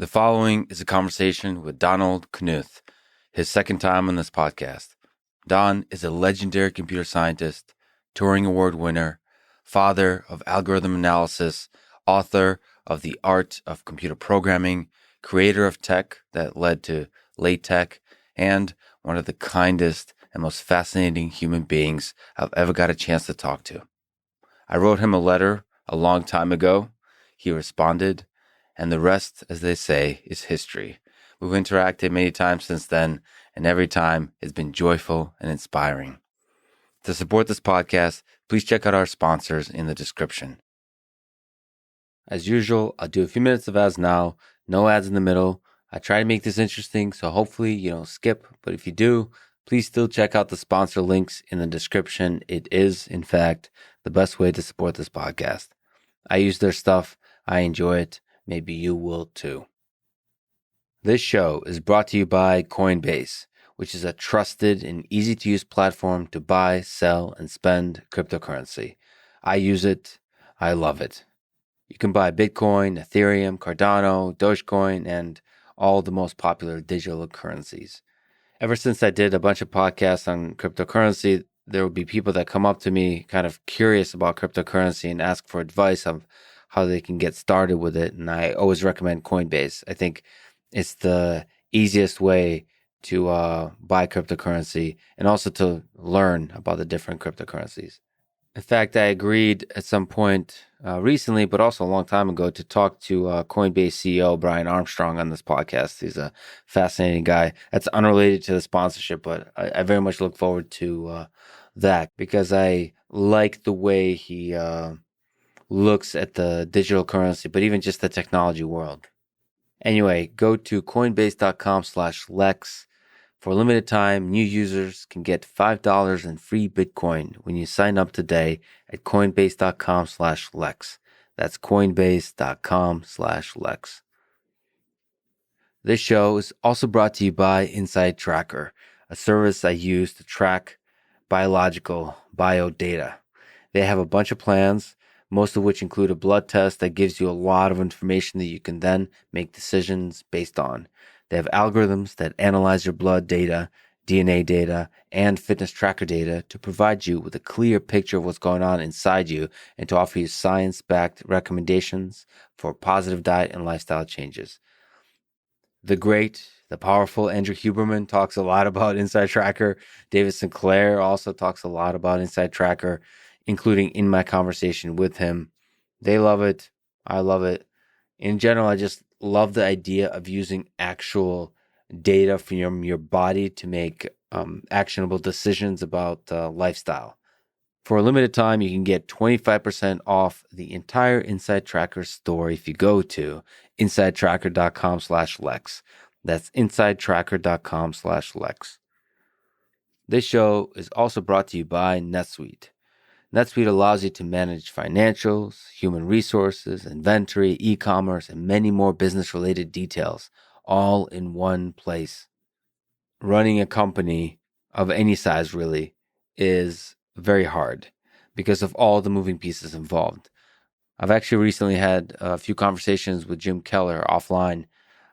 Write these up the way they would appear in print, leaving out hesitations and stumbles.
The following is a conversation with Donald Knuth, his second time on this podcast. Don is a legendary computer scientist, Turing Award winner, father of algorithm analysis, author of The Art of Computer Programming, creator of tech that led to late tech, and one of the kindest and most fascinating human beings I've ever got a chance to talk to. I wrote him a letter a long time ago. He responded, and the rest, as they say, is history. We've interacted many times since then, and every time it's been joyful and inspiring. To support this podcast, please check out our sponsors in the description. As usual, I'll do a few minutes of ads now, no ads in the middle. I try to make this interesting, so hopefully you don't skip, but if you do, please still check out the sponsor links in the description. It is, in fact, the best way to support this podcast. I use their stuff. I enjoy it. Maybe you will too. This show is brought to you by Coinbase, which is a trusted and easy-to-use platform to buy, sell, and spend cryptocurrency. I use it. I love it. You can buy Bitcoin, Ethereum, Cardano, Dogecoin, and all the most popular digital currencies. Ever since I did a bunch of podcasts on cryptocurrency, there will be people that come up to me kind of curious about cryptocurrency and ask for advice of how they can get started with it. And I always recommend Coinbase. I think it's the easiest way to buy cryptocurrency and also to learn about the different cryptocurrencies. In fact, I agreed at some point recently, but also a long time ago, to talk to Coinbase CEO Brian Armstrong on this podcast. He's a fascinating guy. That's unrelated to the sponsorship, but I very much look forward to that because I like the way he looks at the digital currency, but even just the technology world. Anyway, go to coinbase.com/Lex. For a limited time, new users can get $5 in free Bitcoin when you sign up today at coinbase.com/Lex. That's coinbase.com/Lex. This show is also brought to you by Inside Tracker, a service I use to track biological biodata. They have a bunch of plans, most of which include a blood test that gives you a lot of information that you can then make decisions based on. They have algorithms that analyze your blood data, DNA data, and fitness tracker data to provide you with a clear picture of what's going on inside you and to offer you science-backed recommendations for positive diet and lifestyle changes. The great, the powerful Andrew Huberman talks a lot about Inside Tracker. David Sinclair also talks a lot about Inside Tracker, including in my conversation with him. They love it. I love it. In general, I just love the idea of using actual data from your body to make actionable decisions about lifestyle. For a limited time, you can get 25% off the entire Inside Tracker store if you go to insidetracker.com/Lex. That's insidetracker.com/Lex. This show is also brought to you by NetSuite. NetSuite allows you to manage financials, human resources, inventory, e-commerce, and many more business-related details, all in one place. Running a company of any size, really, is very hard because of all the moving pieces involved. I've actually recently had a few conversations with Jim Keller offline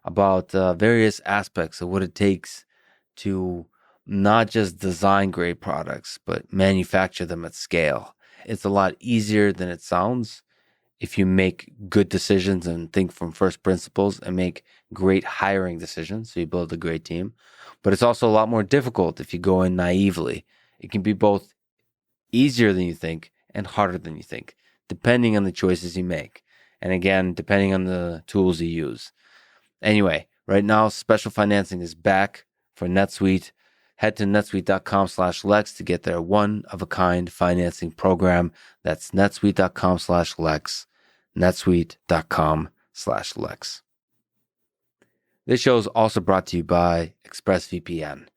about various aspects of what it takes to not just design great products, but manufacture them at scale. It's a lot easier than it sounds if you make good decisions and think from first principles and make great hiring decisions, so you build a great team. But it's also a lot more difficult if you go in naively. It can be both easier than you think and harder than you think, depending on the choices you make. And again, depending on the tools you use. Anyway, right now, special financing is back for NetSuite. Head to netsuite.com/Lex to get their one-of-a-kind financing program. That's netsuite.com/Lex, netsuite.com/Lex. This show is also brought to you by ExpressVPN.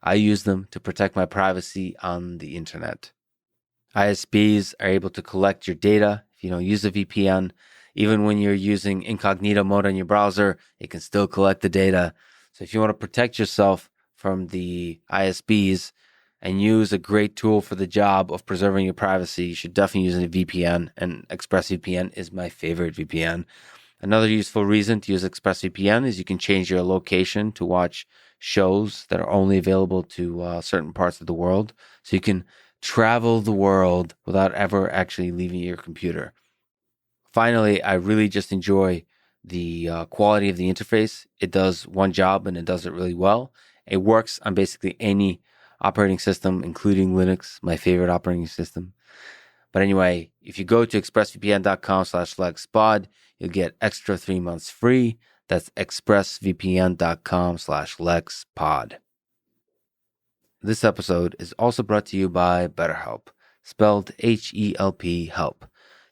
I use them to protect my privacy on the internet. ISPs are able to collect your data if you don't use a VPN. Even when you're using incognito mode on your browser, it can still collect the data. So if you want to protect yourself from the ISPs and use a great tool for the job of preserving your privacy, you should definitely use a VPN, and ExpressVPN is my favorite VPN. Another useful reason to use ExpressVPN is you can change your location to watch shows that are only available to certain parts of the world. So you can travel the world without ever actually leaving your computer. Finally, I really just enjoy the quality of the interface. It does one job and it does it really well. It works on basically any operating system, including Linux, my favorite operating system. But anyway, if you go to expressvpn.com/LexPod, you'll get extra 3 months free. That's expressvpn.com/LexPod. This episode is also brought to you by BetterHelp, spelled HELP, help.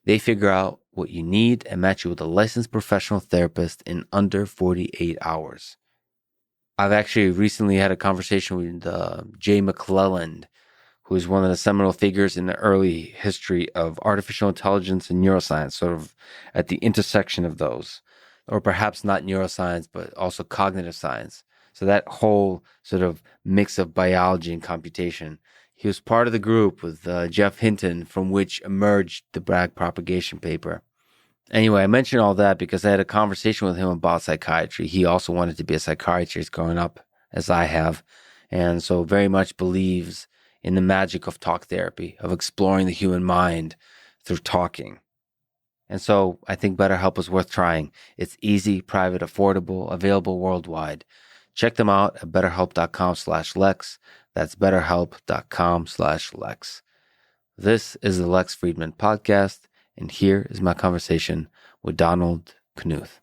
They figure out what you need and match you with a licensed professional therapist in under 48 hours. I've actually recently had a conversation with Jay McClelland, who is one of the seminal figures in the early history of artificial intelligence and neuroscience, sort of at the intersection of those, or perhaps not neuroscience, but also cognitive science. So that whole sort of mix of biology and computation. He was part of the group with Jeff Hinton, from which emerged the Bragg propagation paper. Anyway, I mentioned all that because I had a conversation with him about psychiatry. He also wanted to be a psychiatrist growing up, as I have, and so very much believes in the magic of talk therapy, of exploring the human mind through talking. And so I think BetterHelp is worth trying. It's easy, private, affordable, available worldwide. Check them out at betterhelp.com/Lex. That's betterhelp.com/Lex. This is the Lex Friedman Podcast, and here is my conversation with Donald Knuth.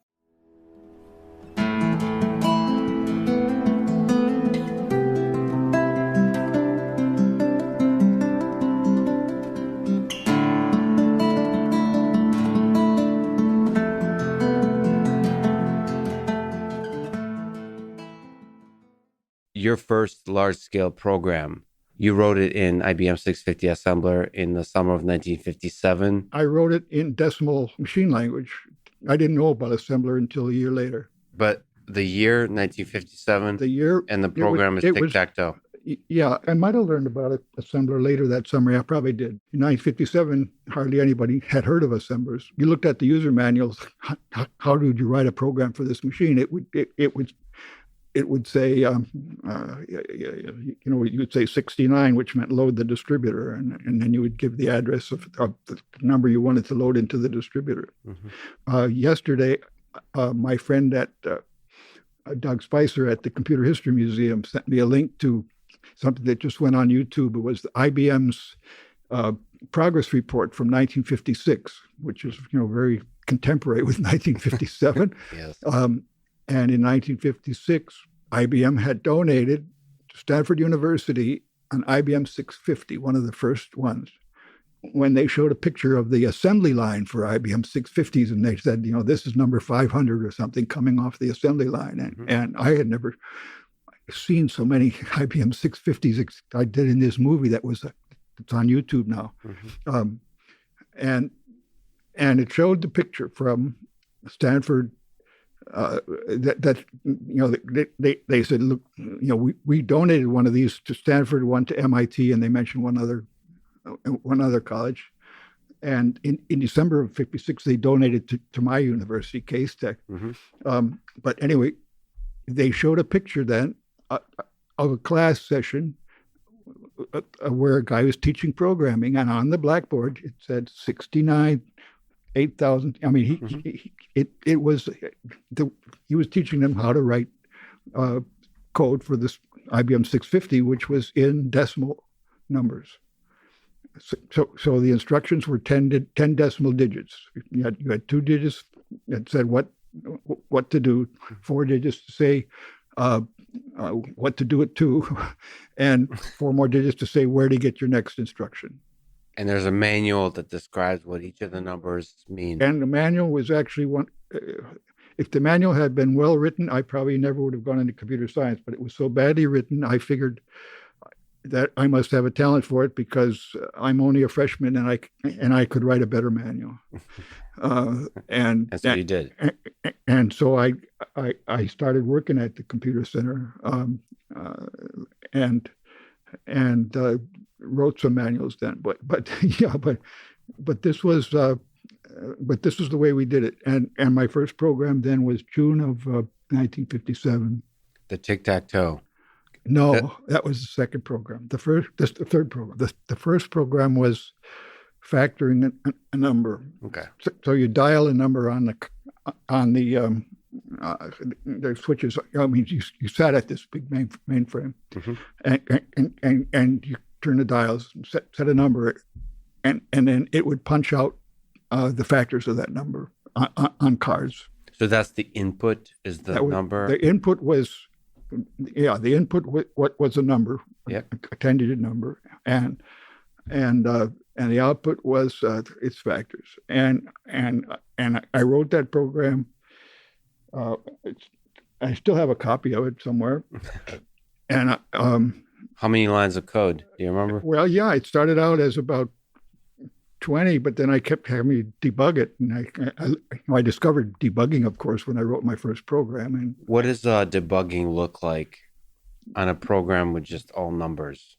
Your first large-scale program, you wrote it in IBM 650 assembler in the summer of 1957. I wrote it in decimal machine language. I didn't know about assembler until a year later. But the year 1957, the year, and the program is tic-tac-toe. Yeah, I might have learned about it, assembler later that summer. I probably did. In 1957, hardly anybody had heard of assemblers. You looked at the user manuals. How did you write a program for this machine? It would say, you would say 69, which meant load the distributor, and then you would give the address of the number you wanted to load into the distributor. Mm-hmm. Yesterday, my friend Doug Spicer at the Computer History Museum sent me a link to something that just went on YouTube. It was IBM's progress report from 1956, which is very contemporary with 1957. Yes. And in 1956, IBM had donated to Stanford University an IBM 650, one of the first ones. When they showed a picture of the assembly line for IBM 650s, and they said, this is number 500 or something coming off the assembly line. And I had never seen so many IBM 650s. I did in this movie it's on YouTube now. Mm-hmm. And it showed the picture from Stanford. They said, look, we donated one of these to Stanford, one to MIT, and they mentioned one other college. And in December of 56, they donated to my university, Case Tech. Mm-hmm. But anyway, they showed a picture then of a class session where a guy was teaching programming, and on the blackboard it said 69. 8,000. I mean, he was teaching them how to write code for this IBM 650, which was in decimal numbers. So the instructions were 10 decimal digits. You had 2 digits that said what to do, 4 digits to say what to do it to, and 4 more digits to say where to get your next instruction. And there's a manual that describes what each of the numbers mean. And the manual was actually one. If the manual had been well written, I probably never would have gone into computer science. But it was so badly written, I figured that I must have a talent for it because I'm only a freshman and I could write a better manual. And that's what you did. And so I started working at the computer center and wrote some manuals then. But this was but this was the way we did it. And my first program then was June of 1957. The tic-tac-toe. No, that was the second program. That's the third program. The first program was factoring a number. Okay. So you dial a number on the switches. I mean, you sat at this big mainframe, and you turn the dials, set a number, and then it would punch out the factors of that number on cards. So that's the input, is the number? The input was, the input was a number, a 10-digit number, and the output was its factors. And I wrote that program. I still have a copy of it somewhere. And how many lines of code? Do you remember? Well, yeah, it started out as about 20, but then I kept having to debug it, and I discovered debugging, of course, when I wrote my first program. And what does debugging look like on a program with just all numbers?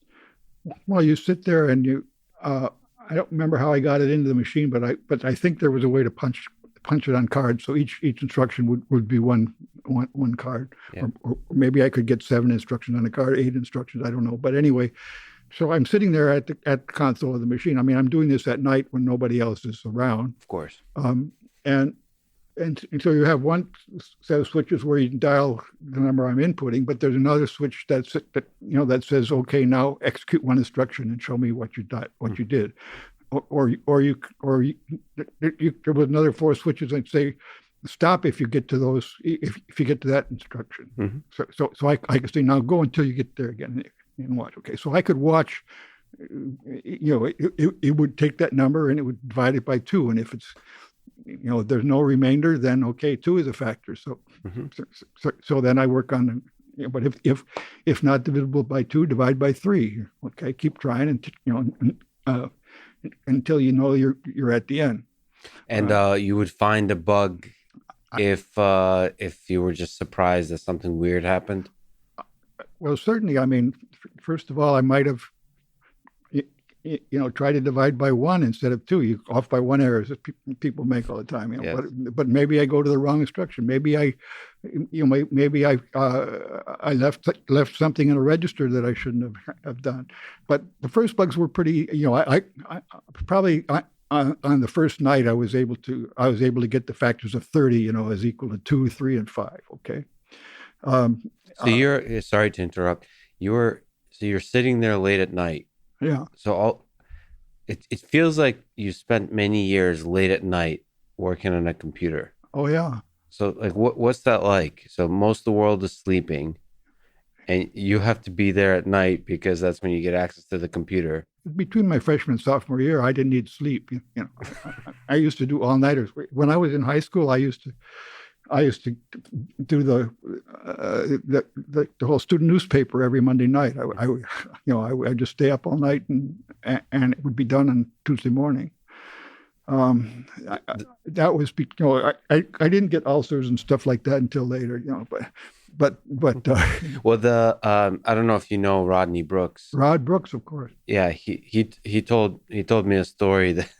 Well, you sit there and you. I don't remember how I got it into the machine, but I think there was a way to punch it on cards. So each instruction would be one card, or maybe I could get 7 instructions on a card, 8 instructions. I don't know, but anyway. So I'm sitting there at the console of the machine. I mean, I'm doing this at night when nobody else is around. Of course. And so you have one set of switches where you can dial the number I'm inputting, but there's another switch that says, okay, now execute one instruction and show me what you did. Or there was another 4 switches that say, stop if you get to those, if you get to that instruction. Mm-hmm. So I could say, now go until you get there again. And watch. Okay, so I could watch. It would take that number and it would divide it by 2, and if it's, there's no remainder, then okay, 2 is a factor. So, so then I work on, but if not divisible by 2, divide by 3. Okay, keep trying until you're at the end. And you would find a bug if you were just surprised that something weird happened. Well, certainly. I mean, first of all, I might have, tried to divide by 1 instead of 2. You off by 1 errors that people make all the time. Yes. But maybe I go to the wrong instruction. Maybe I left something in a register that I shouldn't have done. But the first bugs were pretty. I probably on the first night I was able to get the factors of 30. As equal to 2, 3, and 5. Okay. So you're sorry to interrupt. You're sitting there late at night. Yeah. So it feels like you spent many years late at night working on a computer. Oh yeah. So like what's that like? So most of the world is sleeping, and you have to be there at night because that's when you get access to the computer. Between my freshman and sophomore year, I didn't need sleep. I used to do all-nighters. When I was in high school, I used to do the whole student newspaper every Monday night. I just stay up all night and it would be done on Tuesday morning. That was I didn't get ulcers and stuff like that until later. But well, I don't know if you know Rodney Brooks. Rod Brooks, of course. Yeah, he told me a story that.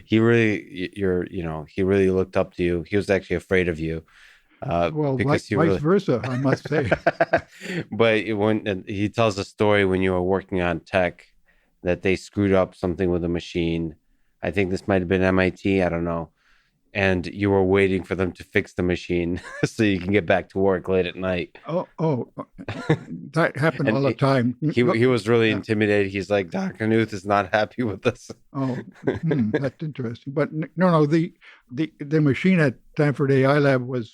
He really looked up to you. He was actually afraid of you. Vice versa, I must say. But when he tells a story when you were working on tech, that they screwed up something with a machine. I think this might have been MIT. I don't know. And you were waiting for them to fix the machine so you can get back to work late at night. Oh, that happened all the time. He was really intimidated. He's like, Dr. Knuth is not happy with this. Oh, that's interesting. But no, the machine at Stanford AI Lab was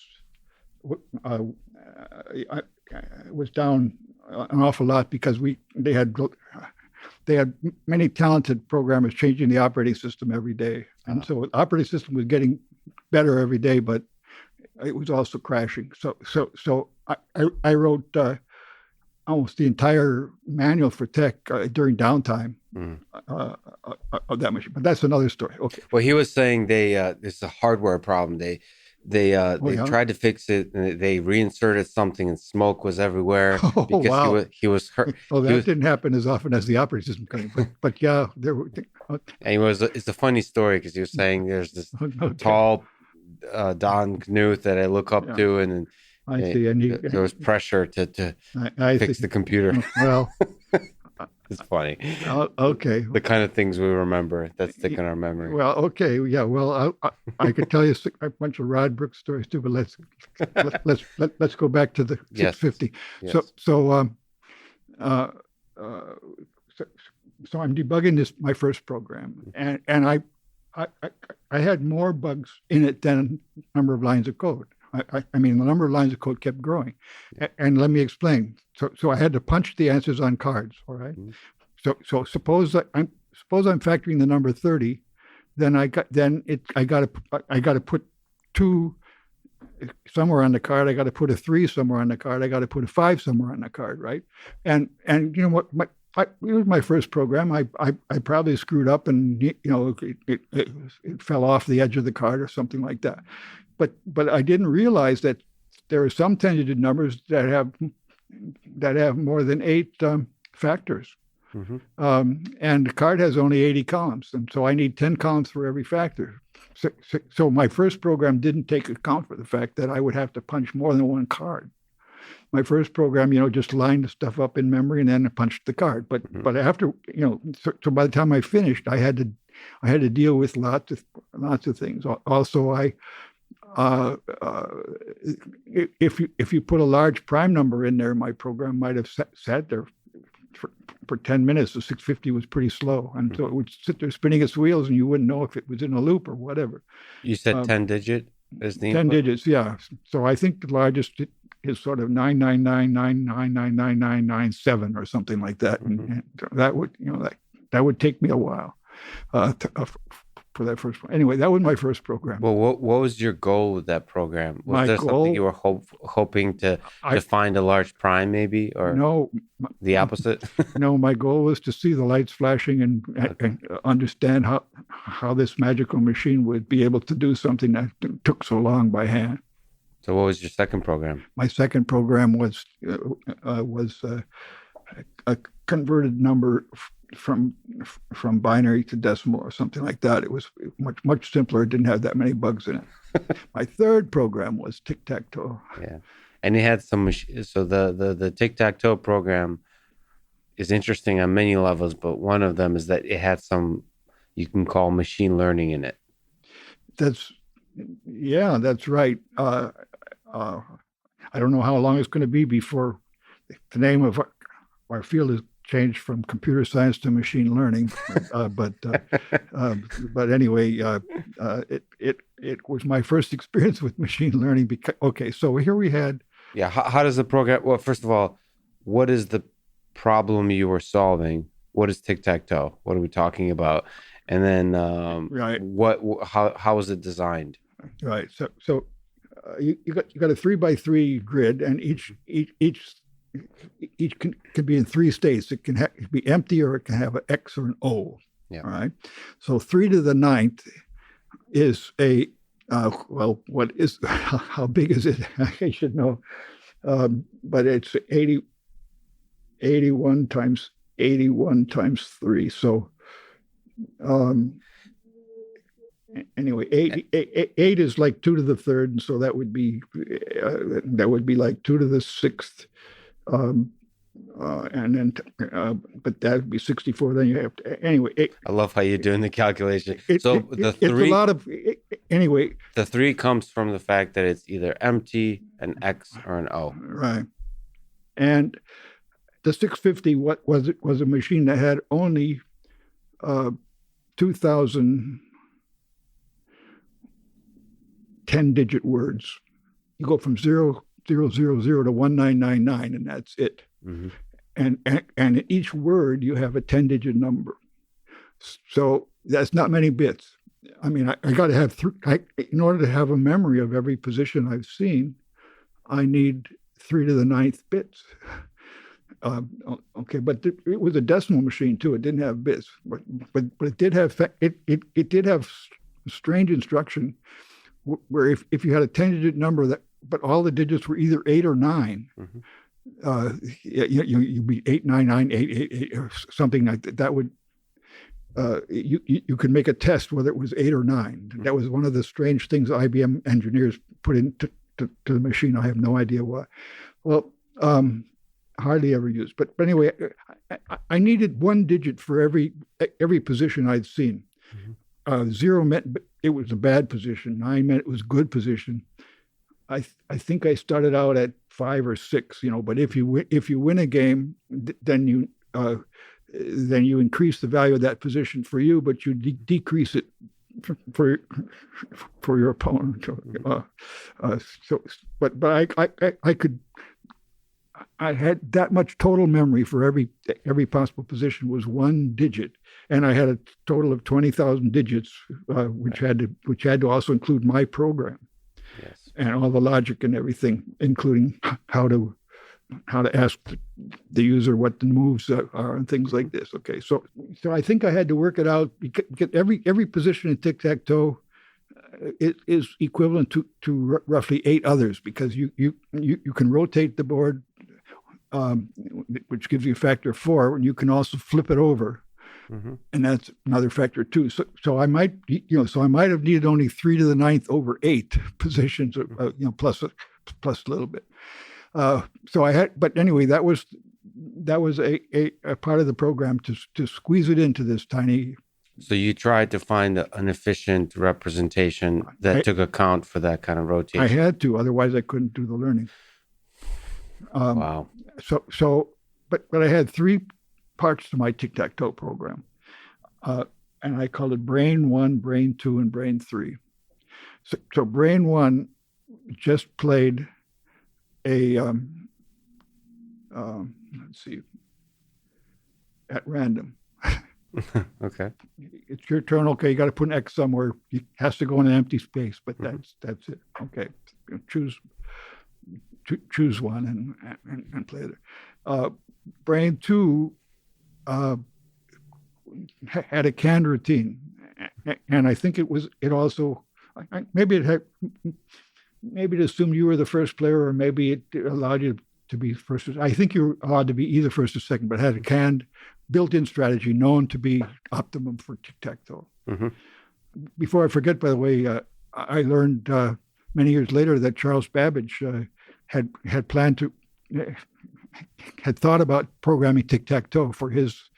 down an awful lot because they had many talented programmers changing the operating system every day. And so the operating system was getting better every day, but it was also crashing. So I wrote almost the entire manual for tech during downtime of that machine. But that's another story. Okay. Well, he was saying it's a hardware problem. they yeah. tried to fix it, and they reinserted something, and smoke was everywhere Oh, because wow. he was hurt. Oh, He that was, didn't happen as often as the operating system came. But yeah, there were. and it's a funny story because he was saying there's this Okay. tall Don Knuth that I look up Yeah, to, and I see. And there was pressure to I fix see. the computer. Well, It's funny. okay. The kind of things we remember that stick in our memory. Well, okay. Yeah. Well, I could tell you a bunch of Rod Brooks stories too, but let's go back to the 650. Yes. So uh, uh, so I'm debugging my first program, and I had more bugs in it than number of lines of code. I mean, the number of lines of code kept growing, and let me explain. So I had to punch the answers on cards. All right. Mm-hmm. So suppose I'm factoring the number 30, then I got to put 2 somewhere on the card. I got to put a 3 somewhere on the card. I got to put a 5 somewhere on the card, right? And you know what? It was my first program. I probably screwed up, and it fell off the edge of the card or something like that. But I didn't realize that there are some 10-digit numbers that have more than 8 factors. Mm-hmm. And the card has only 80 columns, and so I need 10 columns for every factor. So my first program didn't take account for the fact that I would have to punch more than one card. My first program, just lined the stuff up in memory and then punched the card. But mm-hmm. but after, so by the time I finished, I had to deal with lots of things. Also, if you put a large prime number in there, my program might have sat there for 10 minutes. The 650 was pretty slow, and so it would sit there spinning its wheels, and you wouldn't know if it was in a loop or whatever. You said 10-digit is the 10 input? digits, yeah. So I think the largest is sort of 999999997 or something like that, mm-hmm. and that would that would take me a while for that first one. Anyway, that was my first program. Well, what was your goal with that program? Was there something you were hoping to find a large prime, maybe, or no, the opposite? No, my goal was to see the lights flashing and understand how this magical machine would be able to do something that took so long by hand. So, what was your second program? My second program was a converted number from binary to decimal or something like that. It was much simpler. It didn't have that many bugs in it. My third program was tic-tac-toe. Yeah, and it had some. So the tic-tac-toe program is interesting on many levels, but one of them is that it had some you can call machine learning in it. That's right. I don't know how long it's going to be before the name of our field is changed from computer science to machine learning, but anyway, it was my first experience with machine learning. So here we had. Yeah, how does the program? Well, first of all, what is the problem you were solving? What is tic-tac-toe? What are we talking about? And then, right? How was it designed? Right. So you got a 3x3 grid, and each can be in 3 states. It can be empty, or it can have an X or an O. Yeah. All right. So 3 to the 9th is a what is how big is it? I should know, but it's 81 times 81 times 3. So anyway, 8 is like 2 to the 3rd, and so that would be like 2 to the 6th. And then, but that would be 64. Then you have to, anyway. I love how you're doing the calculation. It's a lot of, anyway. The 3 comes from the fact that it's either empty, an X, or an O. Right. And the 650, what was it? Was a machine that had only 2,000 10-digit words. You go from 000 to 1999, and that's it. Mm-hmm. And in each word you have a 10-digit number. So that's not many bits. I mean, I got to have in order to have a memory of every position I've seen, I need 3 to the 9th bits. Okay, but it was a decimal machine too. It didn't have bits, but it did have a strange instruction where if you had a 10-digit number but all the digits were either 8 or 9, you'd be 89988 or something like that. That would you could make a test whether it was 8 or 9. That was one of the strange things IBM engineers put into to the machine. I have no idea why. Well, hardly ever used. But anyway, I needed 1 digit for every position I'd seen. 0 meant it was a bad position. 9 meant it was a good position. I think I started out at 5 or 6, but if you win a game, then you increase the value of that position for you, but you decrease it for your opponent. I had that much total memory for every possible position was 1 digit, and I had a total of 20,000 digits, which had to also include my program. Yes. And all the logic and everything, including how to ask the user what the moves are and things like this. Okay, so I think I had to work it out because every position in tic-tac-toe is equivalent to roughly 8 others, because you can rotate the board, which gives you a factor of 4, and you can also flip it over. And that's another factor too. So I might have needed only 3 to the 9th over 8 positions, plus a little bit. So I had, but anyway, that was a part of the program to squeeze it into this tiny. So you tried to find an efficient representation that took account for that kind of rotation. I had to, otherwise I couldn't do the learning. Wow. But I had 3 parts to my tic-tac-toe program. And I called it Brain 1, Brain 2, and Brain 3. So Brain 1 just played a, let's see, at random. Okay. It's your turn. Okay, you got to put an X somewhere. It has to go in an empty space, but that's it. Okay, choose one and play it. Brain 2 had a canned routine, and I think it also maybe it assumed you were the first player, or maybe it allowed you to be first. I think you were allowed to be either first or second, but had a canned built-in strategy known to be optimum for tic-tac-toe. Before I forget, by the way, I learned many years later that Charles Babbage had thought about programming tic-tac-toe for his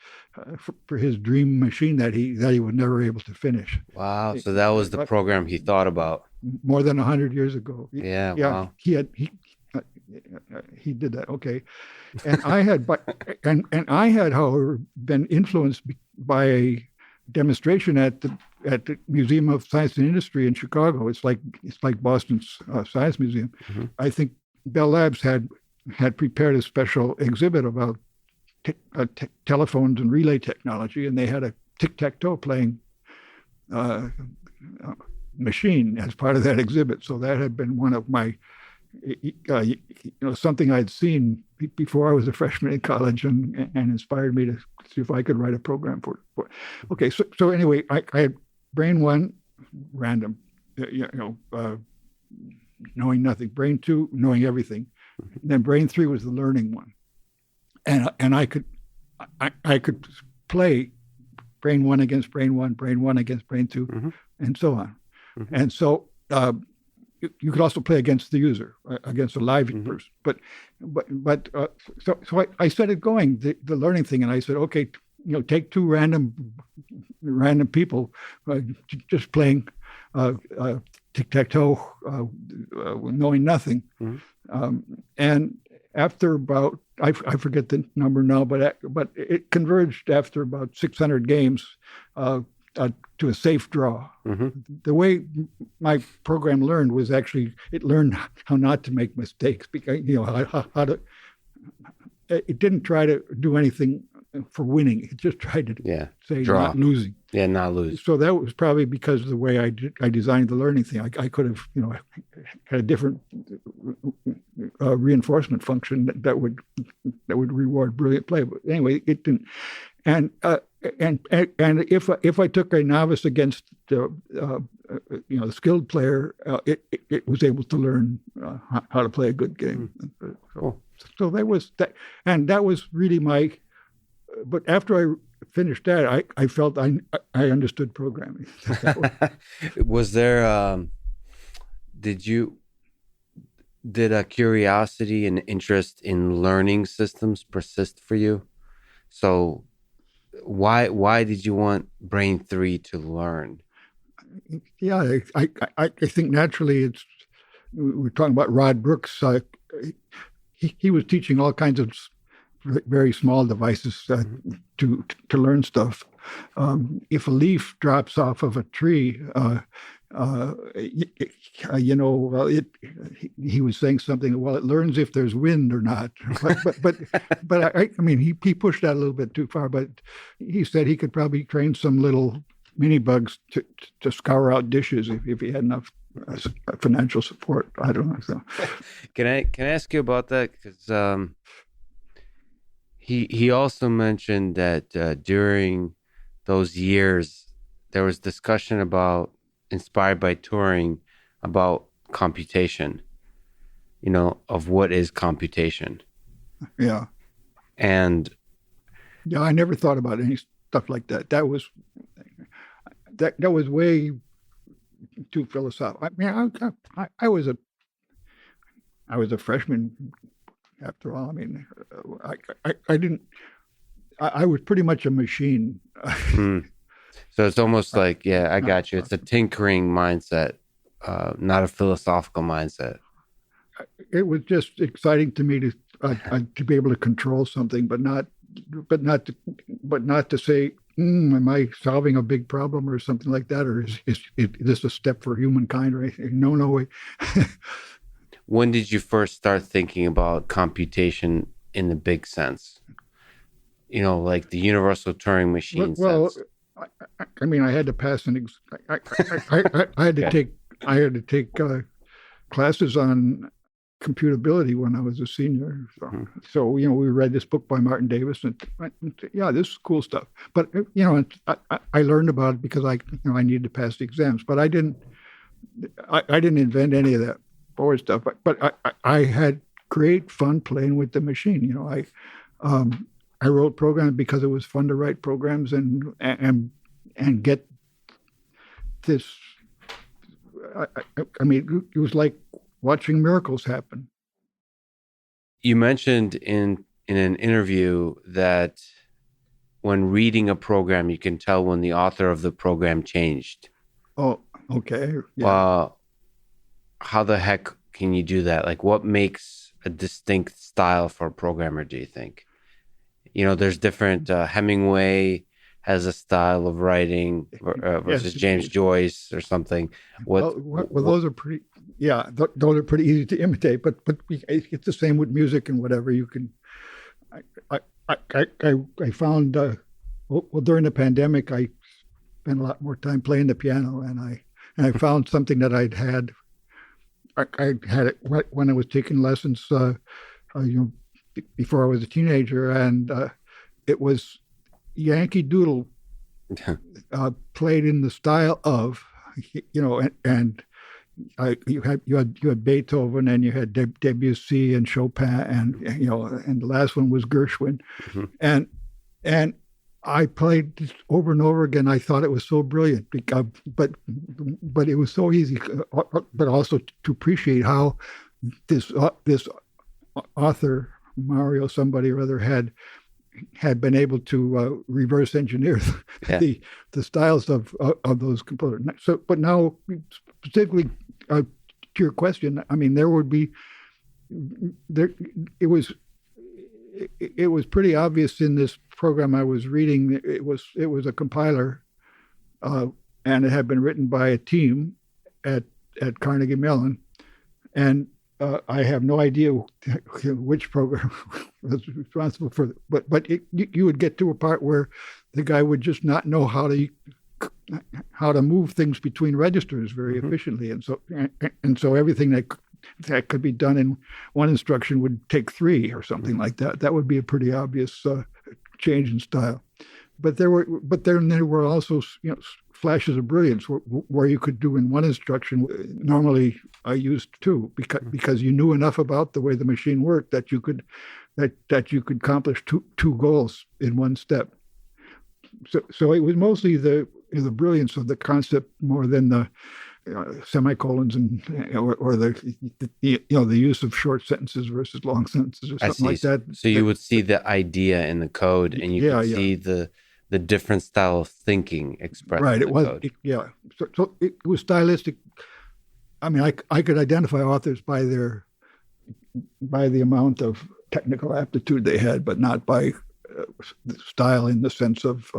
dream machine that he was never able to finish. Wow! So that was the program he thought about more than 100 years ago. Yeah. Wow. He did that. Okay, and I had, however, been influenced by a demonstration at the Museum of Science and Industry in Chicago. It's like Boston's Science Museum. I think Bell Labs had prepared a special exhibit about telephones and relay technology, and they had a tic-tac-toe playing machine as part of that exhibit. So that had been one of my, something I'd seen before I was a freshman in college, and inspired me to see if I could write a program for it. Okay, so anyway, I had Brain 1, random, knowing nothing. Brain 2, knowing everything. And then Brain 3 was the learning one, and I could play Brain 1 against Brain 1, Brain 1 against Brain 2, and so on. And so you could also play against the user, against a live person. So I started going the learning thing, and I said, okay, take 2 random people just playing tic-tac-toe, knowing nothing. And after about, I forget the number now, but it converged after about 600 games to a safe draw. The way my program learned was actually, it learned how not to make mistakes, because how to. It didn't try to do anything for winning. It just tried to say draw. Not losing. Yeah, not lose. So that was probably because of the way I designed the learning thing. I could have, had a different reinforcement function that would reward brilliant play. But anyway, it didn't. And if I took a novice against the skilled player, it was able to learn how to play a good game. Cool. So that was that, and that was really my. But after I finished that, I felt I understood programming. Was there? Did a curiosity and interest in learning systems persist for you? So why did you want Brain 3 to learn? Yeah, I think naturally we're talking about Rod Brooks. He was teaching all kinds of very small devices to learn stuff. If a leaf drops off of a tree, he was saying something. Well, it learns if there's wind or not. But I mean, he pushed that a little bit too far. But he said he could probably train some little mini bugs to scour out dishes if he had enough financial support. I don't know. So. Can I ask you about that? Because he also mentioned that during those years there was discussion about, inspired by Turing, about computation. Of what is computation. Yeah. And yeah, I never thought about any stuff like that. That was way too philosophical. I mean, I was a freshman after all. I mean, I was pretty much a machine. So it's almost like, yeah, I got you. It's a tinkering mindset, not a philosophical mindset. It was just exciting to me to be able to control something, but not to say, am I solving a big problem or something like that, or is this a step for humankind or anything? No way. When did you first start thinking about computation in the big sense? Like the universal Turing machine sense. I mean, I had to pass I had to take classes on computability when I was a senior. So we read this book by Martin Davis, and yeah, this is cool stuff. But I learned about it because I needed to pass the exams. But I didn't invent any of that forward stuff. But I had great fun playing with the machine. I wrote programs because it was fun to write programs and get this. I mean, it was like watching miracles happen. You mentioned in an interview that when reading a program, you can tell when the author of the program changed. Oh, okay. Yeah. How the heck can you do that? Like, what makes a distinct style for a programmer, do you think? There's different, Hemingway has a style of writing versus James Joyce or something. Well, those are pretty, those are pretty easy to imitate, but it's the same with music and whatever. You can, I found, during the pandemic, I spent a lot more time playing the piano, and I found something that I had it when I was taking lessons, before I was a teenager, and it was Yankee Doodle played in the style of, and you had Beethoven, and you had Debussy and Chopin, and and the last one was Gershwin, and I played this over and over again. I thought it was so brilliant, but it was so easy, but also to appreciate how this author, Mario somebody or other, had been able to reverse engineer the styles of those composers. So, but now specifically to your question, I mean, it was pretty obvious in this program I was reading. It was a compiler, and it had been written by a team at Carnegie Mellon, and I have no idea which program was responsible for it, but you would get to a part where the guy would just not know how to move things between registers very efficiently, and so everything that could be done in one instruction would take three or something like that. That would be a pretty obvious change in style. But there were also flashes of brilliance where you could do in one instruction. Normally, I used two because you knew enough about the way the machine worked that you could accomplish two goals in one step. So it was mostly the brilliance of the concept more than the semicolons or the use of short sentences versus long sentences or something like that. So you would see the idea in the code, and you could see the different style of thinking expressed in the code. So it was stylistic. I mean, I could identify authors by the amount of technical aptitude they had, but not by style in the sense of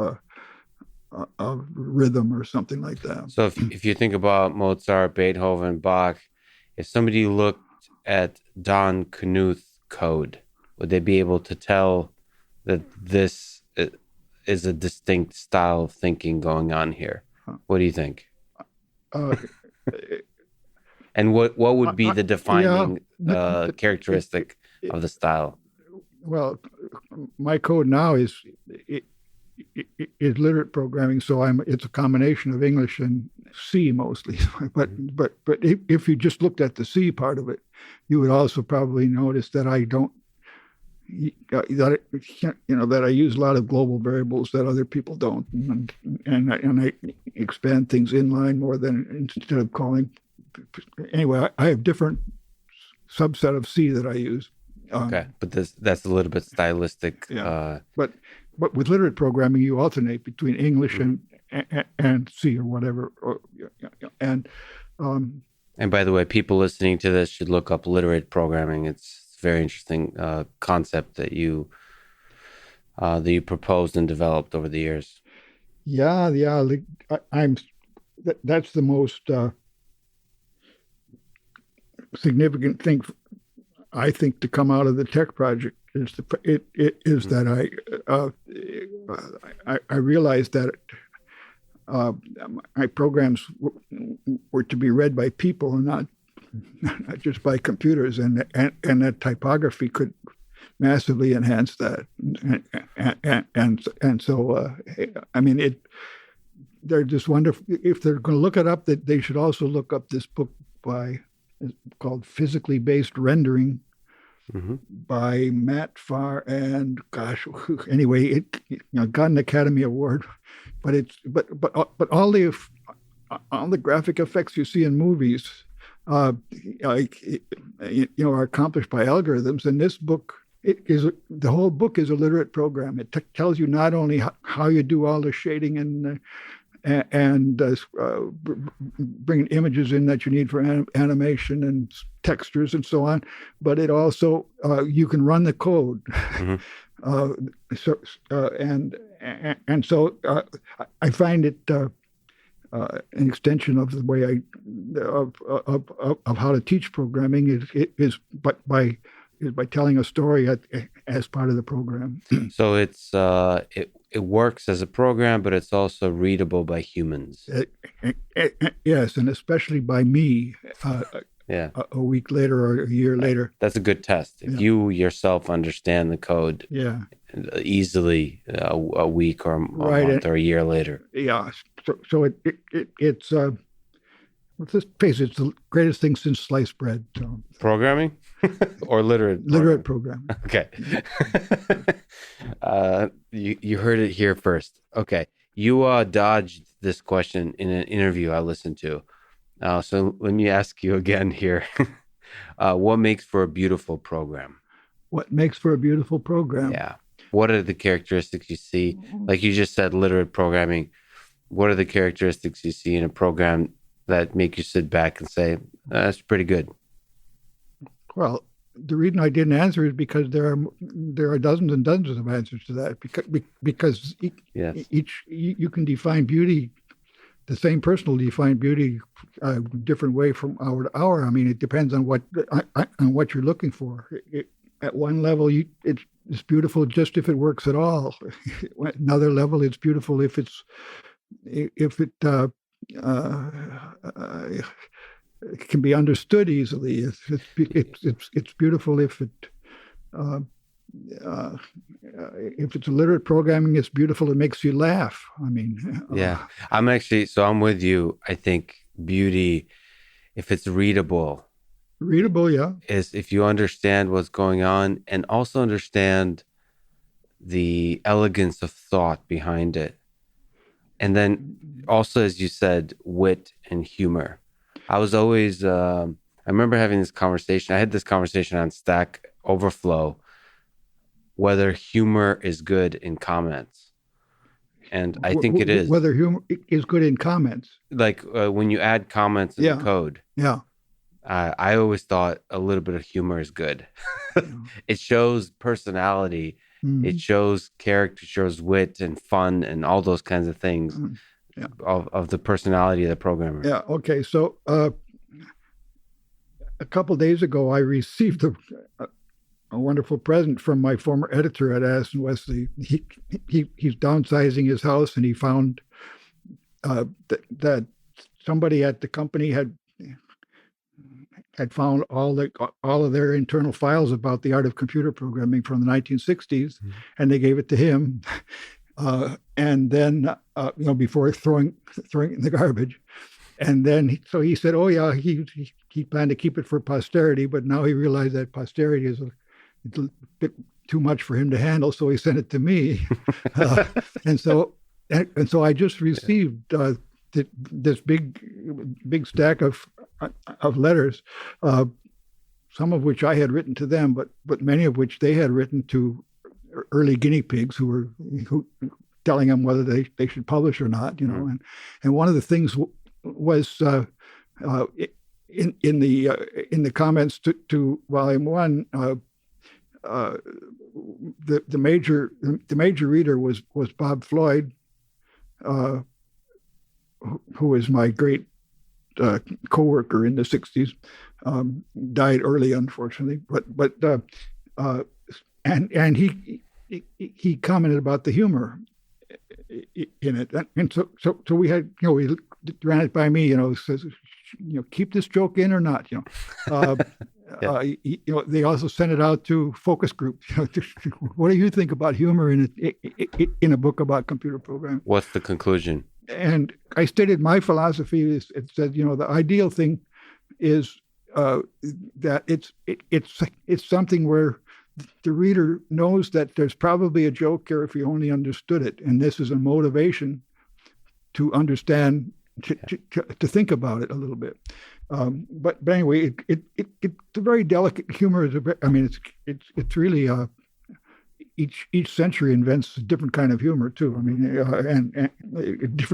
rhythm or something like that. So if you think about Mozart, Beethoven, Bach, if somebody looked at Don Knuth code, would they be able to tell that this is a distinct style of thinking going on here? What do you think? And what would be the defining characteristic of the style? Well, my code now is literate programming, so it's a combination of English and C mostly. But if you just looked at the C part of it, you would also probably notice that I don't that I use a lot of global variables that other people don't, and I expand things inline more than instead of calling. Anyway, I have different subset of C that I use. Okay, but that's a little bit stylistic. Yeah. But with literate programming, you alternate between English and C or whatever. And by the way, people listening to this should look up literate programming. It's a very interesting concept that you proposed and developed over the years. Yeah. That's the most significant thing, I think, to come out of the tech project is that I realized that my programs were to be read by people and not just by computers, and that typography could massively enhance that. And so I mean, they're just wonderful. If they're going to look it up, that they should also look up this book called Physically Based Rendering by Matt Farr, and anyway, it got an Academy Award, but all the graphic effects you see in movies, are accomplished by algorithms. And this book, the whole book is a literate program. It tells you not only how you do all the shading and bringing images in that you need for animation and textures and so on, but it also you can run the code. So I find it an extension of the way of how to teach programming is by telling a story as part of the program. So it's it works as a program, but it's also readable by humans. Yes, and especially by me. A week later or a year later. That's a good test. If you yourself understand the code easily a week or a month or a year later. Yeah. So it's let's just face it, it's the greatest thing since sliced bread. So. Programming or literate? Literate program. Okay. You heard it here first. Okay. You dodged this question in an interview I listened to. So let me ask you again here. What makes for a beautiful program? What makes for a beautiful program? Yeah. What are the characteristics you see? Like you just said, literate programming. What are the characteristics you see in a program that make you sit back and say, that's pretty good? Well, the reason I didn't answer is because there are dozens and dozens of answers to that. Because each you can define beauty. The same person will define beauty a different way from hour to hour. I mean, it depends on what you're looking for. At one level, it's beautiful just if it works at all. At another level, it's beautiful if it can be understood easily. It's beautiful if it uh, if it's literate programming, it's beautiful. It makes you laugh. I mean, Yeah. I'm with you. I think beauty, if it's readable, readable, yeah. is if you understand what's going on and also understand the elegance of thought behind it. And then also, as you said, wit and humor. I was always, I remember having this conversation. I had this conversation on Stack Overflow, whether humor is good in comments. And I think it is. Whether humor is good in comments. Like when you add comments in the code. Yeah. I always thought a little bit of humor is good. It shows personality. Mm-hmm. It shows character, shows wit and fun and all those kinds of things of the personality of the programmer. Yeah. Okay. So a couple of days ago, I received a wonderful present from my former editor at Addison Wesley. He's downsizing his house, and he found that somebody at the company had found all of their internal files about the art of computer programming from the 1960s, and they gave it to him. And then, before throwing it in the garbage. And then, so he said, "Oh yeah, he planned to keep it for posterity, but now he realized that posterity is a bit too much for him to handle, so he sent it to me." And so I just received this big stack of letters, some of which I had written to them, but many of which they had written to early guinea pigs who telling them whether they should publish or not, and one of the things was in the comments to volume 1, the major reader was Bob Floyd, who was my great co-worker in the 60s, died early, unfortunately, and he commented about the humor in it, and so we had, we ran it by me, says, keep this joke in or not, they also sent it out to focus groups. What do you think about humor in a book about computer programming? What's the conclusion? And I stated my philosophy is, it said, the ideal thing is that it's something where the reader knows that there's probably a joke here if he only understood it, and this is a motivation to understand, to think about it a little bit. But anyway, it's a very delicate humor. It's really each century invents a different kind of humor too. And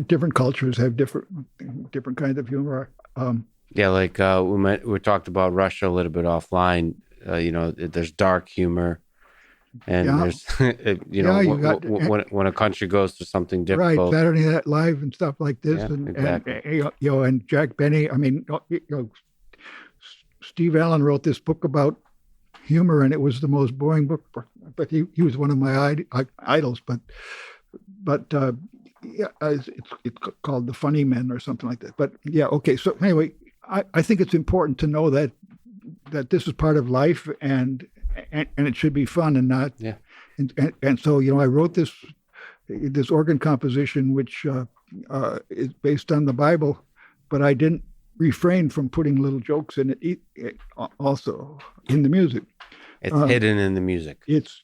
different cultures have different kinds of humor. We talked about Russia a little bit offline. There's dark humor, and there's when a country goes through something difficult, right? Saturday Night Live and stuff like this, exactly. and Jack Benny. Steve Allen wrote this book about humor, and it was the most boring book. But he was one of my idols. But it's called The Funny Men or something like that. But yeah, okay. So anyway, I think it's important to know that this is part of life, and it should be fun and not. Yeah. And so I wrote this organ composition, which is based on the Bible, but I didn't refrain from putting little jokes in it also in the music. It's hidden in the music. It's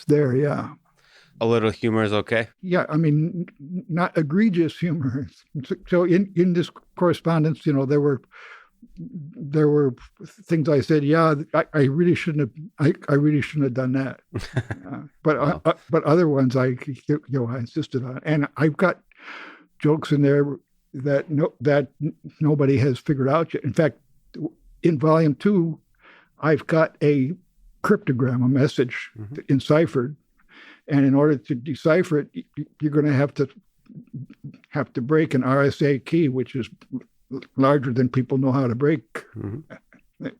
there, yeah. A little humor is okay? Yeah, not egregious humor. So in this correspondence, there were things I said, I really shouldn't have done that. But other ones I insisted on, and I've got jokes in there that nobody has figured out yet. In fact, in volume 2, I've got a cryptogram, a message enciphered, and in order to decipher it, you're going to have to break an RSA key, which is larger than people know how to break.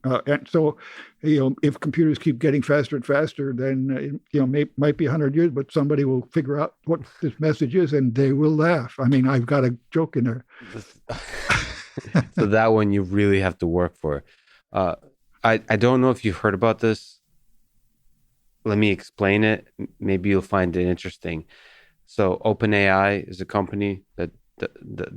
And so, if computers keep getting faster and faster, then might be 100 years, but somebody will figure out what this message is, and they will laugh. I've got a joke in there. So that one you really have to work for. I don't know if you've heard about this. let me explain it. Maybe you'll find it interesting. So OpenAI is a company that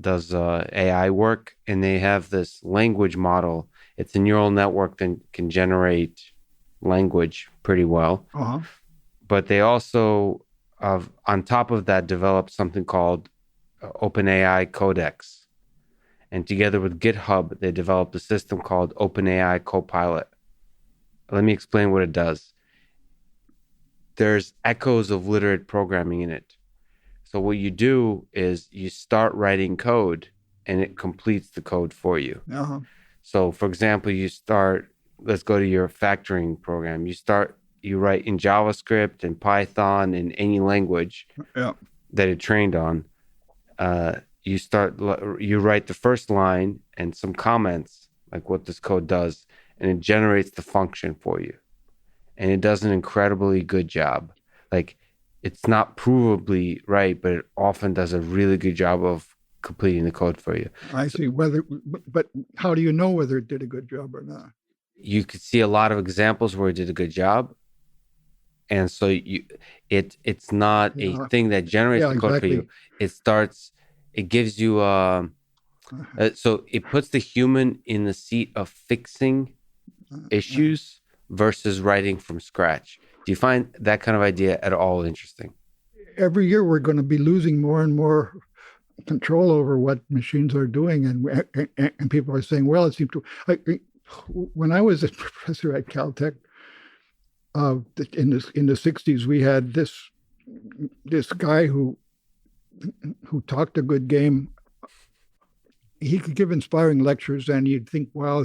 does AI work, and they have this language model. It's a neural network that can generate language pretty well. Uh-huh. But they also, on top of that, developed something called OpenAI Codex. And together with GitHub, they developed a system called OpenAI Copilot. Let me explain what it does. There's echoes of literate programming in it. So what you do is you start writing code and it completes the code for you. Uh-huh. So for example, let's go to your factoring program. You write in JavaScript and Python and any language that it trained on. You write the first line and some comments, like what this code does, and it generates the function for you. And it does an incredibly good job. Like, it's not provably right, but it often does a really good job of completing the code for you. I see. But how do you know whether it did a good job or not? You could see a lot of examples where it did a good job. And so it's not a thing that generates the code for you. It gives you, so it puts the human in the seat of fixing issues versus writing from scratch. Do you find that kind of idea at all interesting? Every year we're going to be losing more and more control over what machines are doing, and people are saying, well, it seems to. When I was a professor at Caltech in the 60s, we had this guy who talked a good game. He could give inspiring lectures, and you'd think, well,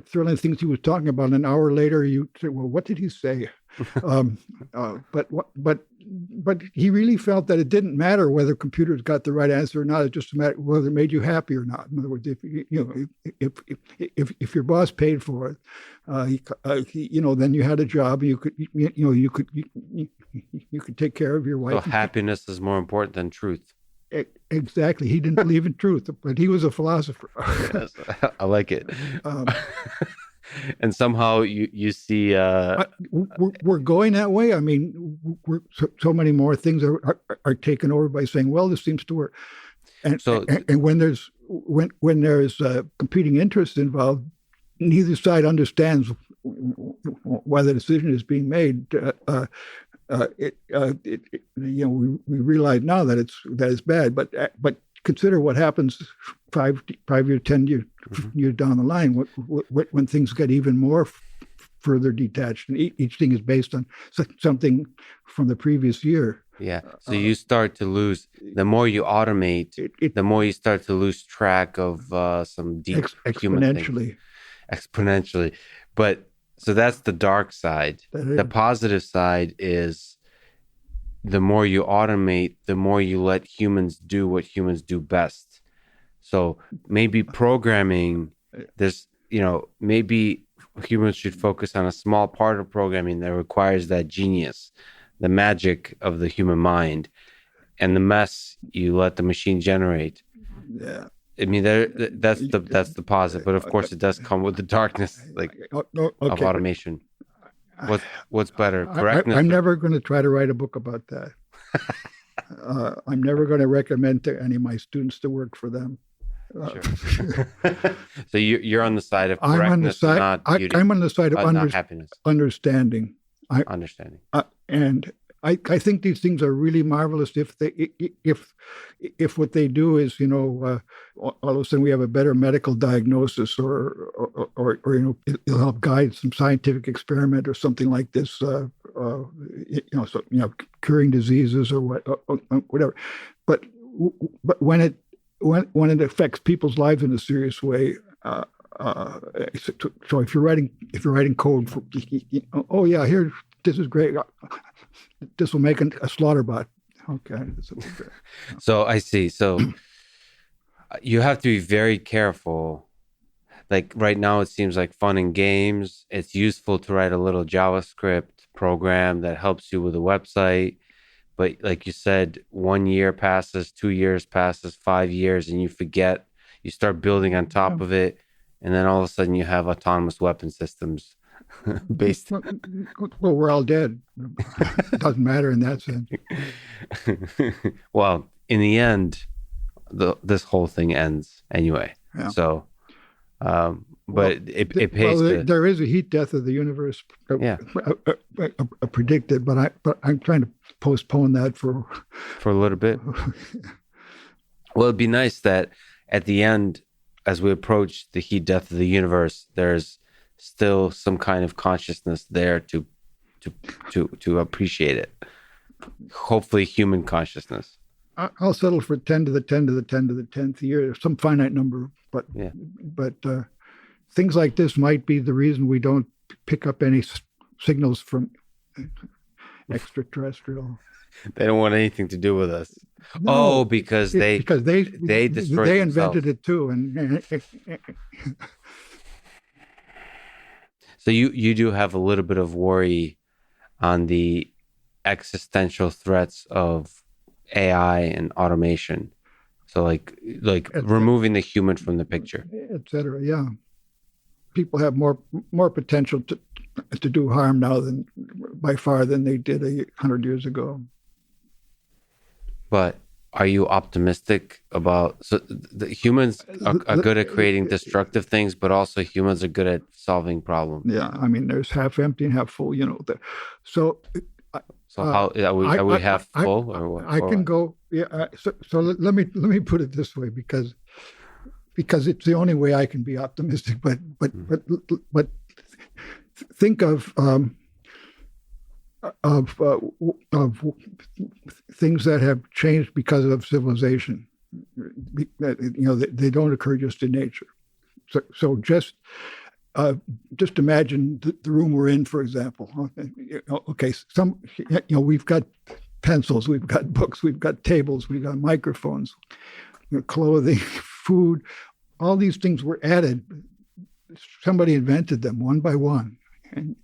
thrilling things he was talking about. An hour later, you say, well, what did he say? But he really felt that it didn't matter whether computers got the right answer or not. It just mattered whether it made you happy or not. In other words, if your boss paid for it, then you had a job. You could take care of your wife. So happiness is more important than truth. Exactly. He didn't believe in truth, but he was a philosopher. Yes, I like it. And somehow you see we're going that way. I mean, so many more things are taken over by saying, well, this seems to work. And when there's competing interests involved, neither side understands why the decision is being made. We realize now that it's bad, but consider what happens 5 years, 10 years, years down the line when things get even more further detached, and each thing is based on something from the previous year. Yeah. So you start to lose, the more you automate, the more you start to lose track of some deep human things. Exponentially. But so that's the dark side. The positive side is the more you automate, the more you let humans do what humans do best. So maybe programming, maybe humans should focus on a small part of programming that requires that genius, the magic of the human mind, and the mess you let the machine generate. Yeah. I mean, that's the positive, but of course it does come with the darkness, of automation. What's better, correctness? I'm never going to try to write a book about that. I'm never going to recommend to any of my students to work for them. Sure. So you're on the side of correctness, not beauty. I'm on the side of not happiness. Understanding. Understanding. And I think these things are really marvelous if what they do is, all of a sudden we have a better medical diagnosis or it'll help guide some scientific experiment or something like this, curing diseases or whatever. But when it affects people's lives in a serious way, so if you're writing code for, here, this is great. This will make a slaughter bot. Okay. So I see. So you have to be very careful. Like right now, it seems like fun and games. It's useful to write a little JavaScript program that helps you with a website. But like you said, 1 year passes, 2 years passes, 5 years, and you forget. You start building on top of it. And then all of a sudden you have autonomous weapon systems based. Well, we're all dead. It doesn't matter in that sense. Well, in the end, this whole thing ends anyway. Yeah. So, but Well, it pays there is a heat death of the universe predicted, but I'm trying to postpone that for a little bit. Well, it'd be nice that at the end, as we approach the heat death of the universe, there's still some kind of consciousness there to appreciate it. Hopefully, human consciousness. I'll settle for 10 to the 10 to the 10 to the 10th year, some finite number. But things like this might be the reason we don't pick up any signals from extraterrestrial. They don't want anything to do with us. No, because they destroyed they themselves. invented it too, and So you do have a little bit of worry on the existential threats of AI and automation. So like removing the human from the picture, etc. Yeah, people have more potential to do harm now than by far than they did 100 years ago. But are you optimistic about the humans are good at creating destructive things, but also humans are good at solving problems? Yeah, I mean, there's half empty and half full. So how are we half full or what? I can go. Yeah. So let me put it this way, because it's the only way I can be optimistic. But think of things that have changed because of civilization. They don't occur just in nature. So just imagine the room we're in, for example. Okay, we've got pencils, we've got books, we've got tables, we've got microphones, clothing, food. All these things were added. Somebody invented them one by one, and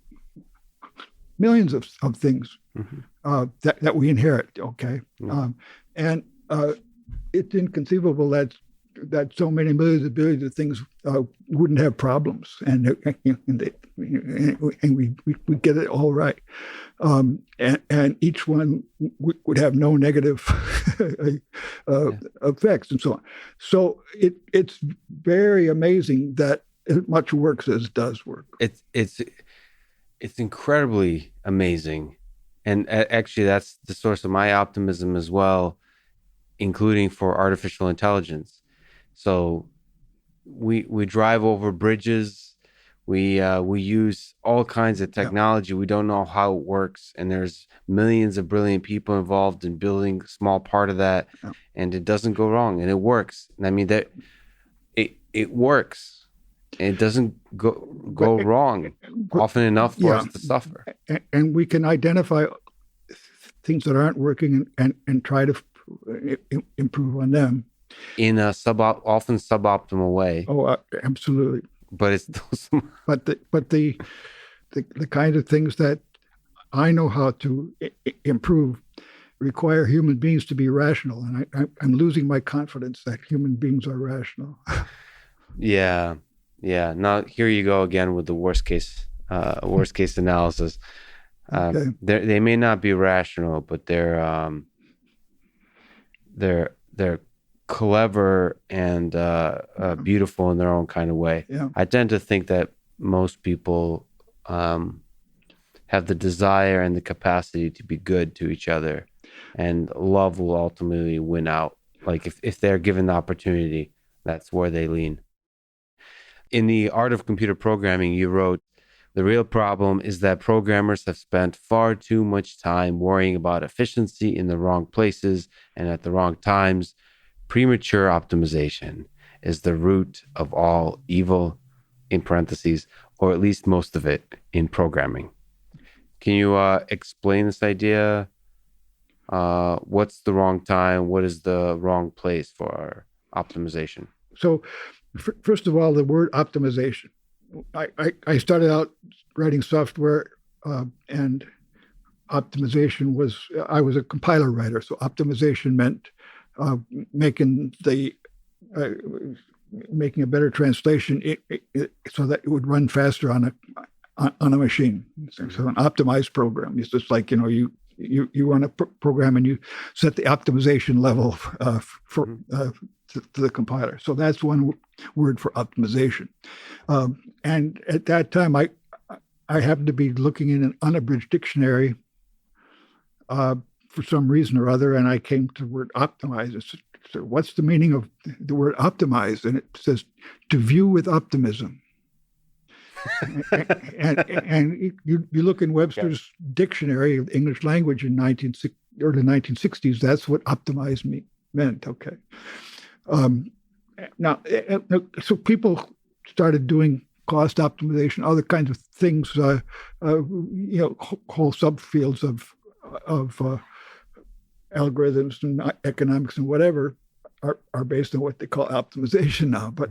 millions of things that we inherit. Okay, and it's inconceivable that so many millions of billions of things wouldn't have problems, and we get it all right, and each one would have no negative effects and so on. So it's very amazing that as much works as does work. It's incredibly amazing, and actually that's the source of my optimism as well, including for artificial intelligence. So we drive over bridges, we use all kinds of technology. We don't know how it works, and there's millions of brilliant people involved in building a small part of that, and it doesn't go wrong, and it works. And I mean that it works. It doesn't go wrong often enough for us to suffer. And we can identify things that aren't working and try to improve on them in a often suboptimal way. Oh, absolutely. But it's still but the kind of things that I know how to improve require human beings to be rational, and I'm losing my confidence that human beings are rational. Yeah. Now here you go again with the worst case analysis. Okay. They may not be rational, but they're clever and beautiful in their own kind of way. Yeah. I tend to think that most people have the desire and the capacity to be good to each other, and love will ultimately win out. Like if they're given the opportunity, that's where they lean. In The Art of Computer Programming, you wrote, "The real problem is that programmers have spent far too much time worrying about efficiency in the wrong places and at the wrong times. Premature optimization is the root of all evil," in parentheses, or at least most of it, in programming. Can you explain this idea? What's the wrong time? What is the wrong place for optimization? So, first of all, the word optimization. I started out writing software, and optimization I was a compiler writer, so optimization meant making a better translation so that it would run faster on on a machine. So an optimized program. It's just like, you run a program and you set the optimization level to the compiler. So that's one word for optimization. And at that time, I happened to be looking in an unabridged dictionary for some reason or other, and I came to the word optimize. So what's the meaning of the word optimize? And it says to view with optimism. and you look in Webster's dictionary of English language in early 1960s, that's what optimize meant. Okay. Now, so people started doing cost optimization, other kinds of things, whole subfields of algorithms and economics and whatever are based on what they call optimization now. But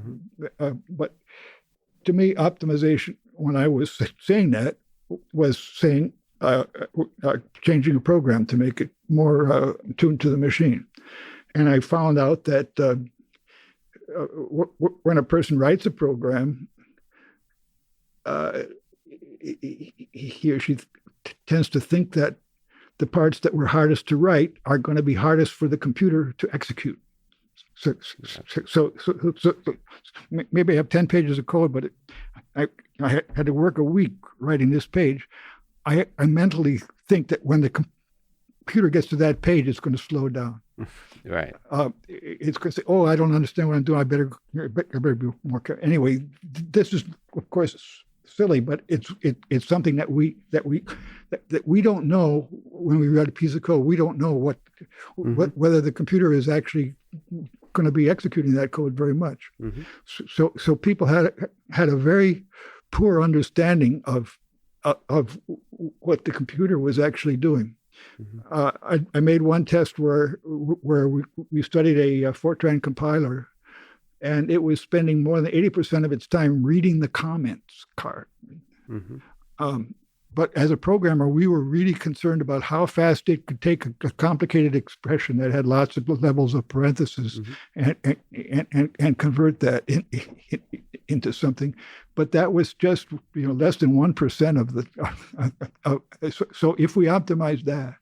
to me, optimization, when I was saying that, was saying changing a program to make it more tuned to the machine. And I found out that when a person writes a program, he or she tends to think that the parts that were hardest to write are going to be hardest for the computer to execute. So maybe I have 10 pages of code, but I had to work a week writing this page. I mentally think that when the computer gets to that page, it's going to slow down. Right. It's going to say, "Oh, I don't understand what I'm doing. I better be more careful." Anyway, this is, of course, silly, but it's something that we don't know when we write a piece of code. We don't know whether the computer is actually going to be executing that code very much. Mm-hmm. So people had a very poor understanding of what the computer was actually doing. Mm-hmm. I made one test where we studied a Fortran compiler, and it was spending more than 80% of its time reading the comments card. Mm-hmm. But as a programmer, we were really concerned about how fast it could take a complicated expression that had lots of levels of parentheses and convert that into something. But that was just less than 1% of the. So if we optimized that,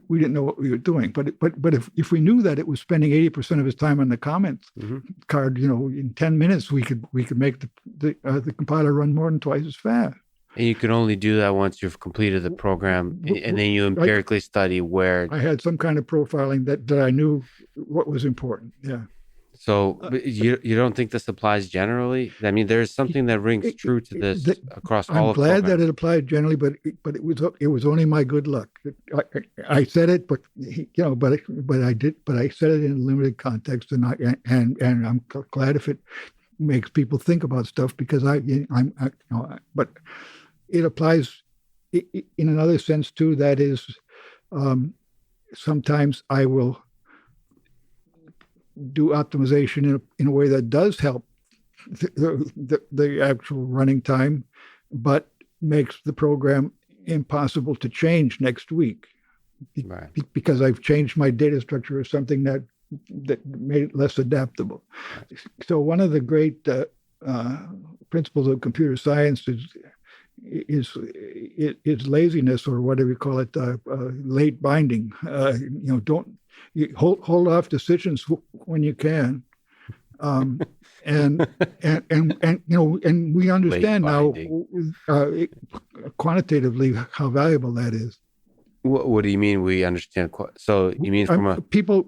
we didn't know what we were doing. But if we knew that it was spending 80% of its time on the comments card, in 10 minutes we could make the compiler run more than twice as fast. And you can only do that once you've completed the program, and then you empirically study where. I had some kind of profiling that I knew what was important. Yeah. So you don't think this applies generally? I mean, there's something that rings true to this across all of programs. I'm glad that it applied generally, but it was only my good luck. I said it, but I said it in a limited context, and I'm glad if it makes people think about stuff, because but it applies in another sense too. That is, sometimes I will do optimization in a way that does help the actual running time, but makes the program impossible to change next week, right, because I've changed my data structure or something that made it less adaptable. So one of the great principles of computer science is laziness, or whatever you call it, late binding. Don't hold off decisions when you can, and we understand now quantitatively how valuable that is. What do you mean we understand? So you mean from people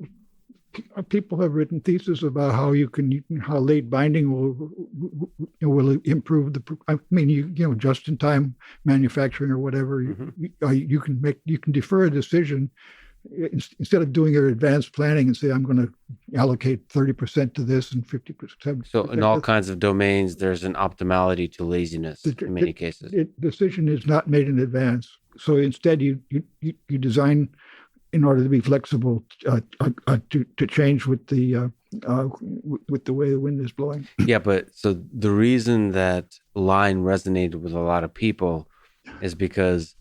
have written theses about how late binding will improve just in time manufacturing or whatever. You can defer a decision instead of doing your advanced planning and say, I'm going to allocate 30% to this and 50%. So in all kinds of domains, there's an optimality to laziness in many cases. Decision is not made in advance. So instead, you design in order to be flexible to change with the way the wind is blowing. Yeah, but so the reason that line resonated with a lot of people is because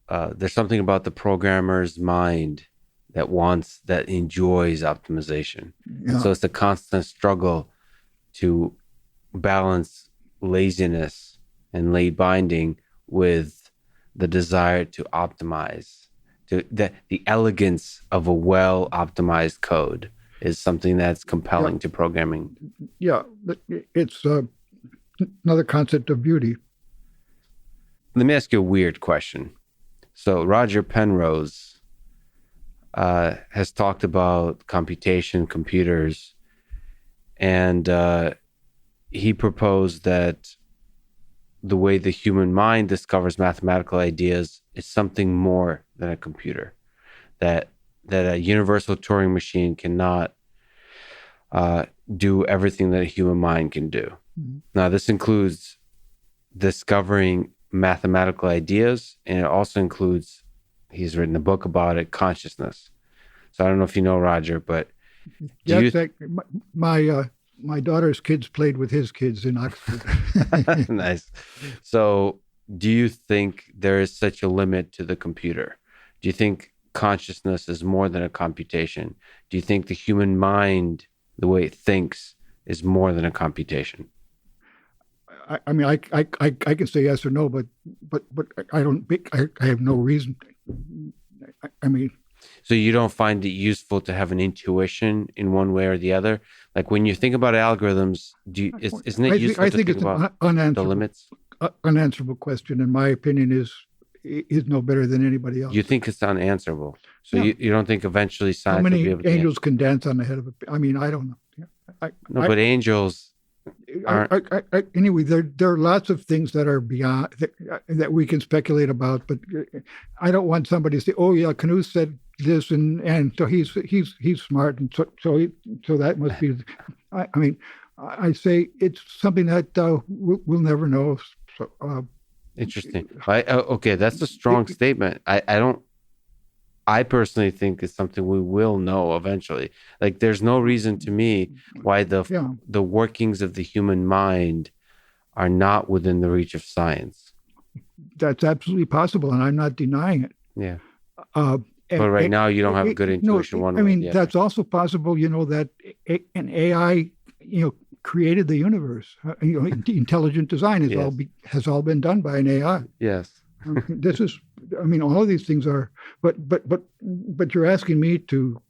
there's something about the programmer's mind that enjoys optimization. Yeah. So it's a constant struggle to balance laziness and late binding with the desire to optimize. The elegance of a well-optimized code is something that's compelling to programming. Yeah, it's another concept of beauty. Let me ask you a weird question. So Roger Penrose has talked about computation, computers, and he proposed that the way the human mind discovers mathematical ideas is something more than a computer. That a universal Turing machine cannot do everything that a human mind can do. Mm-hmm. Now, this includes discovering mathematical ideas, and it also includes, he's written a book about it, consciousness. So I don't know if you know Roger, but my daughter's kids played with his kids in Oxford. Nice. So do you think there is such a limit to the computer? Do you think consciousness is more than a computation? Do you think the human mind, the way it thinks, is more than a computation? I mean, I can say yes or no, but I don't. I have no reason. I mean, so you don't find it useful to have an intuition in one way or the other? Like when you think about algorithms, isn't it useful to think about the limits? Unanswerable question, in my opinion, is no better than anybody else. You think it's unanswerable, so you don't think eventually science will be able to angels can dance on the head of a? I mean, I don't know. But angels. Anyway, there are lots of things that are beyond that we can speculate about, but I don't want somebody to say, "Oh yeah, Knuth said this," and so he's smart, and so that must be. I mean, I say it's something that we'll never know. So, interesting. Okay, that's a strong statement. I personally think it's something we will know eventually. Like, there's no reason to me why the workings of the human mind are not within the reach of science. That's absolutely possible, and I'm not denying it. Yeah. But right now, you don't have a good intuition one way. I mean, that's also possible. That an AI, created the universe. Intelligent design has all been done by an AI. Yes. This is. I mean, all of these things are, but you're asking me to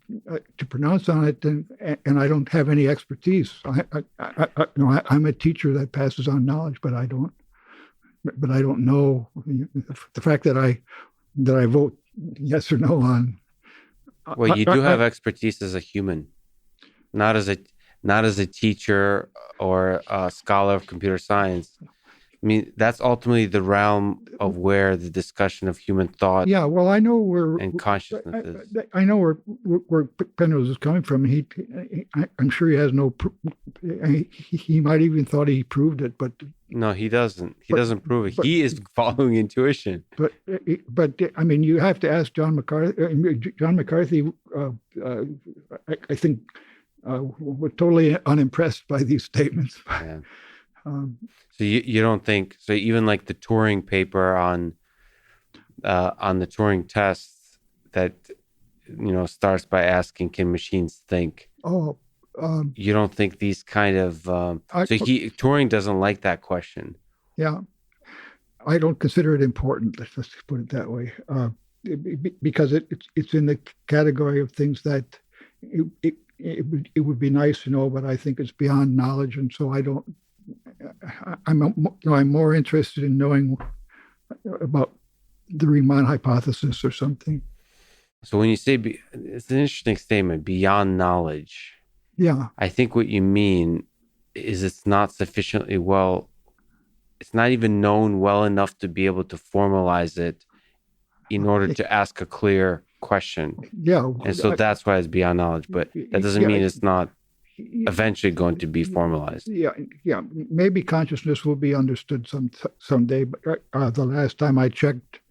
pronounce on it, and I don't have any expertise. I'm a teacher that passes on knowledge, but I don't know the fact that I vote yes or no on. Well, you do have expertise as a human, not as a teacher or a scholar of computer science. I mean, that's ultimately the realm of where the discussion of human thought. Yeah, well, I know where and consciousness is. I know where Penrose is coming from. I'm sure he has no. He might even thought he proved it, but no, he doesn't. He doesn't prove it. He is following intuition. But I mean, you have to ask John McCarthy. John McCarthy, I think, was totally unimpressed by these statements. Yeah. So you don't think so? Even like the Turing paper on the Turing tests that starts by asking, "Can machines think?" Oh, you don't think these kind of Turing doesn't like that question. Yeah, I don't consider it important. Let's put it that way, because it's in the category of things that it would be nice to know, but I think it's beyond knowledge, and so I don't. I'm more interested in knowing about the Riemann hypothesis or something. So when you say it's an interesting statement, beyond knowledge. Yeah, I think what you mean is it's not sufficiently well. It's not even known well enough to be able to formalize it in order to ask a clear question. Yeah, and so that's why it's beyond knowledge. But that doesn't mean it's not eventually going to be formalized. Yeah. Maybe consciousness will be understood someday. But the last time I checked,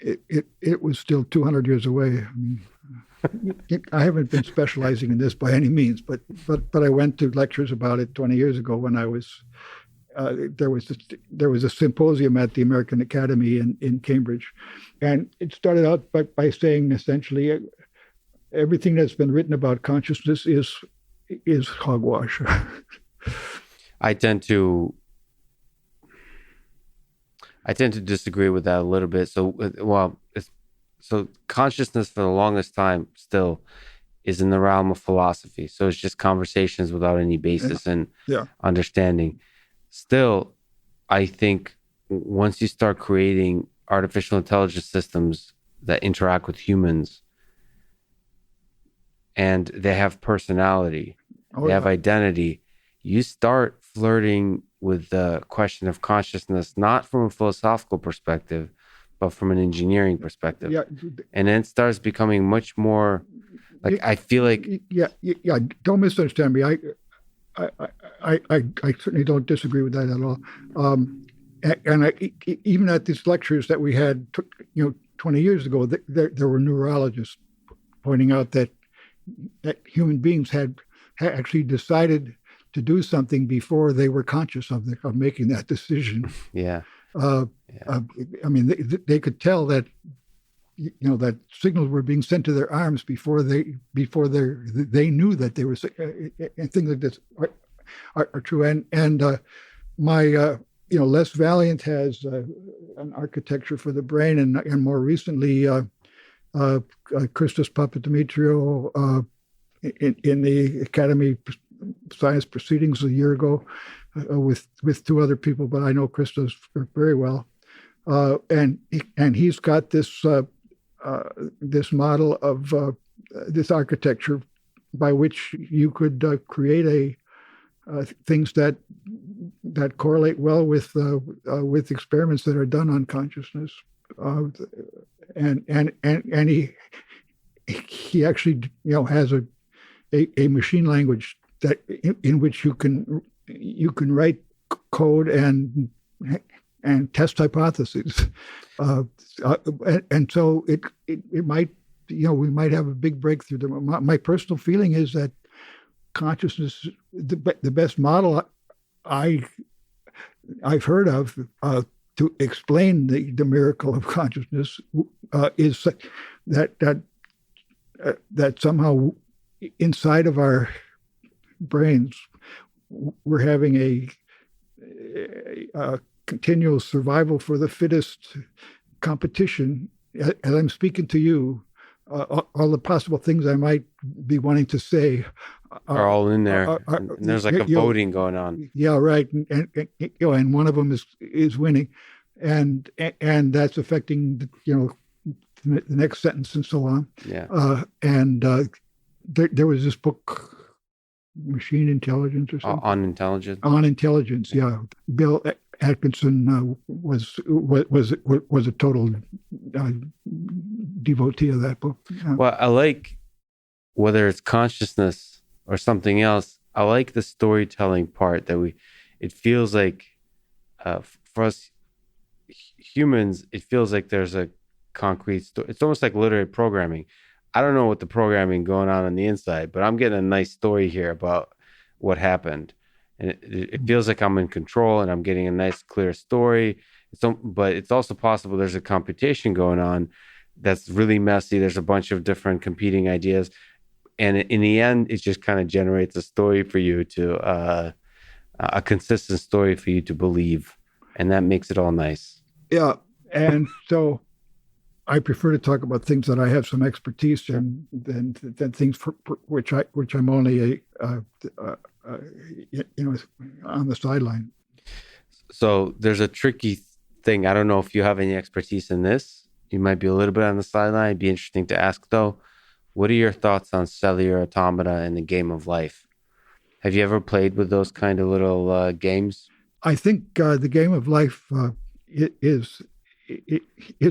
it was still 200 years away. I mean, I haven't been specializing in this by any means, but I went to lectures about it 20 years ago when I was. There was a symposium at the American Academy in Cambridge, and it started out by saying essentially. Everything that's been written about consciousness is hogwash. I tend to disagree with that a little bit. So consciousness for the longest time still is in the realm of philosophy. So it's just conversations without any basis and understanding. Still, I think once you start creating artificial intelligence systems that interact with humans and they have personality, they have identity, you start flirting with the question of consciousness, not from a philosophical perspective, but from an engineering perspective. Yeah. And then it starts becoming much more like, I feel like... Yeah. Don't misunderstand me. I certainly don't disagree with that at all. And even at these lectures that we had, 20 years ago, there were neurologists pointing out that human beings had actually decided to do something before they were conscious of making that decision. Yeah. I mean, they could tell that that signals were being sent to their arms before they knew that they were, and things like this are true. And my Les Valiant has an architecture for the brain, and more recently Christos Papadimitriou in the Academy Science Proceedings a year ago with two other people, but I know Christos very well, and he's got this this model of this architecture by which you could create things that correlate well with experiments that are done on consciousness, and he actually has a machine language that in which you can write code and test hypotheses, and so it might we might have a big breakthrough there. My personal feeling is that consciousness, the best model I've heard of to explain the miracle of consciousness is that somehow inside of our brains we're having a continual survival for the fittest competition. As I'm speaking to you, all the possible things I might be wanting to say are all in there. And there's like a voting going on. Yeah, right. And one of them is winning, and that's affecting the next sentence and so on. Yeah. There was this book, Machine Intelligence or something. On Intelligence. On Intelligence, yeah. Bill Atkinson was a total devotee of that book. Well, I like, whether it's consciousness or something else, I like the storytelling part it feels like for us humans, it feels like there's a concrete story. It's almost like literate programming. I don't know what the programming going on the inside, but I'm getting a nice story here about what happened. And it feels like I'm in control and I'm getting a nice, clear story. But it's also possible there's a computation going on that's really messy. There's a bunch of different competing ideas. And in the end, it just kind of generates a story for you a consistent story for you to believe. And that makes it all nice. Yeah. And so I prefer to talk about things that I have some expertise in than things for which I'm only on the sideline. So there's a tricky thing. I don't know if you have any expertise in this. You might be a little bit on the sideline. It'd be interesting to ask though. What are your thoughts on cellular automata and the game of life? Have you ever played with those kind of little games? I think the game of life is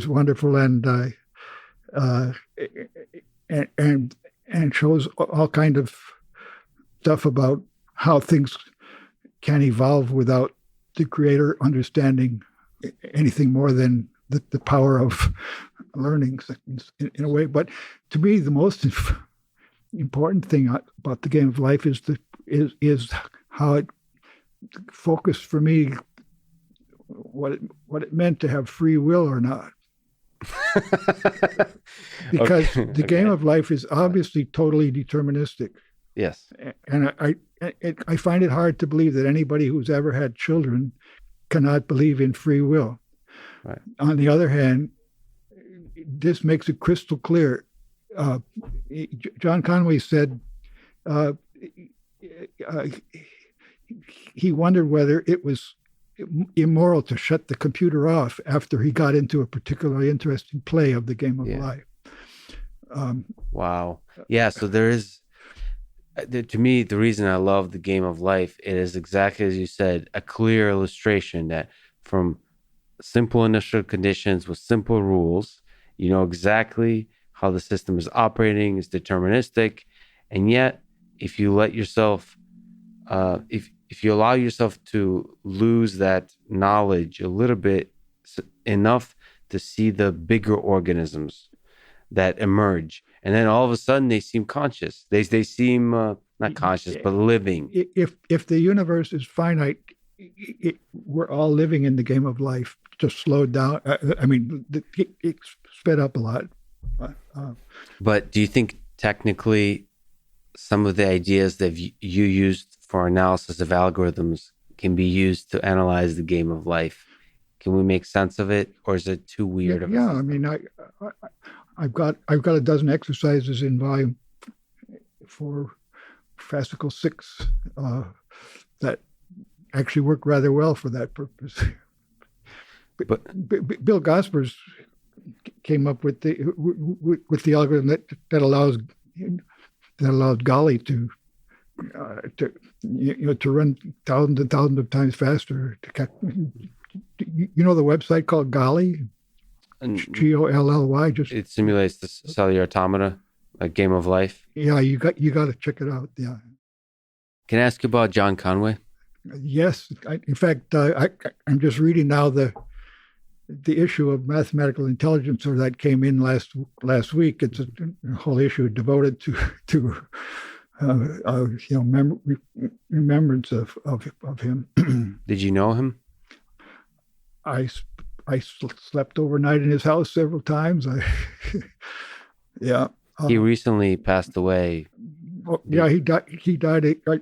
wonderful and shows all kind of stuff about how things can evolve without the creator understanding anything more than the power of learning in a way. But to me, the most important thing about the game of life is how it focused for me what it meant to have free will or not. Because the game of life is obviously totally deterministic. Yes. And I find it hard to believe that anybody who's ever had children cannot believe in free will. Right. On the other hand, this makes it crystal clear. John Conway said he wondered whether it was immoral to shut the computer off after he got into a particularly interesting play of the game of life. Wow. Yeah. So there is, to me, the reason I love the game of life, it is exactly as you said, a clear illustration that from simple initial conditions with simple rules, you know exactly how the system is operating, is deterministic. And yet, if you let yourself, if you allow yourself to lose that knowledge a little bit, enough to see the bigger organisms that emerge, and then all of a sudden they seem conscious. They seem not conscious, but living. If the universe is finite, we're all living in the game of life. Just slowed down. I mean, it sped up a lot. But do you think technically some of the ideas that you used for analysis of algorithms can be used to analyze the game of life? Can we make sense of it, or is it too weird? Yeah, I mean, I've got a dozen exercises in volume for fascicle 6 that actually work rather well for that purpose. But Bill Gospers came up with the algorithm that allows Golly to run thousands and thousands of times faster. You know the website called Golly? Golly. It simulates the cellular automata, a game of life. Yeah, you got to check it out. Yeah. Can I ask you about John Conway? Yes. In fact, I'm just reading now the issue of Mathematical Intelligencer that came in last week. It's a whole issue devoted to remembrance of him. Did you know him? I slept overnight in his house several times. Yeah. He recently passed away. Yeah, he died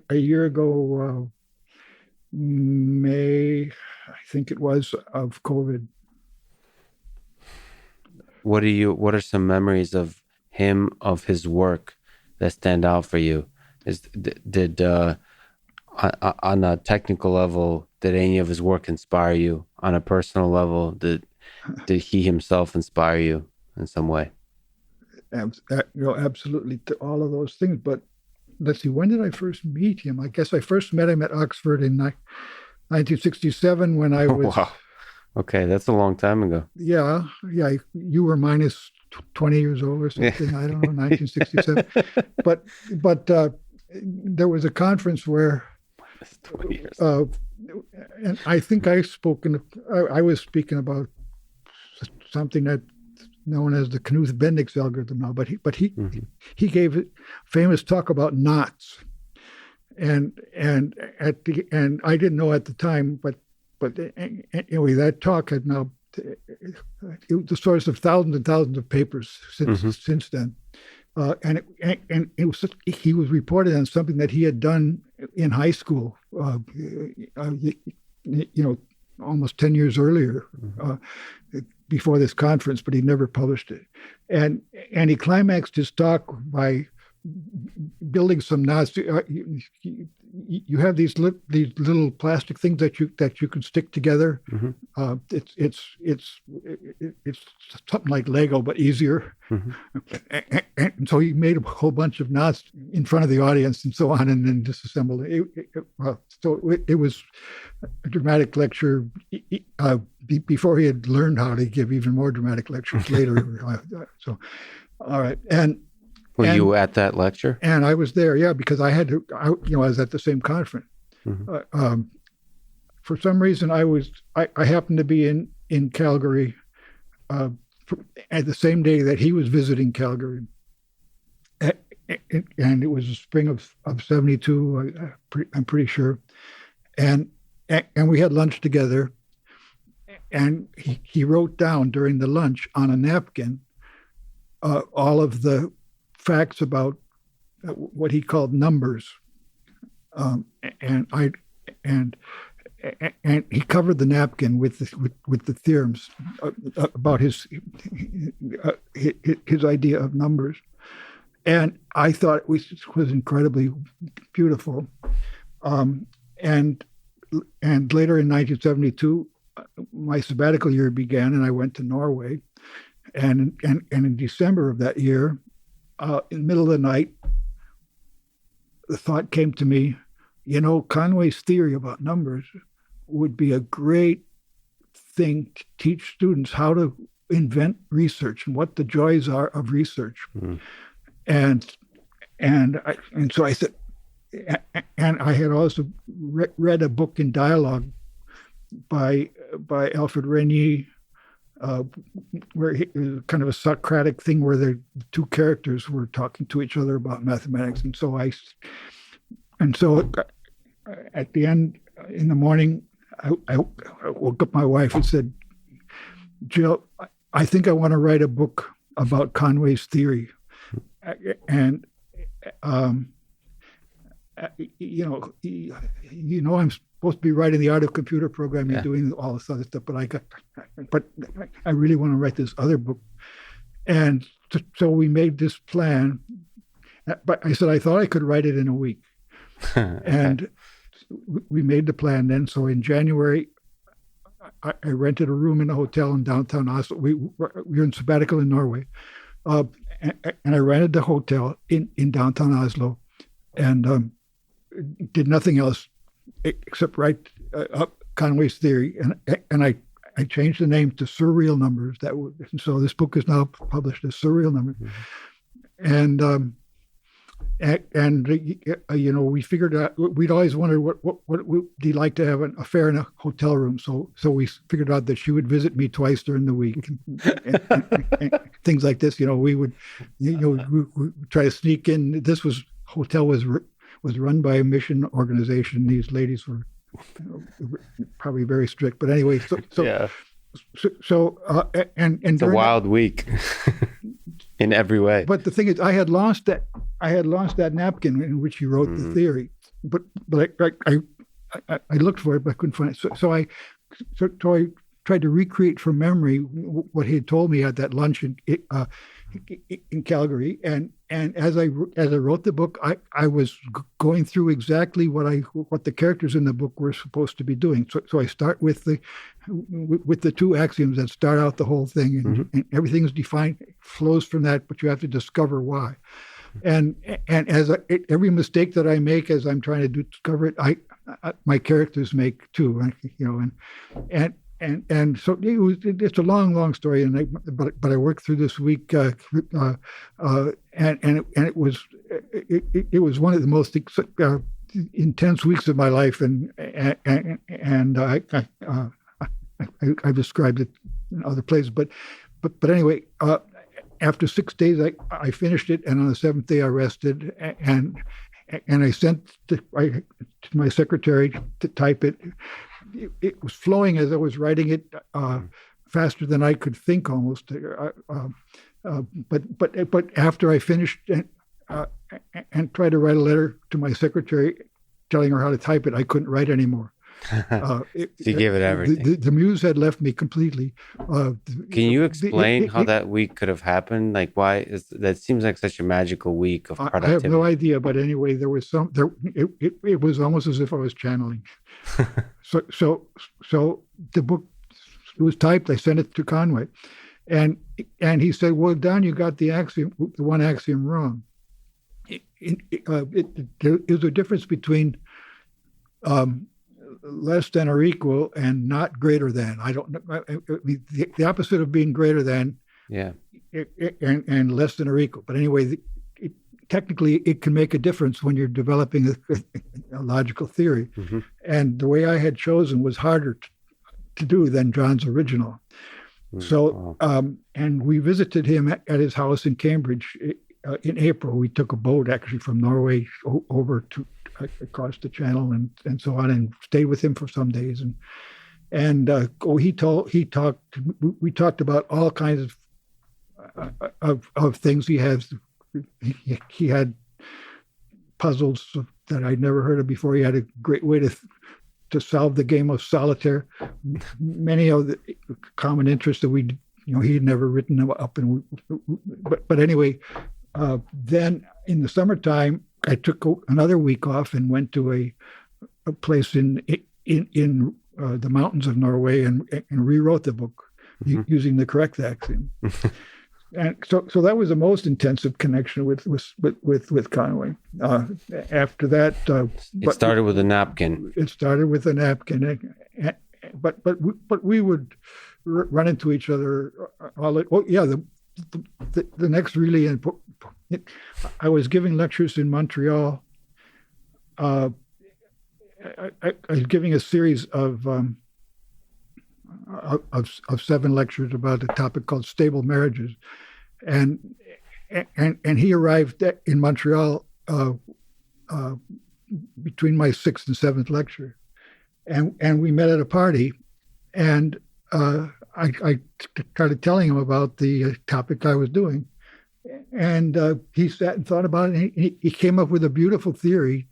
a year ago, May, I think it was, of COVID. What are some memories of him, of his work that stand out for you? Did on a technical level, did any of his work inspire you? On a personal level, did he himself inspire you in some way? Absolutely, to all of those things. But let's see, when did I first meet him? I guess I first met him at Oxford in 1967 when I was... Wow. Okay, that's a long time ago. Yeah. You were minus 20 years old or something. Yeah. I don't know, 1967. but there was a conference where... 20 years. And I think I was speaking about something that's known as the Knuth-Bendix algorithm now, but he gave a famous talk about knots, and I didn't know at the time, but anyway, that talk had now it was the source of thousands and thousands of papers since then, and it was he was reported on something that he had done in high school, almost 10 years earlier, before this conference, but he never published it. And he climaxed his talk by building some knots. You have these little plastic things that you can stick together. Mm-hmm. It's something like Lego, but easier. Mm-hmm. And so he made a whole bunch of knots in front of the audience and so on, and then disassembled it. It was a dramatic lecture before he had learned how to give even more dramatic lectures later. So, all right, Were you at that lecture? And I was there, yeah, because I was at the same conference. Mm-hmm. For some reason, I happened to be in Calgary at the same day that he was visiting Calgary. And it was the spring of 72, I'm pretty sure. And we had lunch together. And he wrote down during the lunch on a napkin all of the facts about what he called numbers, and he covered the napkin with the theorems about his idea of numbers, and I thought it was incredibly beautiful. And later in 1972, my sabbatical year began, and I went to Norway. And in December of that year, in the middle of the night, the thought came to me, Conway's theory about numbers would be a great thing to teach students how to invent research and what the joys are of research. Mm. And so I said, and I had also read a book in dialogue by Alfred Renier, where it was kind of a Socratic thing where the two characters were talking to each other about mathematics. And so at the end, in the morning, I woke up my wife and said, Jill, I think I want to write a book about Conway's theory. And, I'm supposed to be writing The Art of Computer Programming, doing all this other stuff, but I really want to write this other book. And so we made this plan, but I said, I thought I could write it in a week. And we made the plan then. So in January, I rented a room in a hotel in downtown Oslo. We were in sabbatical in Norway. And I rented the hotel in downtown Oslo and did nothing else except write up Conway's theory. And I changed the name to Surreal Numbers. So this book is now published as Surreal Numbers. Mm-hmm. And we figured out, we'd always wondered what would he like to have an affair in a hotel room. So we figured out that she would visit me twice during the week, and things like this. We would, we try to sneak in. This hotel was run by a mission organization. These ladies were probably very strict, but anyway. It's a wild week in every way. But the thing is, I had lost that napkin in which he wrote the theory. But I looked for it, but I couldn't find it. So I tried to recreate from memory what he had told me at that lunch in Calgary. And as I wrote the book, I was going through exactly what the characters in the book were supposed to be doing. So I start with the two axioms that start out the whole thing, and everything is defined, flows from that, but you have to discover why. And as every mistake that I make as I'm trying to discover it, my characters make too, and so it's a long story, but I worked through this week, and it was one of the most intense weeks of my life, and I've described it in other places, but anyway, after 6 days I finished it, and on the seventh day I rested, and I sent to my secretary to type it. It was flowing as I was writing it, faster than I could think almost. But after I finished and tried to write a letter to my secretary telling her how to type it, I couldn't write anymore. You gave it everything. The muse had left me completely. Can you explain how that week could have happened? Like, why that seems like such a magical week of productivity? I have no idea, but anyway, there was it was almost as if I was channeling. So the book was typed. I sent it to Conway, and he said, "Well, Don, you got the one axiom wrong. There is a difference between less than or equal and not greater than. I don't know. The opposite of being greater than, and less than or equal. But anyway, technically, it can make a difference when you're developing a logical theory. Mm-hmm. And the way I had chosen was harder to do than John's original. So, and we visited him at his house in Cambridge in April. We took a boat actually from Norway over to across the channel and so on, and stayed with him for some days. We talked about all kinds of things. He had puzzles that I'd never heard of before. He had a great way to solve the game of solitaire. Many of the common interests that he had never written up. But anyway, then in the summertime, I took another week off and went to a place in the mountains of Norway and rewrote the book using the correct axiom. And so that was the most intensive connection with Conway. After that, it started with a napkin. It started with a napkin, but we would run into each other. The next really important. I was giving lectures in Montreal. I was giving a series of 7 lectures about a topic called stable marriages, and he arrived in Montreal between my 6th and 7th lecture, and we met at a party, and I started telling him about the topic I was doing, and he sat and thought about it. And he came up with a beautiful theory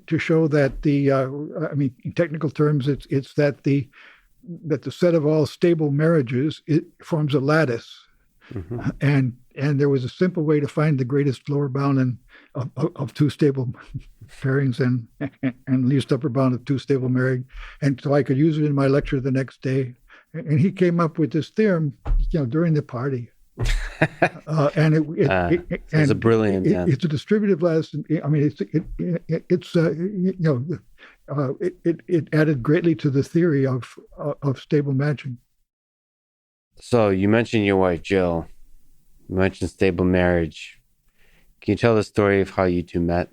to show that in technical terms, it's that the set of all stable marriages, it forms a lattice, and there was a simple way to find the greatest lower bound of 2 stable pairings and least upper bound of 2 stable married, and so I could use it in my lecture the next day. And he came up with this theorem, during the party. And it's a brilliant. It's a distributive lattice. I mean, it added greatly to the theory of stable matching. So you mentioned your wife Jill. You mentioned stable marriage. Can you tell the story of how you two met?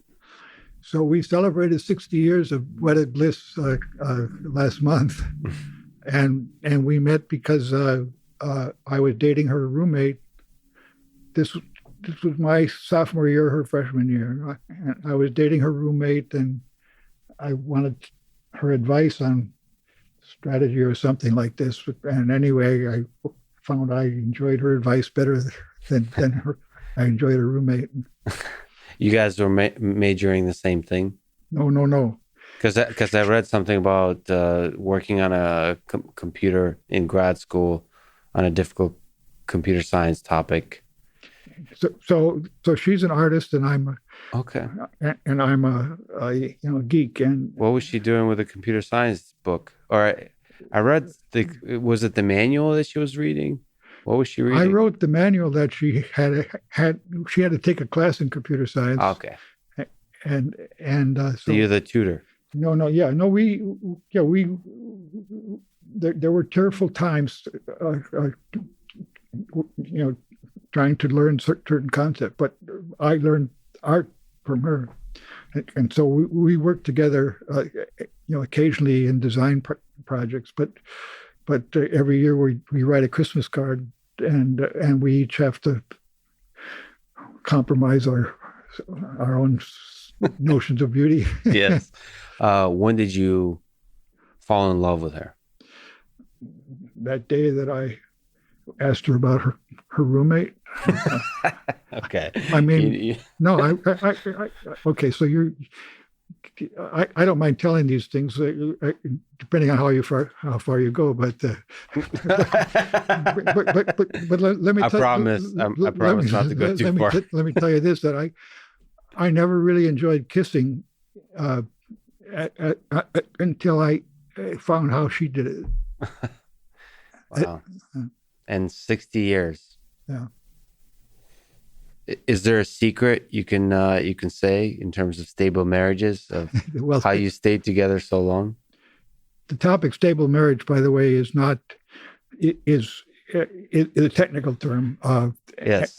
So we celebrated 60 years of wedded bliss last month, and we met because I was dating her roommate. This was my sophomore year, her freshman year. I was dating her roommate, and I wanted her advice on strategy or something like this. And anyway, I found I enjoyed her advice better than I enjoyed her roommate. You guys were majoring the same thing? No. Because I read something about working on a computer in grad school on a difficult computer science topic. So she's an artist, and I'm a geek. And what was she doing with a computer science book? Or I read was it the manual that she was reading? What was she reading? I wrote the manual that she had. She had to take a class in computer science. Okay. And so you're the tutor. There were tearful times, trying to learn certain concepts, but I learned art from her, and so we worked together, occasionally in design projects, but every year we write a Christmas card, and we each have to compromise our own notions of beauty. Yes. When did you fall in love with her? That day that I asked her about her roommate. Okay. I mean, no, I okay. So I don't mind telling these things, depending on how far you go. But let me. I promise not to go too far. Let me tell you this: that I never really enjoyed kissing until I found how she did it. Wow. And 60 years. Yeah. Is there a secret you can say in terms of stable marriages, of how you stayed together so long? The topic stable marriage, by the way, is a technical term. Yes.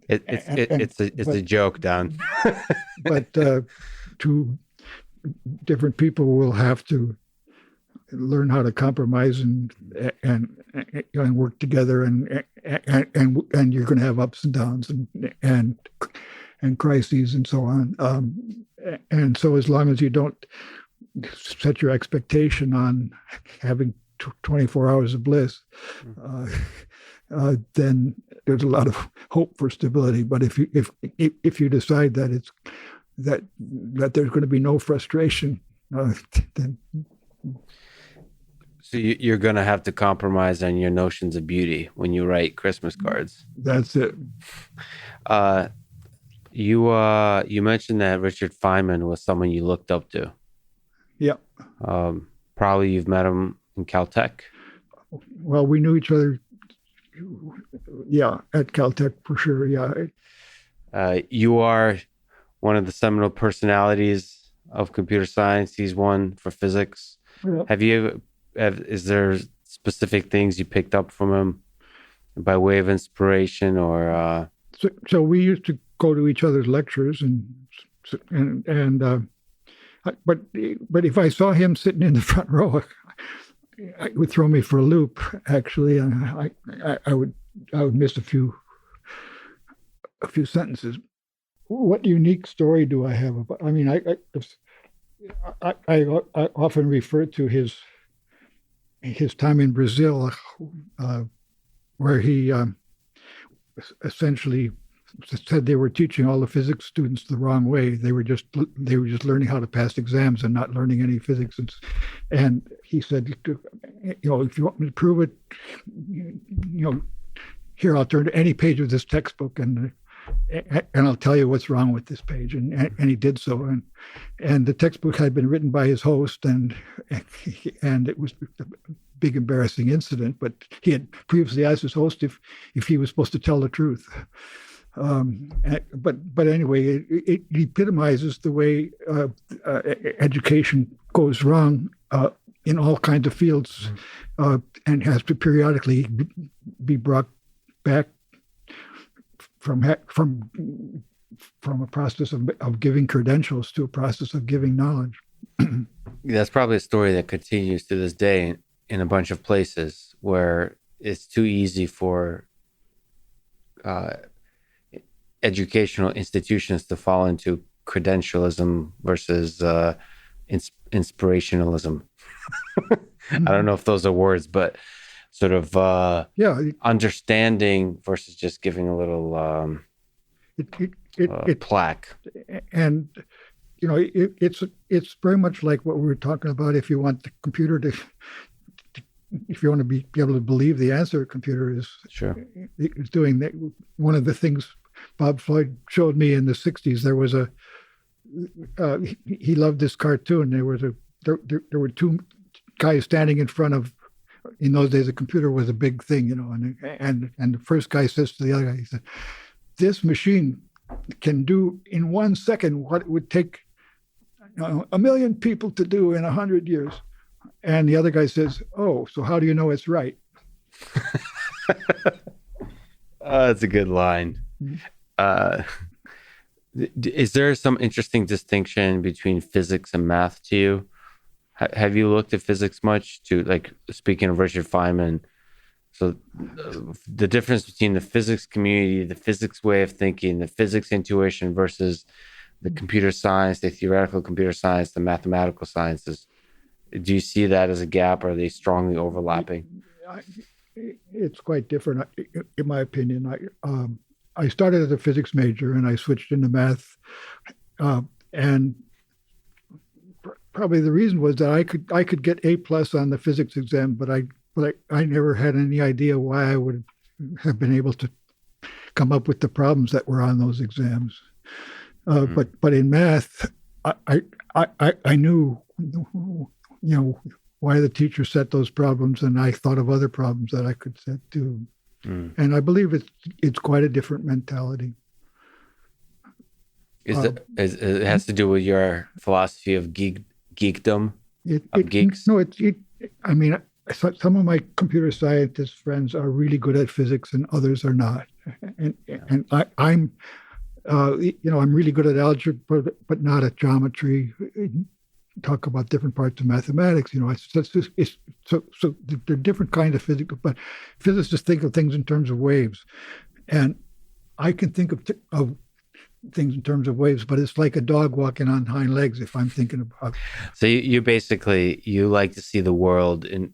It's a joke, Don. But two different people will have to learn how to compromise and work together, and you're going to have ups and downs and crises and so on. And so as long as you don't set your expectation on having 24 hours of bliss, then there's a lot of hope for stability. But if you decide that that there's going to be no frustration. Then So you're going to have to compromise on your notions of beauty when you write Christmas cards. that's it. You mentioned that Richard Feynman was someone you looked up to. Yeah. Probably you've met him in Caltech. Well, we knew each other. Yeah, at Caltech for sure. Yeah. You are one of the seminal personalities of computer science. He's one for physics. Yeah. Is there specific things you picked up from him by way of inspiration, or? So we used to go to each other's lectures, but if I saw him sitting in the front row, it would throw me for a loop. Actually, and I would miss a few sentences. What unique story do I have about? I mean, I often refer to his time in Brazil, where he essentially said they were teaching all the physics students the wrong way. They were just learning how to pass exams and not learning any physics. And he said, if you want me to prove it, here, I'll turn to any page of this textbook and I'll tell you what's wrong with this page. And he did so. And the textbook had been written by his host, and it was a big embarrassing incident, but he had previously asked his host if he was supposed to tell the truth. But anyway, it epitomizes the way education goes wrong in all kinds of fields, and has to periodically be brought back from a process of giving credentials to a process of giving knowledge. That's probably a story that continues to this day in a bunch of places where it's too easy for educational institutions to fall into credentialism versus inspirationalism. I don't know if those are words, but sort of understanding versus just giving a little plaque. And it's very much like what we were talking about. If you want the computer to if you want to be able to believe the answer a computer is doing, that one of the things Bob Floyd showed me in the 60s, there was he loved this cartoon. There were two guys standing in front of, in those days, a computer was a big thing, and the first guy says to the other guy, he said, "This machine can do in 1 second what it would take 1 million people to do in 100 years. And the other guy says, "Oh, so how do you know it's right?" That's a good line. Is there some interesting distinction between physics and math to you? Have you looked at physics much? Speaking of Richard Feynman, so the difference between the physics community, the physics way of thinking, the physics intuition versus the computer science, the theoretical computer science, the mathematical sciences. Do you see that as a gap? Or are they strongly overlapping? It's quite different, in my opinion. I started as a physics major and I switched into math, and probably the reason was that I could get A+ on the physics exam, but I never had any idea why I would have been able to come up with the problems that were on those exams. But in math, I knew why the teacher set those problems, and I thought of other problems that I could set too. And I believe it's quite a different mentality. It has to do with your philosophy of geekdom? Geeks? No, I mean, some of my computer scientist friends are really good at physics and others are not. And I'm really good at algebra, but not at geometry. Talk about different parts of mathematics. So they're different kind of physics, but physicists think of things in terms of waves, and I can think of things in terms of waves, but it's like a dog walking on hind legs if I'm thinking about. So you basically like to see the world in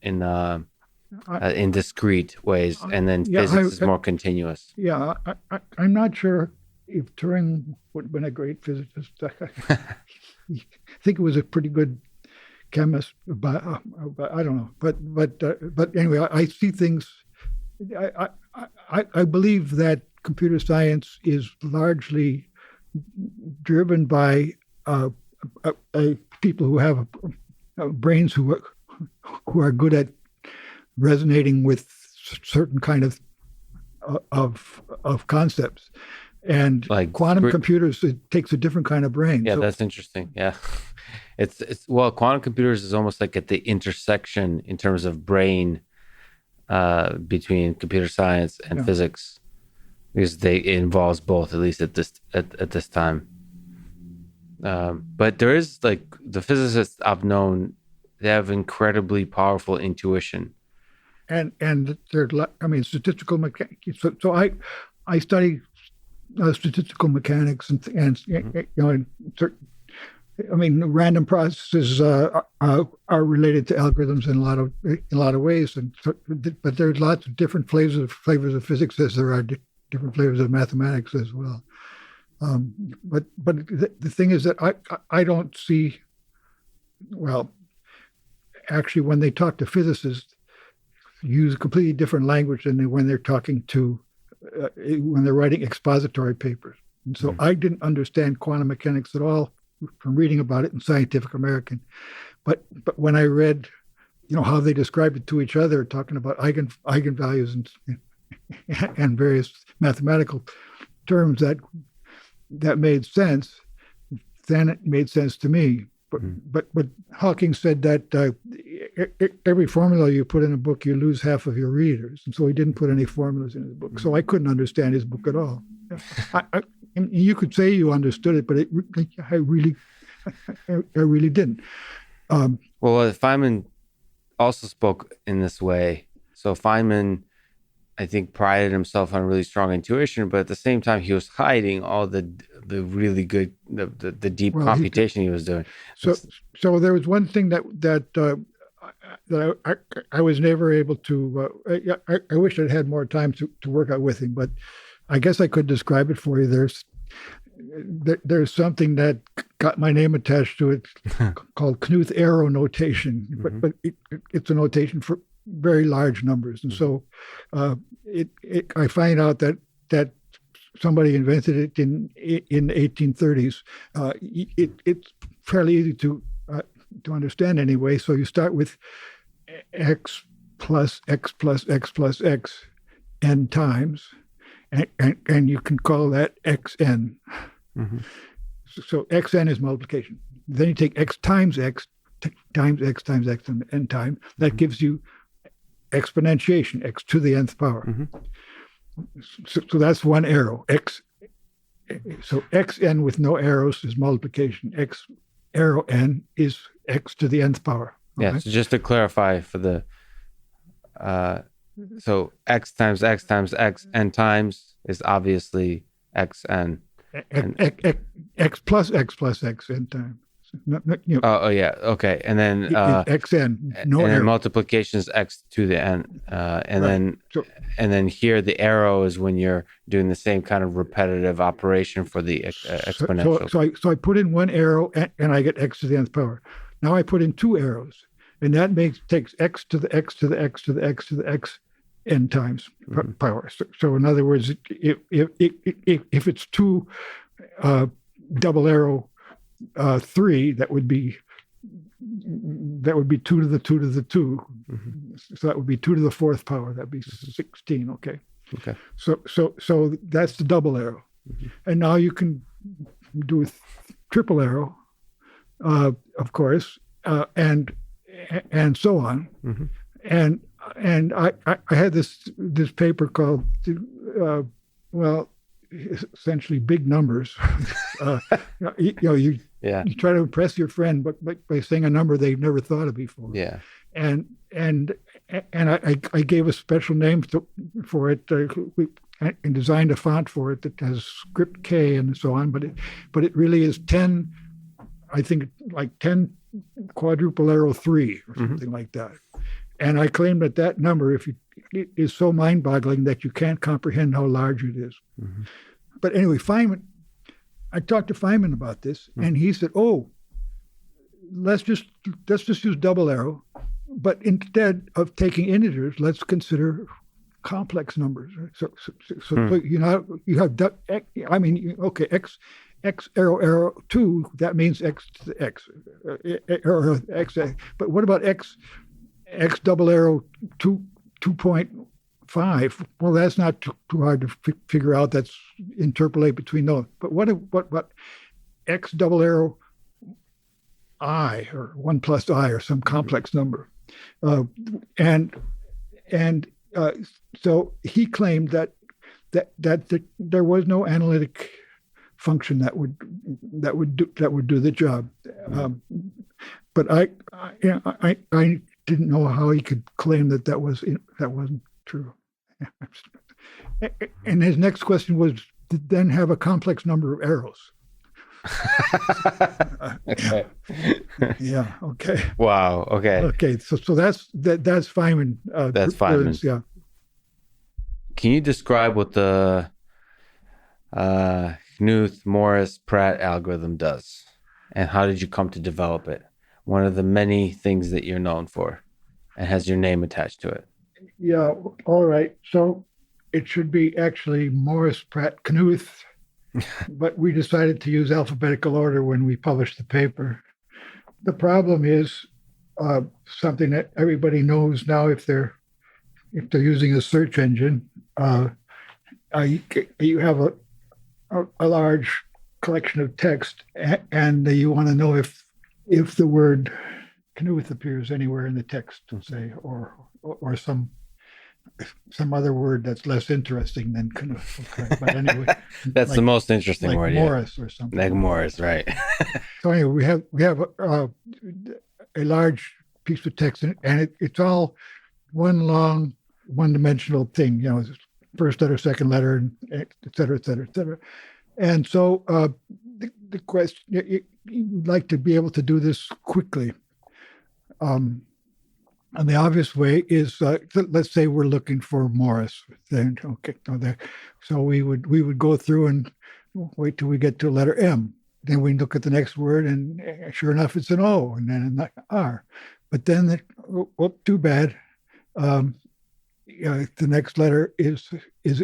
discrete ways, and then physics is more continuous. Yeah, I'm not sure if Turing would have been a great physicist, I think it was a pretty good chemist, but I don't know. But anyway, I see things. I believe that computer science is largely driven by people who have brains who are good at resonating with certain kind of concepts. And like quantum computers, it takes a different kind of brain. Yeah, so, that's interesting. Yeah. It's well, quantum computers is almost like at the intersection in terms of brain between computer science and physics, because it involves both, at least at this time. But there is, like, the physicists I've known, they have incredibly powerful intuition. And they're, I mean, statistical mechanics. So I study statistical mechanics and you know, I mean, random processes are related to algorithms in a lot of ways, and so, but there's lots of different flavors of physics as there are different flavors of mathematics as well. But the thing is that I don't see, well, actually, when they talk to physicists, use a completely different language than when they're talking to when they're writing expository papers. And so I didn't understand quantum mechanics at all from reading about it in Scientific American. But when I read, you know, how they described it to each other, talking about eigenvalues and various mathematical terms that made sense, then it made sense to me. But Hawking said that every formula you put in a book, you lose half of your readers. And so he didn't put any formulas in his book. So I couldn't understand his book at all. You could say you understood it, but I really didn't. Well, Feynman also spoke in this way. So Feynman, I think, prided himself on really strong intuition, but at the same time, he was hiding all the really good, the deep computation he was doing. So there was one thing that I was never able to. I wish I'd had more time to work out with him, but I guess I could describe it for you. There's something that got my name attached to it called Knuth arrow notation, but it's a notation for very large numbers, and so I find out that somebody invented it in the 1830s. It's fairly easy to understand anyway. So you start with x plus x plus x plus x n times, and you can call that xn. So xn is multiplication. Then you take x times x times x times x and n time. That gives you exponentiation, x to the nth power. So that's one arrow. So xn with no arrows is multiplication. X arrow n is x to the nth power. Okay? Yeah. So just to clarify for the so x times x times x n times is obviously xn. X plus x plus x n times. You know, oh yeah, okay, and then xn, no and arrow. Then multiplication is x to the n, and then here the arrow is when you're doing the same kind of repetitive operation for the exponential. So I put in one arrow and I get x to the nth power. Now I put in two arrows, and that takes x to the x to the x to the x to the x n times power. So in other words, if it's two double arrow 3, that would be 2 to the 2 to the 2. So that would be 2 to the 4th power. That'd be 16. Okay. So that's the double arrow, and now you can do a triple arrow, of course, and so on. And I had this paper called essentially big numbers. You try to impress your friend, but by saying a number they've never thought of before. Yeah. And I gave a special name for it, and designed a font for it that has script K and so on. But it really is 10. I think like 10 quadruple arrow 3 or something like that. And I claim that number, it is so mind-boggling that you can't comprehend how large it is. but anyway, Feynman. I talked to Feynman about this, and he said, "Oh, let's just use double arrow, but instead of taking integers, let's consider complex numbers." So you have x arrow 2. That means x to the x, or x. But what about x double arrow 2.5? Well, that's not too hard to figure out. That's interpolate between those. But what x double arrow I, or 1 plus I, or some complex number, so he claimed that there was no analytic function that would do the job. But I didn't know how he could claim that wasn't true. And his next question was to then have a complex number of arrows. Okay. Yeah. Okay. Wow. Okay. Okay. So that's Feynman. That's Feynman. Yeah. Can you describe what the Knuth-Morris-Pratt algorithm does, and how did you come to develop it? One of the many things that you're known for, and has your name attached to it. Yeah. All right. So it should be actually Morris-Pratt-Knuth. But we decided to use alphabetical order when we published the paper. The problem is something that everybody knows now if they're using a search engine. You have a large collection of text, and you want to know if the word Knuth appears anywhere in the text, say, or some other word that's less interesting than Knuth. Okay. But anyway, that's the most interesting like word. Morris or something. Like Morris, right? So anyway, we have a large piece of text, and it's all one long, one-dimensional thing. First letter, second letter, and et cetera, et cetera, et cetera. And so the question, you'd like to be able to do this quickly. And the obvious way is, let's say we're looking for Morris. Then so we would go through and wait till we get to letter M. Then we look at the next word, and sure enough, it's an O, and then an R. But then, too bad. The next letter is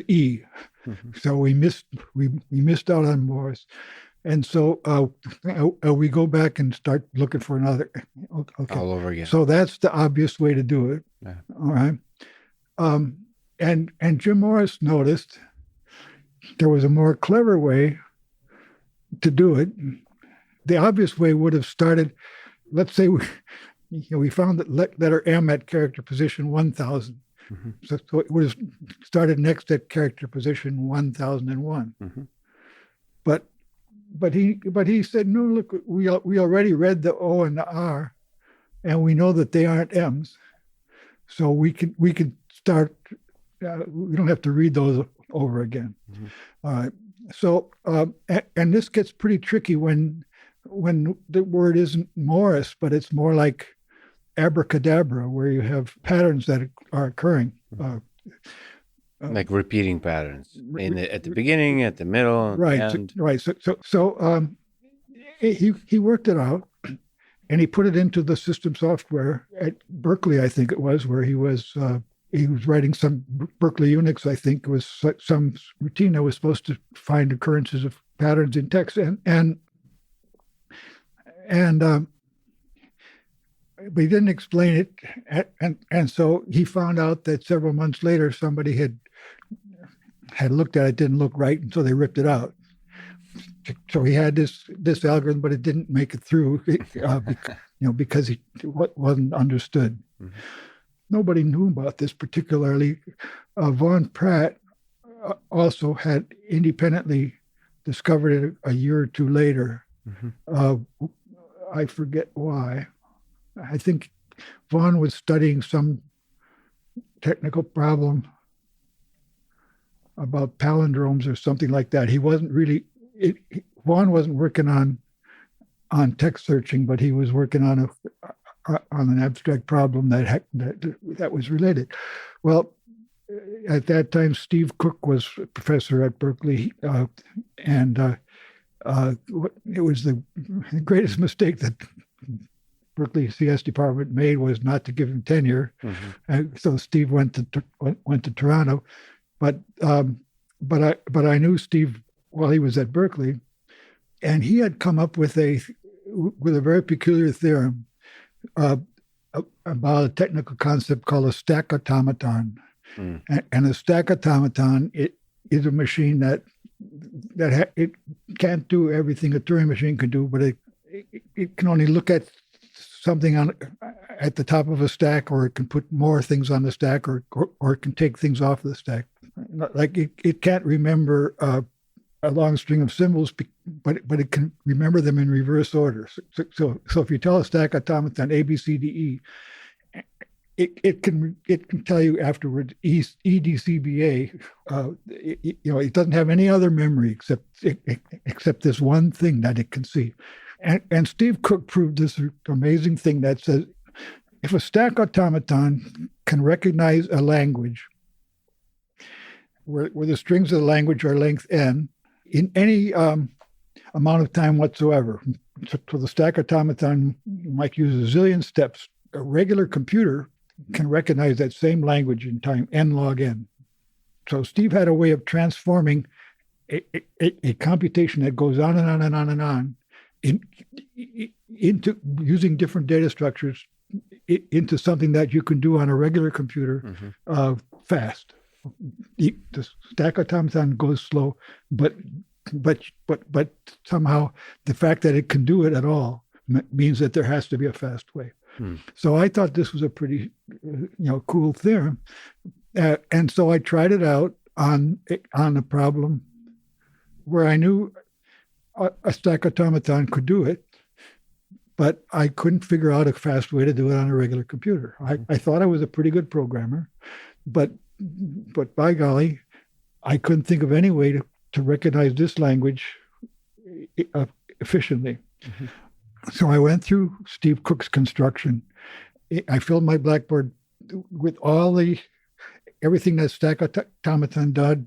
E. Mm-hmm. So we missed out on Morris. And so we go back and start looking for another. Okay. All over again. So that's the obvious way to do it. Yeah. All right. And Jim Morris noticed there was a more clever way to do it. The obvious way would have started, let's say we found that letter M at character position 1000. Mm-hmm. So it would have started next at character position 1001. Mm-hmm. But he said, no, look, we already read the O and the R, and we know that they aren't M's, so we can start. We don't have to read those over again. Mm-hmm. All right. So and this gets pretty tricky when the word isn't Morris, but it's more like abracadabra, where you have patterns that are occurring. Like repeating patterns at the beginning, at the middle, right? end. Right. So he worked it out, and he put it into the system software at Berkeley, I think it was, where he was writing some Berkeley Unix. I think it was some routine that was supposed to find occurrences of patterns in text, and but he didn't explain it, and so he found out that several months later somebody had looked at it, didn't look right, and so they ripped it out. So he had this algorithm, but it didn't make it through, because it wasn't understood. Mm-hmm. Nobody knew about this particularly. Von Pratt also had independently discovered it a year or two later. Mm-hmm. I forget why. I think Von was studying some technical problem about palindromes or something like that. He wasn't really. Von wasn't working on text searching, but he was working on an abstract problem that was related. Well, at that time, Steve Cook was a professor at Berkeley, and it was the greatest mistake that Berkeley CS department made was not to give him tenure. So Steve went to Toronto, but I knew Steve while he was at Berkeley, and he had come up with a very peculiar theorem about a technical concept called a stack automaton. And a stack automaton is a machine that it can't do everything a Turing machine can do, but it can only look at something at the top of a stack, or it can put more things on the stack, or it can take things off the stack. Like it can't remember a long string of symbols, but it can remember them in reverse order. So if you tell a stack automaton A, B, C, D, E, it can tell you afterwards E, D, C, B, A. It doesn't have any other memory except this one thing that it can see. And Steve Cook proved this amazing thing that says if a stack automaton can recognize a language where the strings of the language are length n in any amount of time whatsoever, so the stack automaton might use a zillion steps, a regular computer can recognize that same language in time n log n. So Steve had a way of transforming a computation that goes on and on and on and on into using different data structures into something that you can do on a regular computer fast. The stack automaton goes slow, but somehow the fact that it can do it at all means that there has to be a fast way. So I thought this was a pretty cool theorem, and so I tried it out on a problem where I knew a stack automaton could do it, but I couldn't figure out a fast way to do it on a regular computer. I thought I was a pretty good programmer, but by golly, I couldn't think of any way to recognize this language efficiently. So I went through Steve Cook's construction. I filled my blackboard with everything that stack automaton did.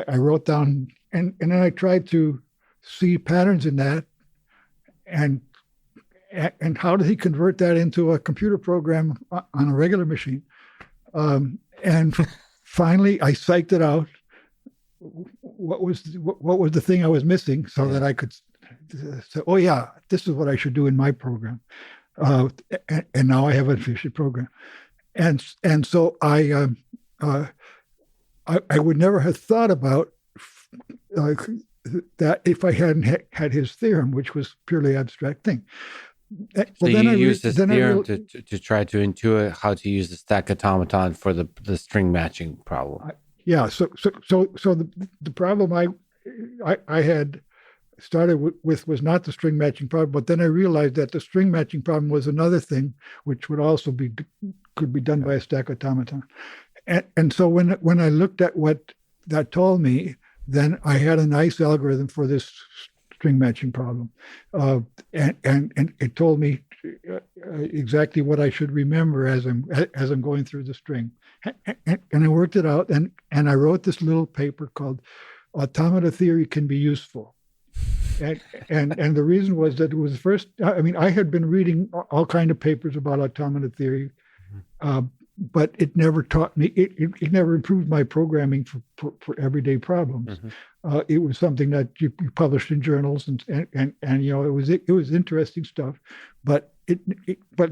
I wrote down, and then I tried to see patterns in that, and how did he convert that into a computer program on a regular machine? And finally, I psyched it out. What was the thing I was missing, so that I could say, "Oh yeah, this is what I should do in my program," and now I have an efficient program. And so I would never have thought about that if I hadn't had his theorem, which was purely abstract thing. So you used this theorem to try to intuit how to use the stack automaton for the string matching problem. Yeah. So the problem I had started with was not the string matching problem, but then I realized that the string matching problem was another thing, which would also could be done by a stack automaton. And so when I looked at what that told me, then I had a nice algorithm for this string matching problem, and it told me exactly what I should remember as I'm going through the string, and I worked it out, and I wrote this little paper called "Automata Theory Can Be Useful," and the reason was that it was first. I mean, I had been reading all kind of papers about automata theory. But it never taught me. It never improved my programming for everyday problems. It was something that you published in journals, and it was interesting stuff. But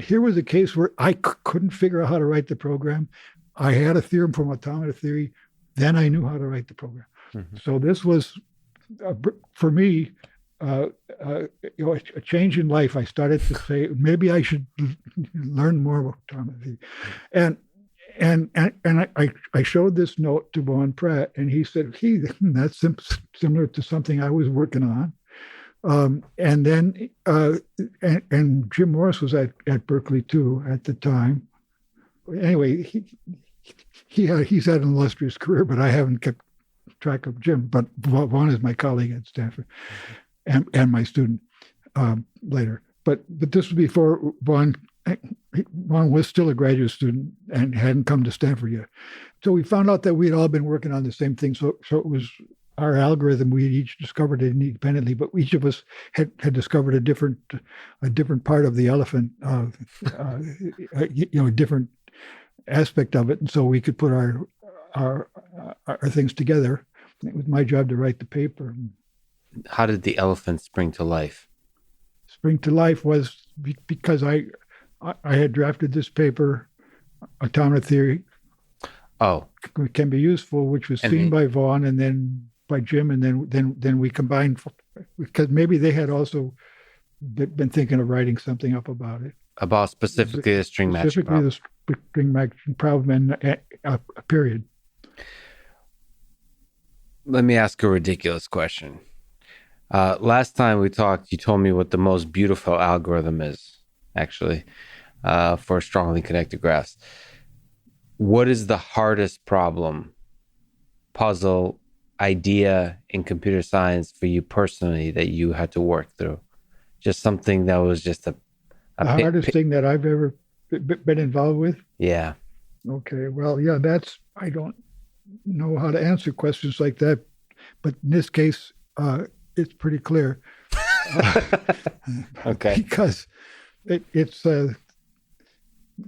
here was a case where I couldn't figure out how to write the program. I had a theorem from automata theory, then I knew how to write the program. So this was for me a change in life. I started to say maybe I should learn more about automata theory, and I showed this note to Von Pratt, and he said, that's similar to something I was working on. And then and Jim Morris was at Berkeley too at the time. Anyway, he's had an illustrious career, but I haven't kept track of Jim. But Von is my colleague at Stanford. And my student later, but this was before Von Ron was still a graduate student and hadn't come to Stanford yet. So we found out that we'd all been working on the same thing. So it was our algorithm. We each discovered it independently, but each of us had discovered a different part of the elephant, a different aspect of it, and so we could put our things together. It was my job to write the paper. How did the elephant spring to life? Spring to life was because I had drafted this paper, Atomic Theory. Oh, can be useful, which was seen by Vaughn and then by Jim, and then we combined because maybe they had also been thinking of writing something up about it. About specifically the string matching problem. Specifically the string matching problem and a period. Let me ask a ridiculous question. Last time we talked, you told me what the most beautiful algorithm is, actually, for strongly connected graphs. What is the hardest problem, puzzle, idea in computer science for you personally that you had to work through? Just something that was just the hardest thing that I've ever been involved with? Yeah. Okay. Well, yeah, I don't know how to answer questions like that, but in this case, it's pretty clear. Okay. Because it's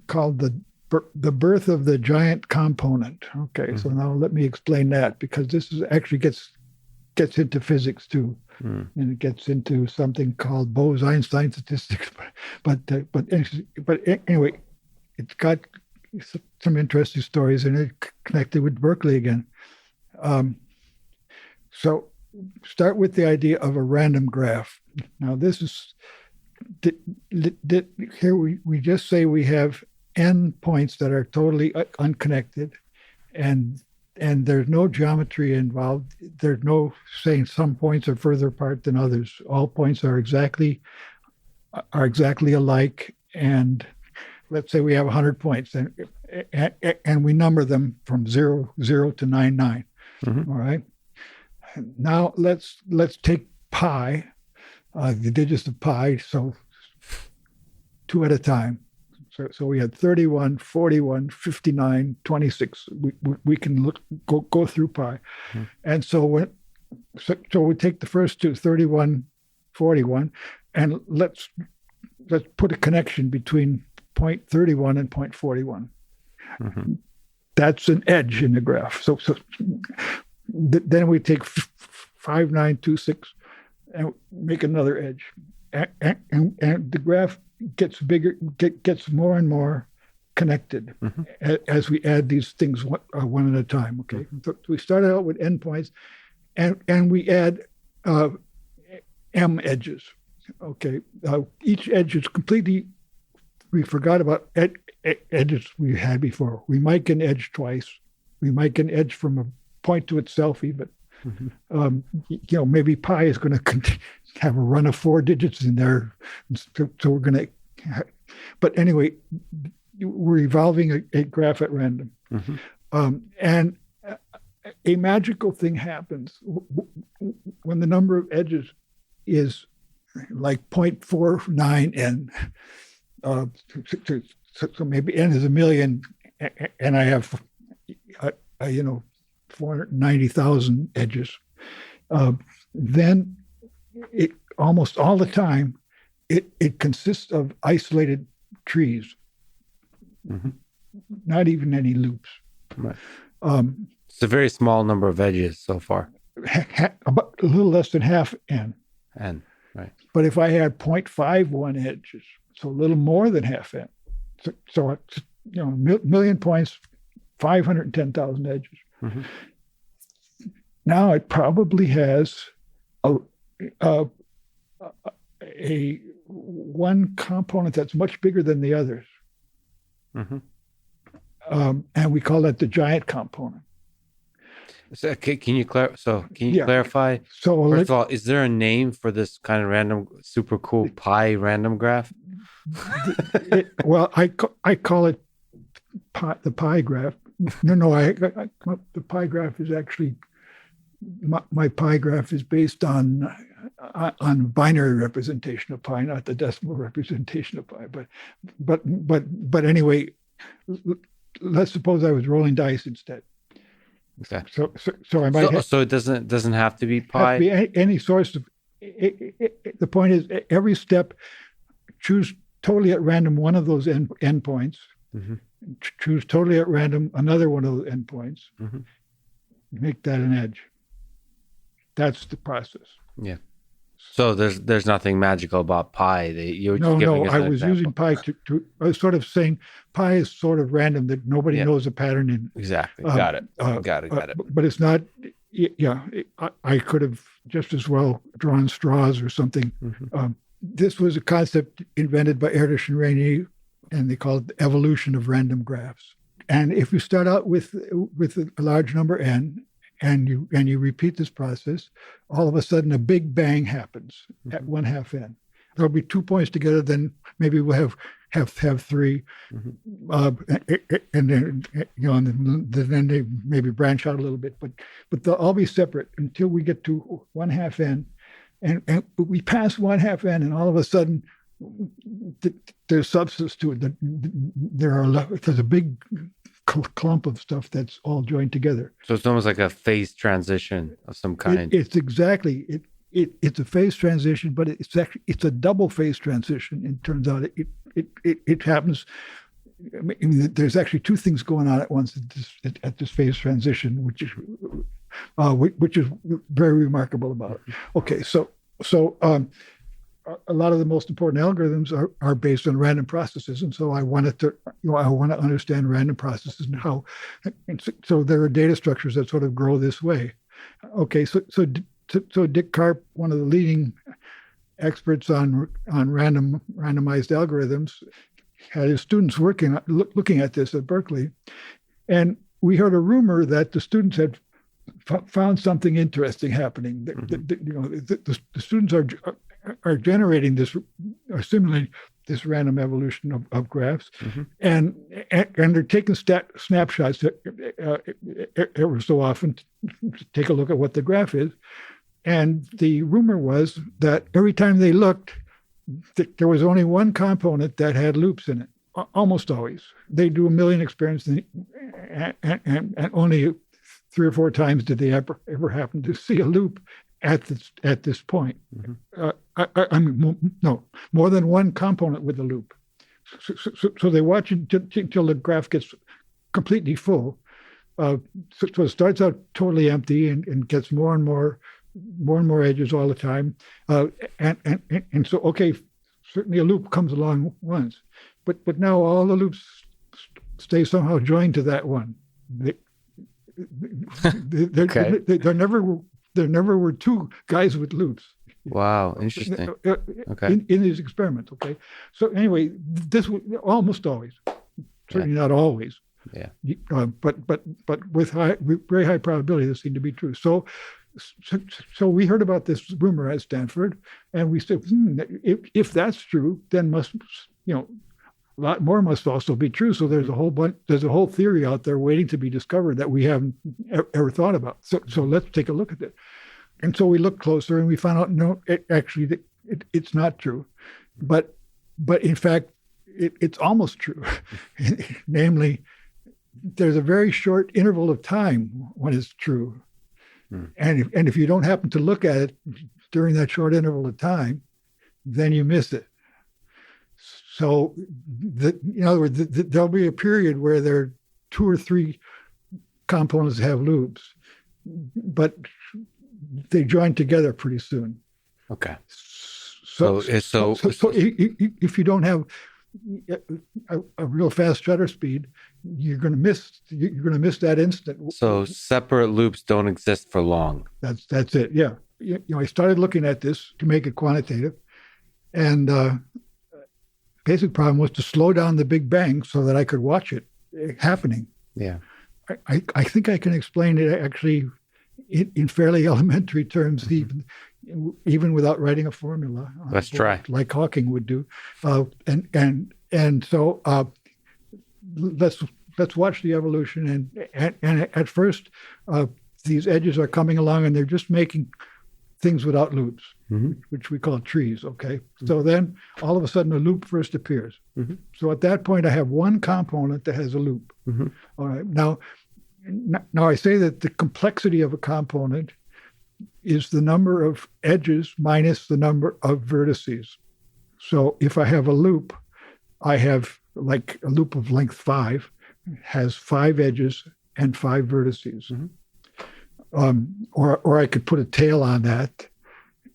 called the birth of the giant component. Okay. Mm-hmm. So now let me explain that, because this is actually gets into physics too. And it gets into something called Bose-Einstein statistics, but anyway, it's got some interesting stories in it connected with Berkeley again. So start with the idea of a random graph. Now this is here we just say we have n points that are totally unconnected, and there's no geometry involved. There's no saying some points are further apart than others. All points are exactly alike. And let's say we have 100 points, and we number them from 0 to 99. Mm-hmm. All right. Now let's take pi, the digits of pi. So 2 at a time. So we had 31, 41, 59, 26. We can go through pi. Mm-hmm. And so we take the first two, 31, 41, and let's put a connection between point 31 and point 41. Mm-hmm. That's an edge in the graph. So then we take 5, 9, 2, 6 and make another edge. And the graph gets bigger, gets more and more connected. Mm-hmm. As we add these things one at a time. Okay, mm-hmm. So we started out with endpoints, and we add m edges. Okay, each edge is completely. We forgot about edges we had before. We might get an edge twice. We might get an edge from a point to itself even. Mm-hmm. Maybe pi is going to have a run of 4 digits in there. So we're going to, but anyway, we're evolving a graph at random. Mm-hmm. And a magical thing happens when the number of edges is like 0.49 n. So maybe n is 1,000,000, and I have, 490,000 edges. Then it almost all the time, it consists of isolated trees, mm-hmm. not even any loops. Right. It's a very small number of edges so far. About a little less than half n. N, right. But if I had 0.51 edges, so a little more than half n, so it's, million points, 510,000 edges. Mm-hmm. Now it probably has a one component that's much bigger than the others. Mm-hmm. And we call that the giant component. So can you clarify? So first of all, is there a name for this kind of random, super cool pi random graph? Well, I call it the pi graph. No, the pi graph is actually my pi graph is based on on binary representation of pi, not the decimal representation of pi. But anyway, let's suppose I was rolling dice instead. Okay. So I might. So it doesn't have to be Have pi. to be any source of. The point is, every step, choose totally at random one of those endpoints. Mm-hmm. Choose totally at random another one of those endpoints. Mm-hmm. Make that an edge. That's the process. Yeah. So there's nothing magical about pi. You're just giving us I an was example. using pi to. I was sort of saying pi is sort of random, that nobody knows a pattern in. Exactly. Got it. Got it. But it's not. Yeah, I could have just as well drawn straws or something. Mm-hmm. This was a concept invented by Erdős and Rényi, and they call it the evolution of random graphs. And if you start out with a large number n, and you repeat this process, all of a sudden a big bang happens at 1/2 n. There'll be 2 points together, then maybe we'll have three, and then and then they maybe branch out a little bit, but they'll all be separate until we get to 1/2 n, and we pass 1/2 n, and all of a sudden there's substance to it. There's a big clump of stuff that's all joined together. So it's almost like a phase transition of some kind. It's exactly it. It's a phase transition, but it's a double phase transition. It turns out it happens. I mean, there's actually two things going on at once at this phase transition, which is very remarkable about it. Okay, so a lot of the most important algorithms are based on random processes, and so I want to understand random processes and how. And so there are data structures that sort of grow this way. Okay, so Dick Karp, one of the leading experts on randomized algorithms, had his students looking at this at Berkeley, and we heard a rumor that the students had found something interesting happening. The students are generating this, or simulating this random evolution of graphs, and they're taking snapshots ever so often to take a look at what the graph is. And the rumor was that every time they looked, there was only one component that had loops in it. Almost always. They do 1 million experiments, and only 3 or 4 times did they ever happen to see a loop at this point. I mean, no, more than one component with a loop. So they watch it until the graph gets completely full. So it starts out totally empty and gets more and more edges all the time. And so, okay, certainly a loop comes along once, but now all the loops stay somehow joined to that one. There never were two guys with loops. Wow, interesting. Okay. In these experiments, okay. So anyway, this was almost always, certainly not always. Yeah. But with very high probability, this seemed to be true. So we heard about this rumor at Stanford, and we said, if that's true, then a lot more must also be true. So there's a whole theory out there waiting to be discovered that we haven't ever thought about. So let's take a look at it. And so we looked closer, and we found out it's not true, but in fact it's almost true. Namely, there's a very short interval of time when it's true. And if you don't happen to look at it during that short interval of time, then you miss it. So, in other words, there'll be a period where there are 2 or 3 components that have loops, but they join together pretty soon. Okay. So if you don't have a real fast shutter speed, you're going to miss that instant. So separate loops don't exist for long. That's it. Yeah. I started looking at this to make it quantitative, and basic problem was to slow down the Big Bang so that I could watch it happening. Yeah. I think I can explain it actually in fairly elementary terms, even without writing a formula. Let's try. Like Hawking would do. And so let's watch the evolution. And at first, these edges are coming along, and they're just making things without loops, Mm-hmm. which we call trees. Okay. So then all of a sudden a loop first appears. Mm-hmm. So at that point, I have one component that has a loop. Mm-hmm. All right. Now I say that the complexity of a component is the number of edges minus the number of vertices. So if I have a loop, I have like a loop of length 5 has 5 edges and 5 vertices. Mm-hmm. Or I could put a tail on that,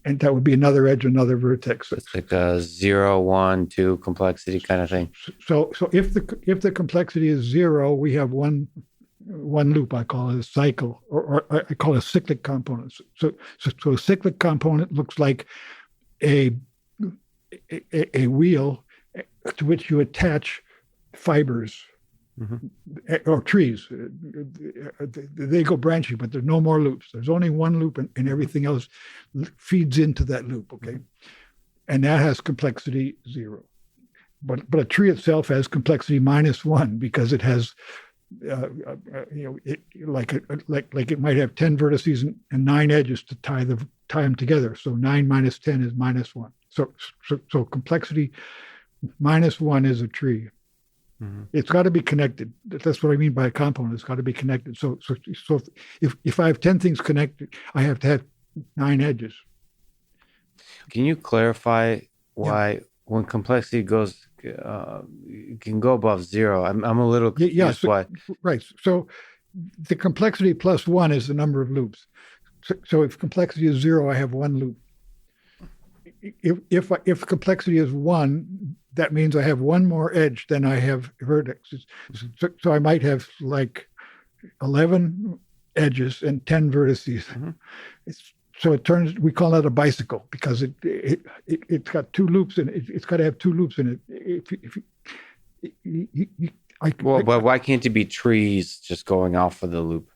and that would be another edge, another vertex. It's like a 0, 1, 2 complexity kind of thing. So if the complexity is 0, we have one loop. I call it a cycle, or I call it a cyclic component. So a cyclic component looks like a wheel to which you attach fibers. Mm-hmm. Or trees. They go branching, but there's no more loops. There's only one loop, and everything else feeds into that loop. Okay, and that has complexity 0. But a tree itself has complexity -1 because it has, like it might have 10 vertices and 9 edges to tie them together. So 9 minus 10 is -1. So complexity -1 is a tree. Mm-hmm. It's got to be connected. That's what I mean by a component. It's got to be connected. So if I have 10 things connected, I have to have 9 edges. Can you clarify why when complexity goes can go above 0? I'm a little confused why. Right. So the complexity +1 is the number of loops. So if complexity is 0, I have 1 loop. If complexity is 1, that means I have 1 more edge than I have vertexes. So I might have like 11 edges and 10 vertices. Mm-hmm. So it turns. We call that a bicycle because it's got 2 loops in it. It's got to have 2 loops in it. But why can't it be trees just going off of the loop?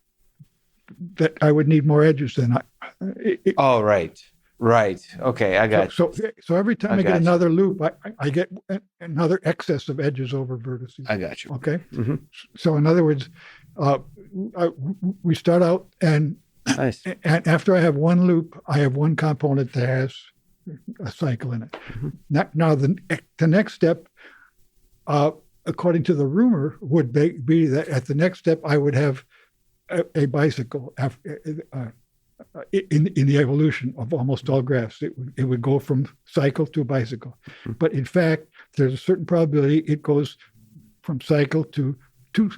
That I would need more edges than I. Oh, right. Right. Okay, I got you. So every time I get another loop, I get another excess of edges over vertices. I got you. Okay. Mm-hmm. So in other words, we start out and nice. And after I have 1 loop, I have 1 component that has a cycle in it. Mm-hmm. Now the next step, according to the rumor, would be that at the next step I would have a bicycle after. In the evolution of almost all graphs, it would go from cycle to bicycle. Mm-hmm. But in fact, there's a certain probability it goes from cycle to 2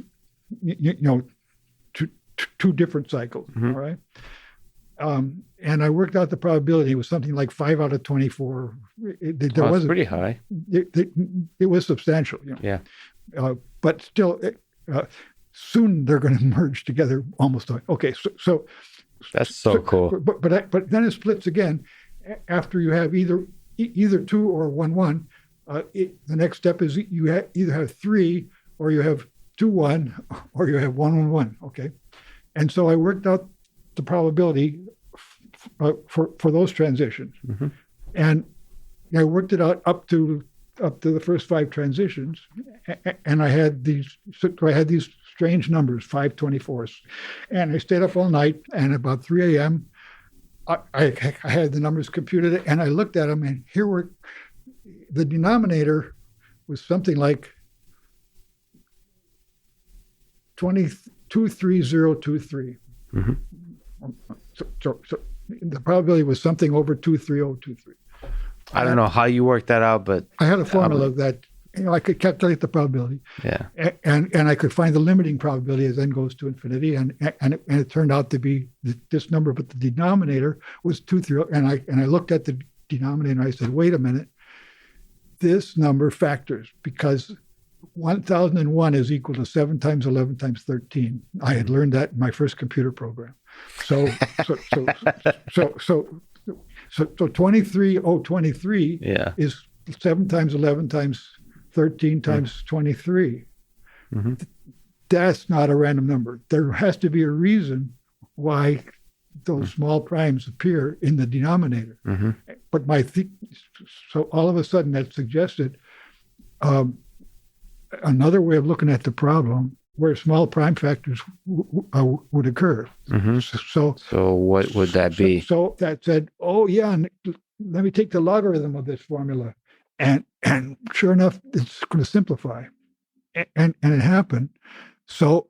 different cycles. Mm-hmm. All right. And I worked out the probability. It was something like 5 out of 24. That's pretty high. It was substantial. Yeah. But still, soon they're going to merge together almost. Okay. So that's so cool. But then it splits again after you have either 2 or 1 1. The next step is you either have 3 or you have 2 1 or you have 1 1 1. Okay, and so I worked out the probability for those transitions, mm-hmm. and I worked it out up to the first 5 transitions, and I had these strange numbers, 524s. And I stayed up all night, and about 3 a.m., I had the numbers computed, and I looked at them, and here were, the denominator was something like 23023. Mm-hmm. So the probability was something over 23023. I don't know how you worked that out, but I had a formula that I could calculate the probability. Yeah, and I could find the limiting probability as n goes to infinity, and it turned out to be this number, but the denominator was 230. And I looked at the denominator and I said, wait a minute, this number factors because 1001 is equal to 7 times 11 times 13. I had learned that in my first computer program. So 23023 is 7 times 11 times 13 times 23. Mm-hmm. That's not a random number. There has to be a reason why those small primes appear in the denominator. Mm-hmm. But so all of a sudden that suggested another way of looking at the problem where small prime factors would occur. Mm-hmm. So what would that be? So that said, oh yeah, and let me take the logarithm of this formula, and sure enough, it's going to simplify, and it happened. So,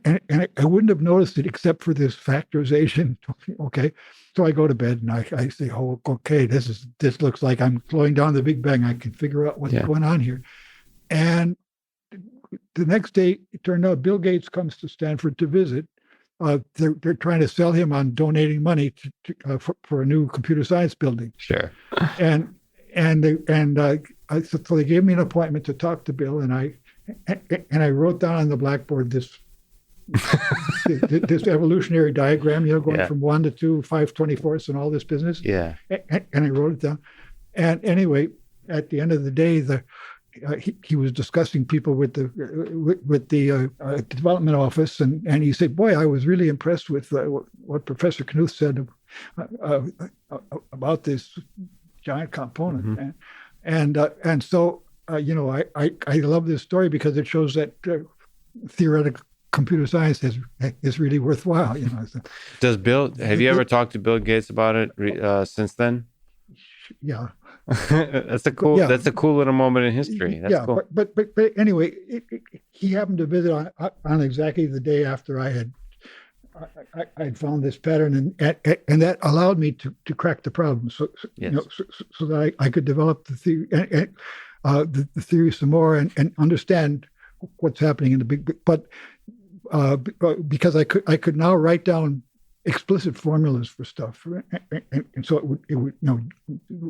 and I wouldn't have noticed it except for this factorization. Okay, so I go to bed and I say, oh, okay, this looks like I'm slowing down the Big Bang. I can figure out what's going on here, and the next day, it turned out Bill Gates comes to Stanford to visit. They're trying to sell him on donating money for a new computer science building. Sure. So they gave me an appointment to talk to Bill, and I wrote down on the blackboard this evolutionary diagram, going from 1 to 2, 5/24, and all this business. Yeah. And I wrote it down. And anyway, at the end of the day, he was discussing people with the development office, and he said, "Boy, I was really impressed with what Professor Knuth said about this giant component." Mm-hmm. And so I love this story because it shows that theoretical computer science is really worthwhile. Does Bill? Have you ever talked to Bill Gates about it since then? Yeah. That's a cool little moment in history. That's cool. But anyway, he happened to visit on exactly the day after I'd found this pattern, and that allowed me to crack the problem. So that I could develop the theory the theory some more and understand what's happening in the big. But because I could now write down explicit formulas for stuff, and so it would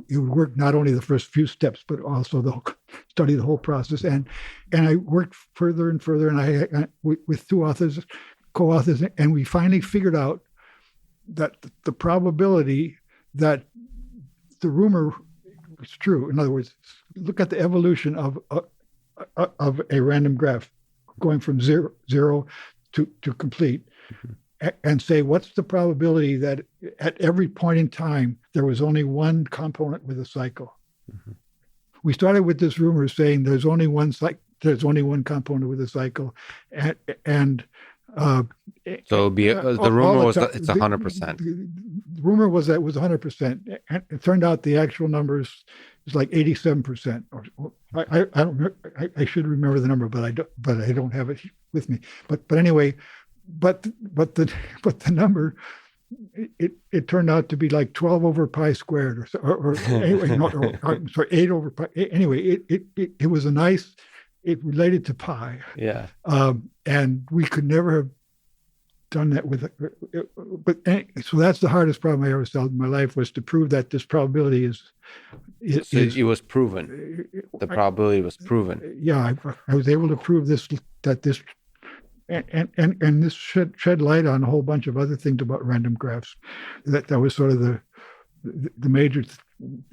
work not only the first few steps but also study the whole process, and I worked further and further, and I with two co-authors, and we finally figured out that the probability that the rumor was true. In other words, look at the evolution of a random graph going from zero to complete. Mm-hmm. And say, what's the probability that at every point in time, there was only one component with a cycle? Mm-hmm. We started with this rumor saying there's only one component with a cycle. And so the rumor was it's 100%. The rumor was that it was 100%. And it turned out the actual numbers is like 87%. I should remember the number, but I don't have it with me. But anyway, But the number, it turned out to be like 12 over pi squared, or anyway, sorry, 8 over pi. Anyway, it was it related to pi. Yeah. And we could never have done that with it. But so that's the hardest problem I ever solved in my life, was to prove that this probability is. It was proven. The probability was proven. Yeah, I was able to prove that this. And this shed light on a whole bunch of other things about random graphs. That was sort of the major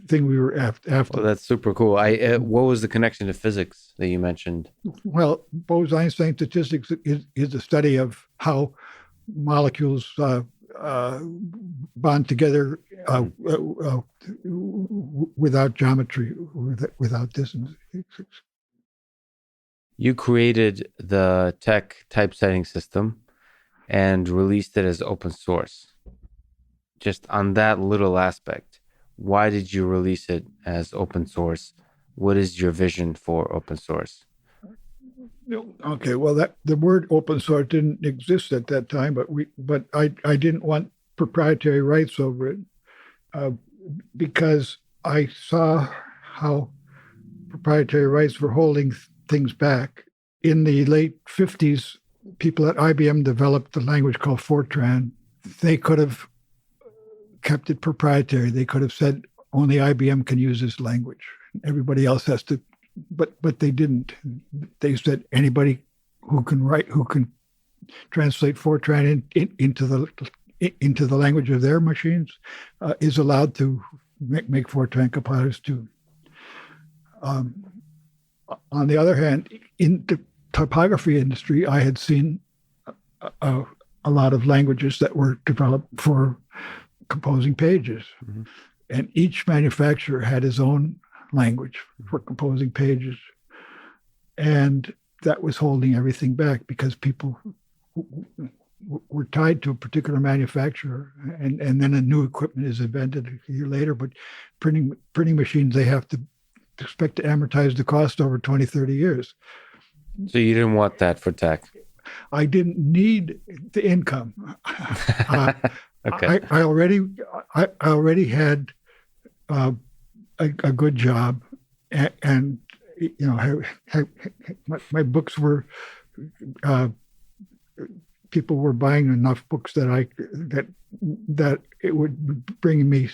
thing we were after. Well, that's super cool. What was the connection to physics that you mentioned? Well, Bose-Einstein statistics is the study of how molecules bond together without geometry, without distance. You created the tech typesetting system and released it as open source. Just on that little aspect, why did you release it as open source? What is your vision for open source? Okay, well, the word open source didn't exist at that time, but I didn't want proprietary rights over it because I saw how proprietary rights were holding things back. In the late 50s, people at IBM developed a language called Fortran. They could have kept it proprietary. They could have said only IBM can use this language. Everybody else has to, but they didn't. They said anybody who can translate Fortran into the language of their machines is allowed to make Fortran compilers too. On the other hand, in the typography industry, I had seen a lot of languages that were developed for composing pages. Mm-hmm. And each manufacturer had his own language for composing pages. And that was holding everything back because people were tied to a particular manufacturer, and then a new equipment is invented a year later. But printing machines, they have to expect to amortize the cost over 20, 30 years. So you didn't want that for tech? I didn't need the income. Okay. I already had a good job, and my books were people were buying enough books that it would bring me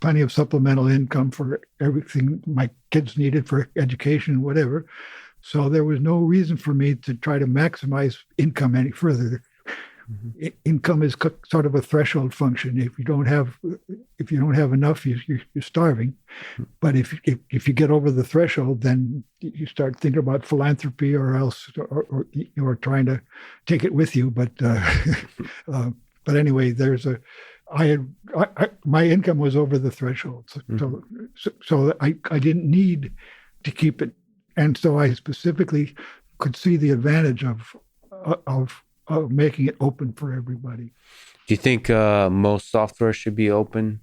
plenty of supplemental income for everything my kids needed for education, whatever. So there was no reason for me to try to maximize income any further. Mm-hmm. Income is sort of a threshold function. If you don't have enough, you're starving. But if you get over the threshold, then you start thinking about philanthropy or else, or trying to take it with you. But anyway, my income was over the threshold, so I didn't need to keep it, and so I specifically could see the advantage of making it open for everybody. Do you think most software should be open?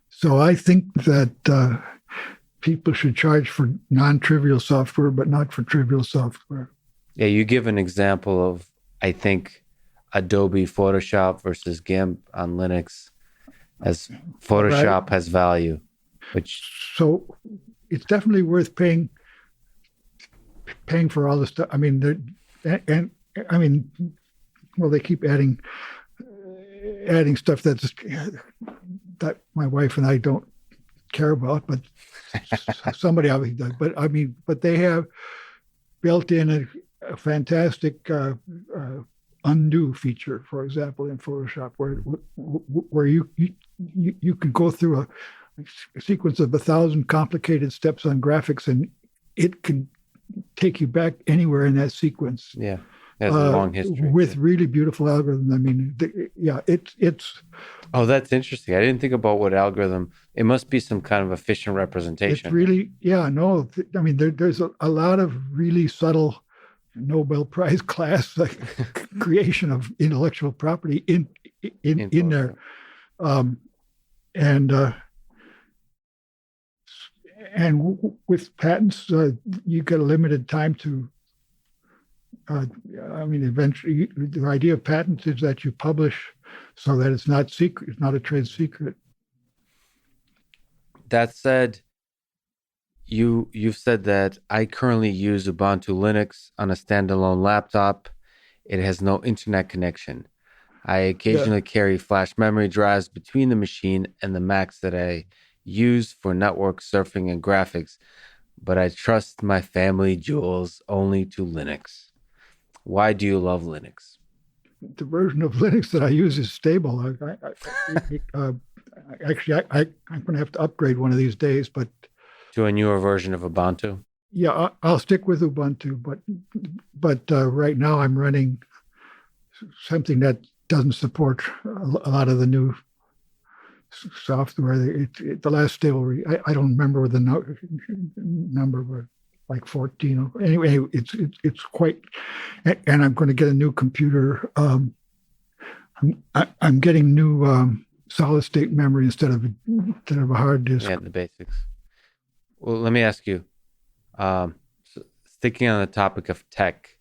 So I think that people should charge for non-trivial software, but not for trivial software. Yeah, you give an example of, I think, Adobe Photoshop versus GIMP on Linux, as Photoshop has value. So it's definitely worth paying for all the stuff. I mean, well, they keep adding stuff that my wife and I don't care about, but somebody obviously does. But they have built in a fantastic undo feature, for example, in Photoshop, where you can go through a sequence of 1,000 complicated steps on graphics, and it can take you back anywhere in that sequence. Yeah. Has a long history with really beautiful algorithms. I mean, it's. Oh, that's interesting. I didn't think about what algorithm. It must be some kind of efficient representation. It's really, no. I mean, there's a lot of really subtle Nobel Prize class creation of intellectual property in there, and with patents, you get a limited time to. Eventually, the idea of patents is that you publish so that it's not secret, it's not a trade secret. That said, you've said that I currently use Ubuntu Linux on a standalone laptop. It has no internet connection. I occasionally carry flash memory drives between the machine and the Macs that I use for network surfing and graphics, but I trust my family jewels only to Linux. Why do you love Linux? The version of Linux that I use is stable. I'm going to have to upgrade one of these days, but to a newer version of Ubuntu. Yeah, I'll stick with Ubuntu, but right now I'm running something that doesn't support a lot of the new software. The last stable, I don't remember the number, but like 14. Anyway, it's quite, and I'm going to get a new computer. I'm getting new solid state memory instead of a hard disk. Yeah, the basics. Well, let me ask you, sticking on the topic of tech,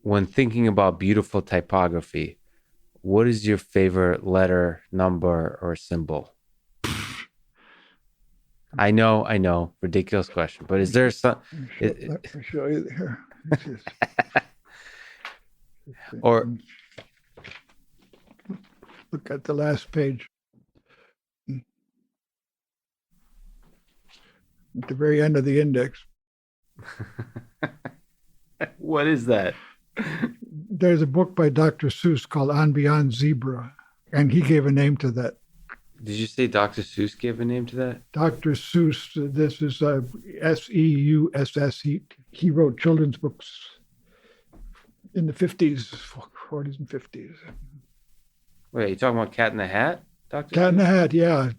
when thinking about beautiful typography, what is your favorite letter, number, or symbol? I know, ridiculous question, but is there some? Let me show you here. Or look at the last page. At the very end of the index. What is that? There's a book by Dr. Seuss called On Beyond Zebra, and he gave a name to that. Did you say Dr. Seuss gave a name to that? Dr. Seuss, this is Seuss. He wrote children's books in the 40s and 50s. Wait, you talking about Cat in the Hat? Dr. Cat in the Seuss? Hat, yeah.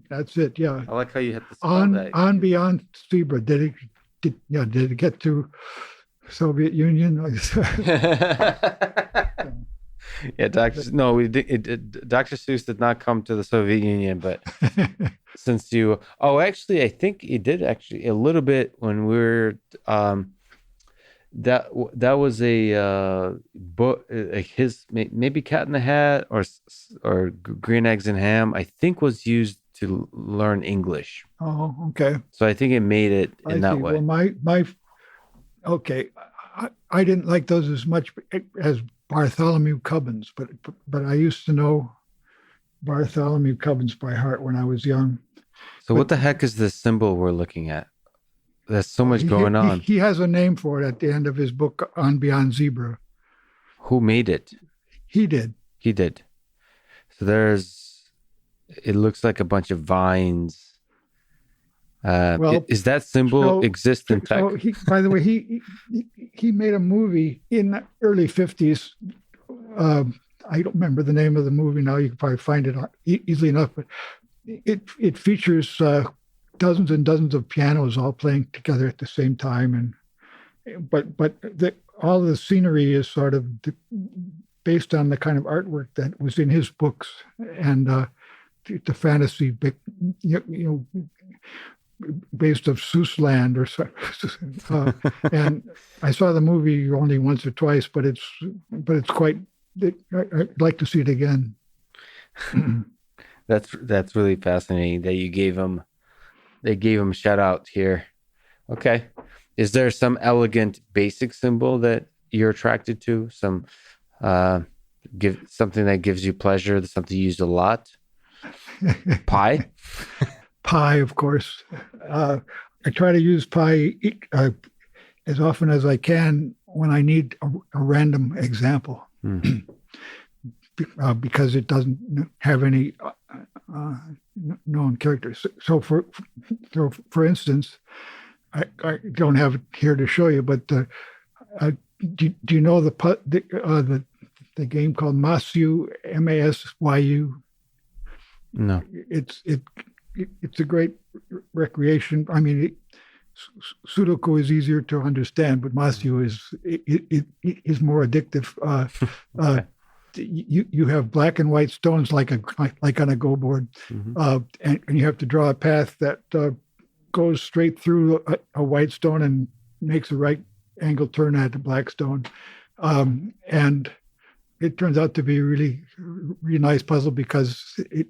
That's it. Yeah. I like how you had to spell that. On beyond zebra. Did it get to Soviet Union? Yeah, Dr. Seuss did not come to the Soviet Union, but since actually, I think he did actually a little bit when we were, that was a book, his maybe Cat in the Hat or Green Eggs and Ham, I think was used to learn English. Oh, okay. So I think it made it in that way. Well, okay, I didn't like those as much as Bartholomew Cubbins, but I used to know Bartholomew Cubbins by heart when I was young. So what the heck is this symbol we're looking at? There's so much going on. He has a name for it at the end of his book, On Beyond Zebra. Who made it? He did. He did. So it looks like a bunch of vines. Is that symbol exist in tech? So by the way, he made a movie in the early 50s. I don't remember the name of the movie now. You can probably find it easily enough, but it features dozens and dozens of pianos all playing together at the same time, but all the scenery is sort of based on the kind of artwork that was in his books and the fantasy, based of Seussland or so. And I saw the movie only once or twice, but it's quite. I'd like to see it again. That's really fascinating that you gave him. They gave him a shout out here. Okay, is there some elegant basic symbol that you're attracted to? Some something that gives you pleasure, something you use a lot. Pi. Pi, of course. I try to use pi as often as I can when I need a random example, because it doesn't have any known characters. So, for instance, I don't have it here to show you, but do you know the game called Masyu, Masyu? No. It's a great recreation. I mean, Sudoku is easier to understand, but Masyu is more addictive. Okay. You have black and white stones like on a go board, and you have to draw a path that goes straight through a white stone and makes a right angle turn at the black stone, and it turns out to be a really nice puzzle because it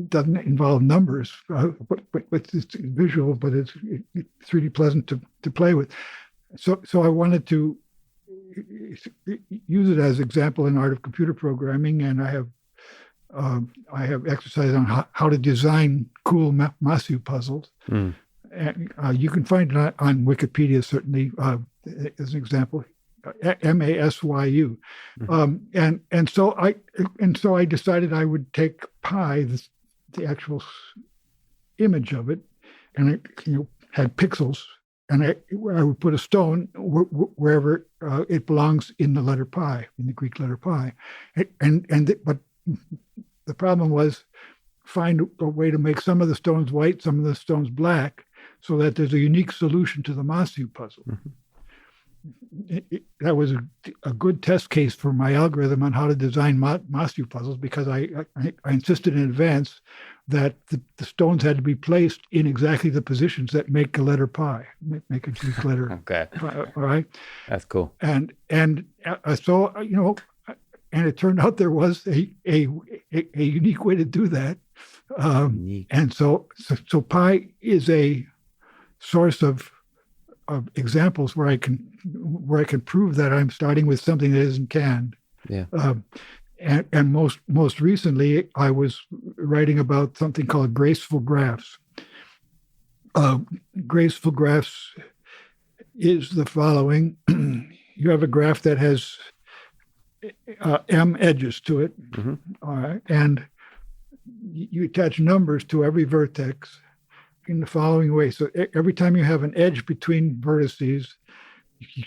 doesn't involve numbers, but it's visual, but it's really pleasant to play with. So I wanted to use it as example in art of computer programming, and I have exercises on how to design cool Masyu puzzles. And you can find it on Wikipedia, certainly, as an example. Masyu, and so I decided I would take pi, the actual image of it, and it had pixels, and I would put a stone wherever it belongs in the letter pi, in the Greek letter pi, but the problem was find a way to make some of the stones white, some of the stones black, so that there's a unique solution to the Masyu puzzle. That was a good test case for my algorithm on how to design Masyu puzzles, because I insisted in advance that the stones had to be placed in exactly the positions that make the letter pi, make a Greek letter. Okay. All right. That's cool. And so and it turned out there was a unique way to do that. And so pi is a source of examples where I can prove that I'm starting with something that isn't canned. Yeah. And most recently, I was writing about something called graceful graphs. Graceful graphs is the following: you have a graph that has m edges to it, and you attach numbers to every vertex in the following way. So every time you have an edge between vertices,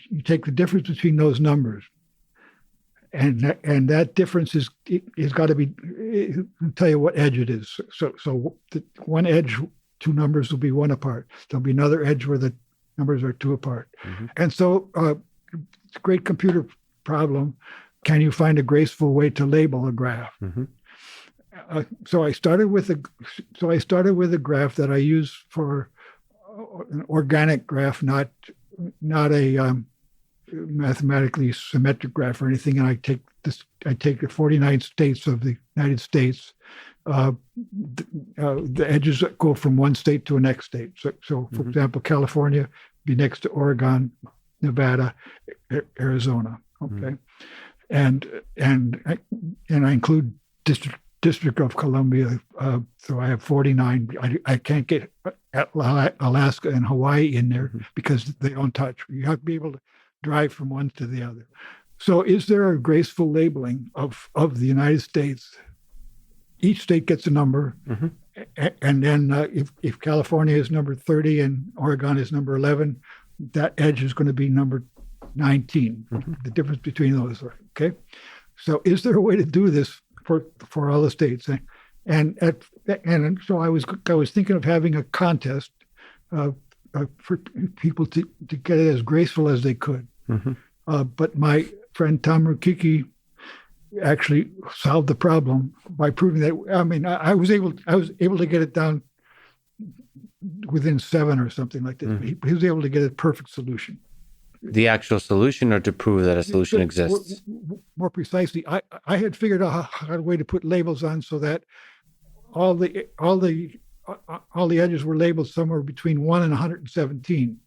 you take the difference between those numbers. and that difference is got to be, I'll tell you what edge it is. So the one edge, two numbers will be one apart. There'll be another edge where the numbers are two apart. And so it's a great computer problem. Can you find a graceful way to label a graph? So I started with a graph that I use for an organic graph, not a mathematically symmetric graph or anything. And I take the 49 states of the United States. The edges go from one state to the next state. So for example, California be next to Oregon, Nevada, Arizona. Okay, and I include District of Columbia. So I have 49. I can't get Alaska and Hawaii in there because they don't touch. You have to be able to drive from one to the other. So is there a graceful labeling of the United States? Each state gets a number, and then if California is number 30 and Oregon is number 11, that edge is going to be number 19. The difference between those. Okay, so is there a way to do this for all the states? And so I was thinking of having a contest for people to get it as graceful as they could. But my friend Tom Rukicki actually solved the problem by proving that. I mean, I was able to get it down within 7 or something like this. He was able to get a perfect solution. The actual solution, or to prove that a solution exists? More precisely, I had figured out a way to put labels on so that all the edges were labeled somewhere between 1 and 117.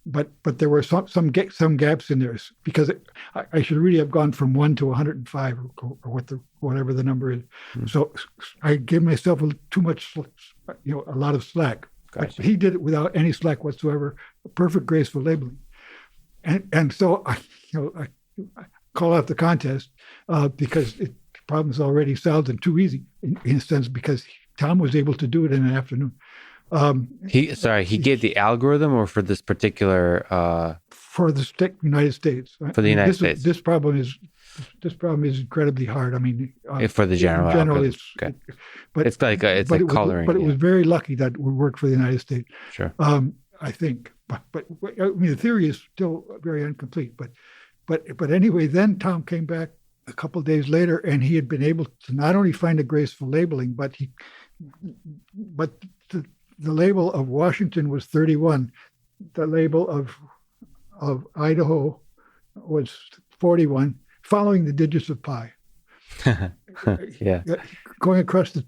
But there were some gaps in there because I should really have gone from 1 to 105 or whatever the number is. So I gave myself too much, a lot of slack. Gotcha. He did it without any slack whatsoever, perfect graceful labeling. And so I call out the contest because the problem's already solved and too easy in a sense, because Tom was able to do it in an afternoon. He gave the algorithm, or for this particular for the United States. For the United States. This problem is incredibly hard. I mean, for the general algorithm. Okay. But it's like coloring. But it was very lucky that we worked for the United States. Sure. I think, but I mean, the theory is still very incomplete. But anyway, then Tom came back a couple of days later, and he had been able to not only find a graceful labeling, but the label of Washington was 31. The label of Idaho was 41, following the digits of pi. Yeah. Going across the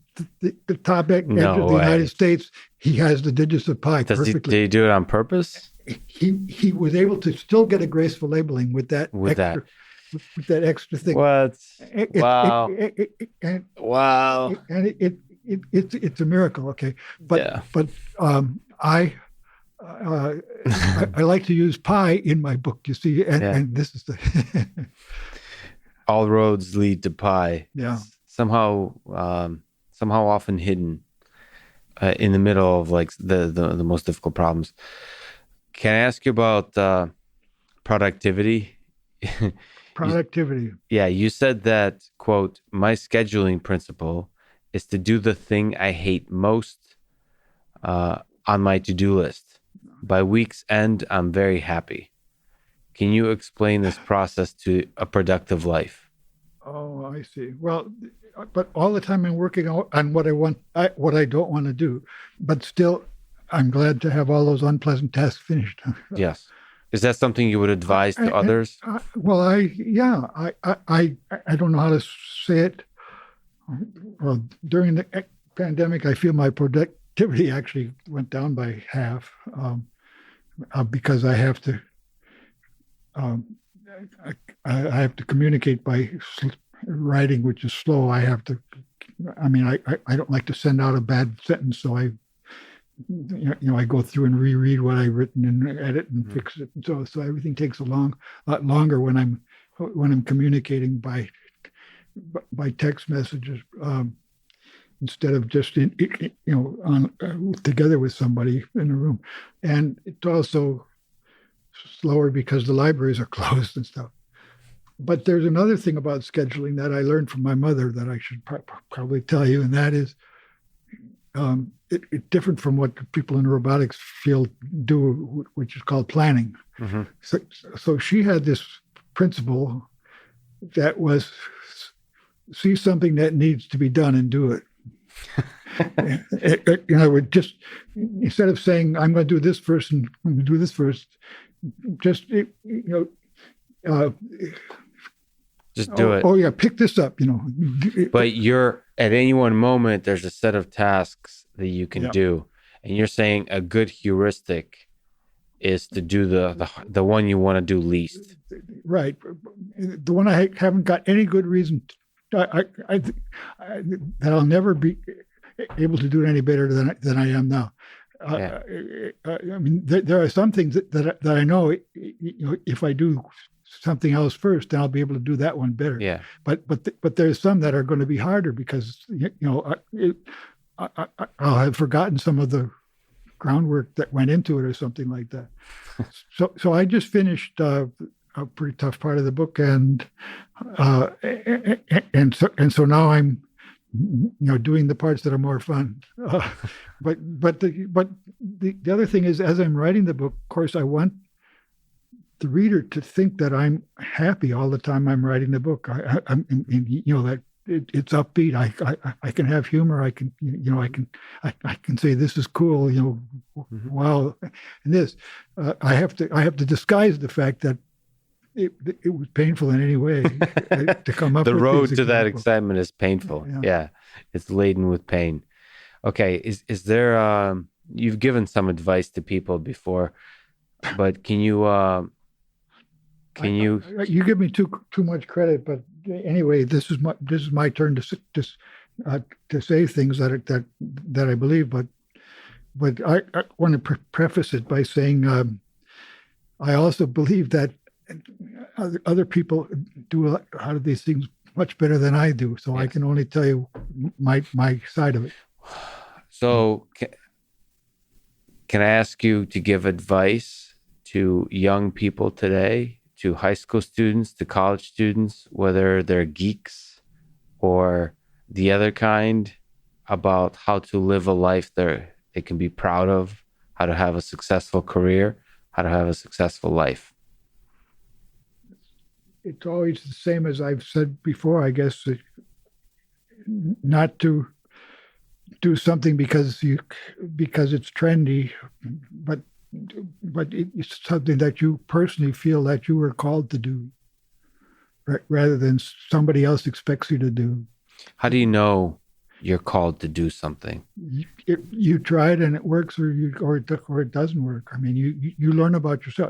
top edge of the United States, he has the digits of pi perfectly. Did he do it on purpose? He was able to still get a graceful labeling with that extra thing. What? Wow. Wow. And it's a miracle. Okay. But I like to use pi in my book, you see, and this is the all roads lead to pi. Yeah. Somehow often hidden in the middle of like the most difficult problems. Can I ask you about productivity? Productivity. You said that, quote, my scheduling principle is to do the thing I hate most on my to-do list. By week's end, I'm very happy. Can you explain this process to a productive life? Oh, I see. Well, but all the time I'm working on what I don't want to do, but still, I'm glad to have all those unpleasant tasks finished. Yes. Is that something you would advise to others? Well, I don't know how to say it. Well, during the pandemic, I feel my productivity actually went down by half because I have to. I have to communicate by writing, which is slow. I don't like to send out a bad sentence, so I go through and reread what I've written and edit and fix it. And so everything takes a lot longer when I'm communicating by text messages instead of just together with somebody in a room. And it's also slower because the libraries are closed and stuff. But there's another thing about scheduling that I learned from my mother that I should probably tell you, and that is it's different from what people in the robotics field do, which is called planning. Mm-hmm. So she had this principle that was see something that needs to be done and do it. Would just instead of saying I'm going to do this first and I'm going to do this first, just just do it. Oh yeah, pick this up. But you're at any one moment, there's a set of tasks that you can do, and you're saying a good heuristic is to do the one you want to do least. Right, the one I haven't got any good reason that I'll never be able to do it any better than I am now. I mean, there are some things that I know, if I do something else first, then I'll be able to do that one better. Yeah. But there's some that are going to be harder because I'll have forgotten some of the groundwork that went into it or something like that. So I just finished a pretty tough part of the book, and so now I'm doing the parts that are more fun. But the other thing is, as I'm writing the book, of course, I want the reader to think that I'm happy all the time I'm writing the book. I'm that it's upbeat. I can have humor. I can say this is cool. Mm-hmm. Wow, and this I have to disguise the fact that it was painful in any way to come up. The with road these to that examples. excitement is painful. Yeah, it's laden with pain. Okay, is there? You've given some advice to people before, but can you? You give me too much credit, but anyway, this is my turn to say things that I believe, but I want to preface it by saying I also believe that other people do a lot of these things much better than I do, so yes. I can only tell you my side of it. So can I ask you to give advice to young people today, to high school students, to college students, whether they're geeks or the other kind, about how to live a life they can be proud of, how to have a successful career, how to have a successful life? It's always the same as I've said before, I guess, not to do something because it's trendy, but it's something that you personally feel that you were called to do, rather than somebody else expects you to do. How do you know you're called to do something? You try it and it works, or it doesn't work. I mean, you learn about yourself.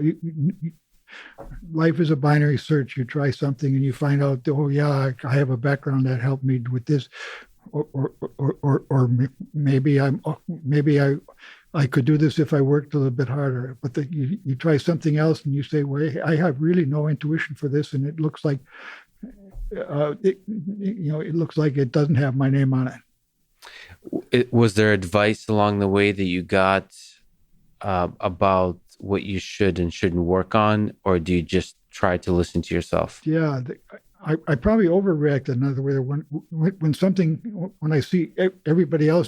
Life is a binary search. You try something and you find out, oh yeah, I have a background that helped me with this, or maybe I could do this if I worked a little bit harder. But you try something else and you say, well, I have really no intuition for this, and it looks like it looks like it doesn't have my name on it. Was there advice along the way that you got about what you should and shouldn't work on, or do you just try to listen to yourself? Yeah, I probably overreacted. In other words, when I see everybody else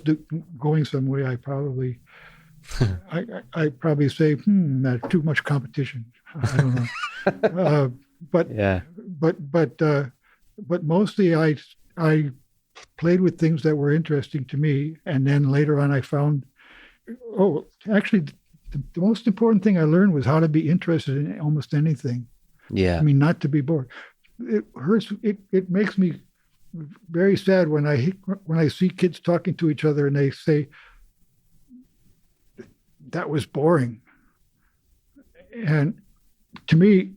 going some way, I probably I probably say, that's too much competition. I don't know. But mostly I played with things that were interesting to me, and then later on I found, actually the most important thing I learned was how to be interested in almost anything. Yeah. I mean, not to be bored. It hurts. It makes me very sad when I see kids talking to each other and they say, that was boring. And to me,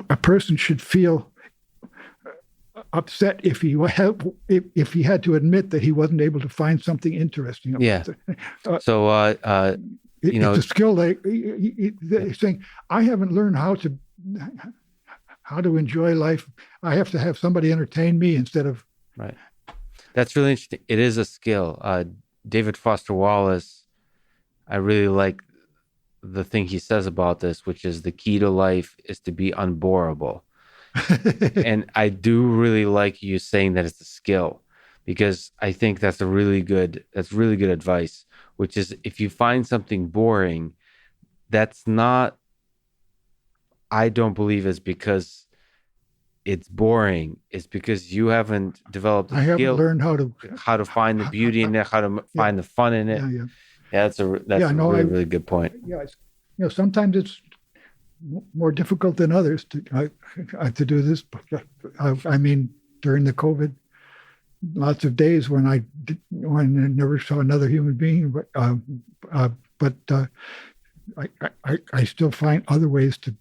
a person should feel upset if he had to admit that he wasn't able to find something interesting. Yeah. It's a skill. They're saying, I haven't learned how to enjoy life. I have to have somebody entertain me instead of. Right. That's really interesting. It is a skill. David Foster Wallace, I really like the thing he says about this, which is the key to life is to be unboreable. And I do really like you saying that it's a skill, because I think that's really good advice, which is if you find something boring, that's not, I don't believe it's because it's boring. It's because you haven't developed a I haven't skill learned how to find the beauty in it, how to find the fun in it. Yeah. That's a really good point. Yeah, sometimes it's more difficult than others to do this. I mean, during the COVID, lots of days when I never saw another human being, but I still find other ways to.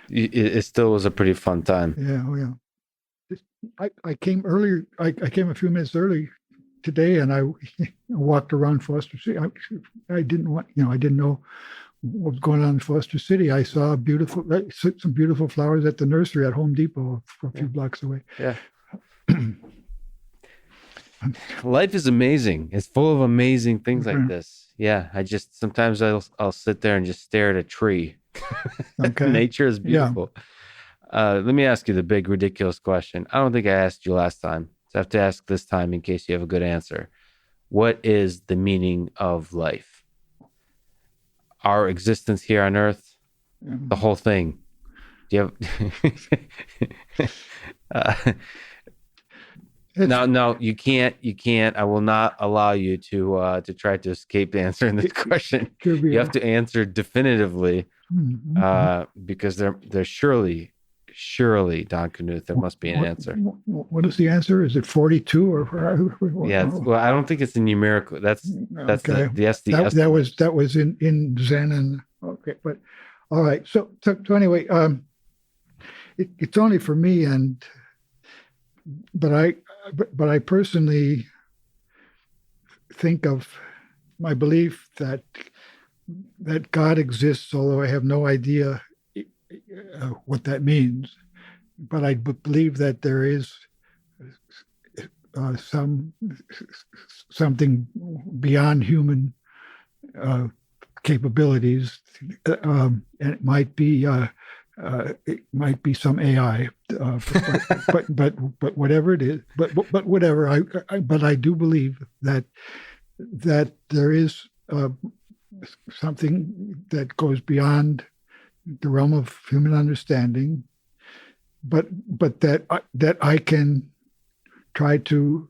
It still was a pretty fun time. Yeah. I came earlier. I came a few minutes early today, and I walked around Foster City. I didn't know what was going on in Foster City. I saw some beautiful flowers at the nursery at Home Depot a few blocks away. Yeah. Life is amazing. It's full of amazing things like this. Yeah. Sometimes I'll sit there and just stare at a tree. Okay. Nature is beautiful. Yeah. Let me ask you the big, ridiculous question. I don't think I asked you last time, so I have to ask this time in case you have a good answer. What is the meaning of life? Our existence here on Earth, the whole thing. Do you have... No, you can't. I will not allow you to try to escape answering this question. You have to answer definitively, because there's surely, Don Knuth, there must be an answer. What is the answer? Is it 42 or? Yeah. Well, I don't think it's a numerical. That's okay. That was in Zen and okay, but all right. So anyway, it's only for me, but I personally think of my belief that God exists, although I have no idea what that means. But I believe that there is something beyond human capabilities, and it might be some AI, but whatever it is, but whatever. I do believe that there is something that goes beyond the realm of human understanding, but that I can try to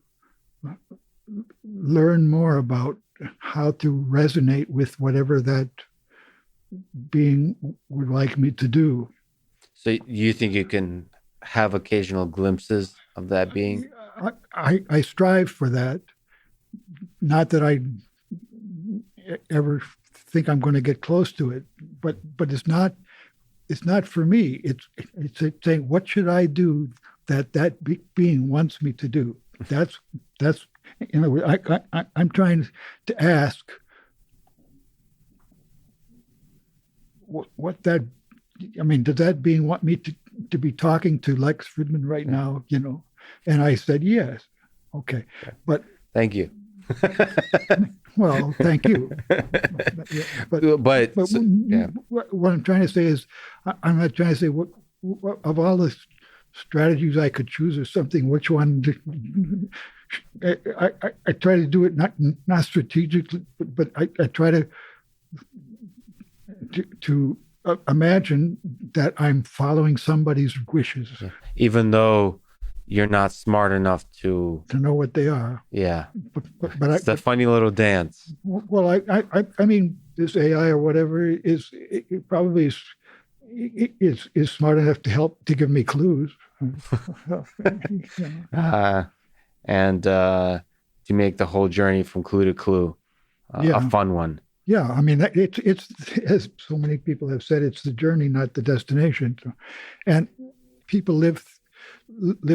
learn more about how to resonate with whatever that being would like me to do. So you think you can have occasional glimpses of that being? I strive for that. Not that I ever think I'm going to get close to it, but it's not for me. It's saying, what should I do that being wants me to do? That's I'm trying to ask what that. I mean, does that being want me to be talking to Lex Fridman right now? And I said yes. Okay, but thank you. Well, thank you. But what I'm trying to say is, I'm not trying to say what of all the strategies I could choose or something, which one. I try to do it not strategically, but I try to imagine that I'm following somebody's wishes, even though you're not smart enough to know what they are. Yeah, but it's a funny little dance. Well, I mean, this AI or whatever it probably is smart enough to give me clues, and to make the whole journey from clue to clue a fun one. Yeah, I mean, it's as so many people have said, it's the journey, not the destination. So, and people live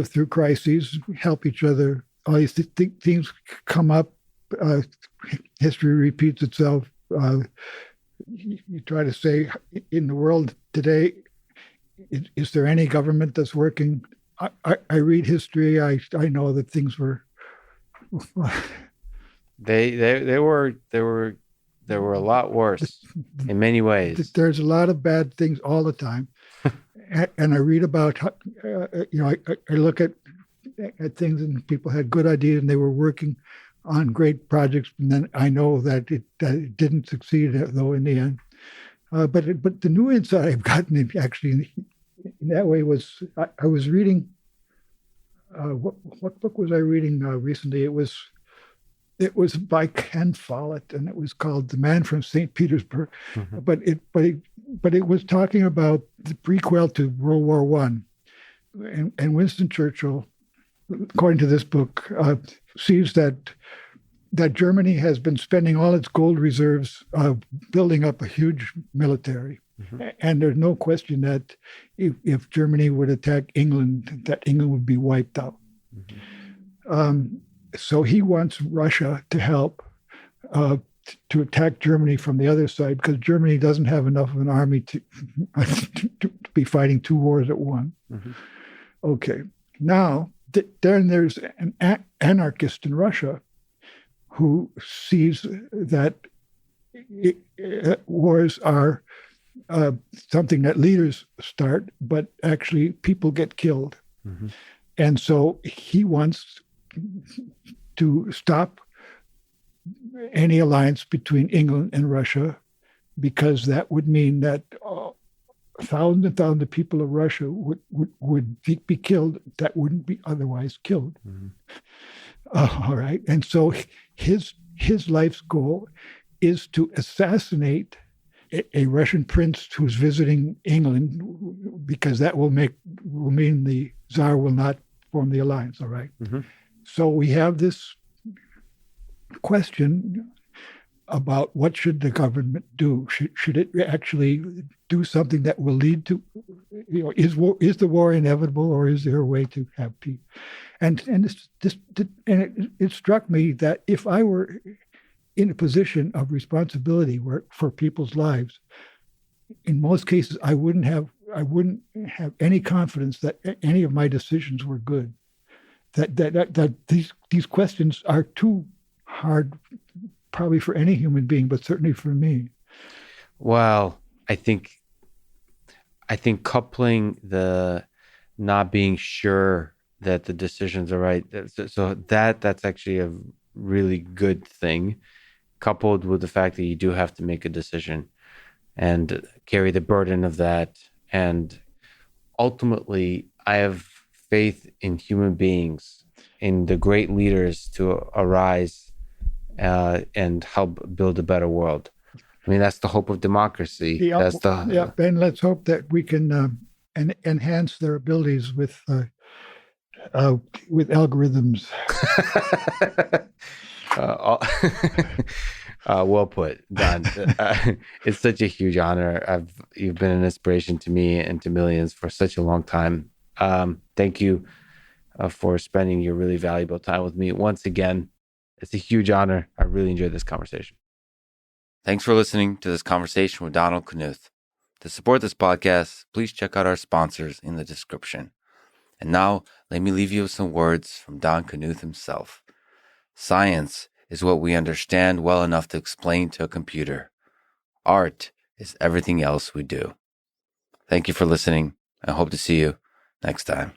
through crises, help each other. All these things come up. History repeats itself. You try to say, in the world today, is there any government that's working? I read history. I know that things were. They were There were a lot worse in many ways. There's a lot of bad things all the time. And I read about, I look at things and people had good ideas and they were working on great projects. And then I know that it didn't succeed, though, in the end. But the new insight I've gotten actually in that way was I was reading, what book was I reading recently? It was by Ken Follett, and it was called "The Man from St. Petersburg." Mm-hmm. But it was talking about the prequel to World War One, and Winston Churchill, according to this book, sees that Germany has been spending all its gold reserves building up a huge military, mm-hmm. and there's no question that if Germany would attack England, that England would be wiped out. Mm-hmm. So he wants Russia to help to attack Germany from the other side, because Germany doesn't have enough of an army to be fighting two wars at once. Mm-hmm. Okay. Now, then there's an anarchist in Russia who sees that wars are something that leaders start, but actually people get killed. Mm-hmm. And so he wants to stop any alliance between England and Russia, because that would mean that thousands and thousands of people of Russia would be killed that wouldn't be otherwise killed. Mm-hmm. All right. And so his life's goal is to assassinate a Russian prince who's visiting England, because that will mean the Tsar will not form the alliance. All right. Mm-hmm. So we have this question about what should the government do? Should it actually do something that will lead to, is the war inevitable, or is there a way to have peace? And it struck me that if I were in a position of responsibility for people's lives, in most cases I wouldn't have any confidence that any of my decisions were good. That these questions are too hard, probably for any human being, but certainly for me. Well, I think coupling the not being sure that the decisions are right, so that's actually a really good thing, coupled with the fact that you do have to make a decision and carry the burden of that. And ultimately, I have faith in human beings, in the great leaders to arise and help build a better world. I mean, that's the hope of democracy. And let's hope that we can enhance their abilities with algorithms. Well put, Don. It's such a huge honor. You've been an inspiration to me and to millions for such a long time. Thank you for spending your really valuable time with me once again. It's a huge honor. I really enjoyed this conversation. Thanks for listening to this conversation with Donald Knuth. To support this podcast, please check out our sponsors in the description. And now, let me leave you with some words from Don Knuth himself. Science is what we understand well enough to explain to a computer. Art is everything else we do. Thank you for listening. I hope to see you next time.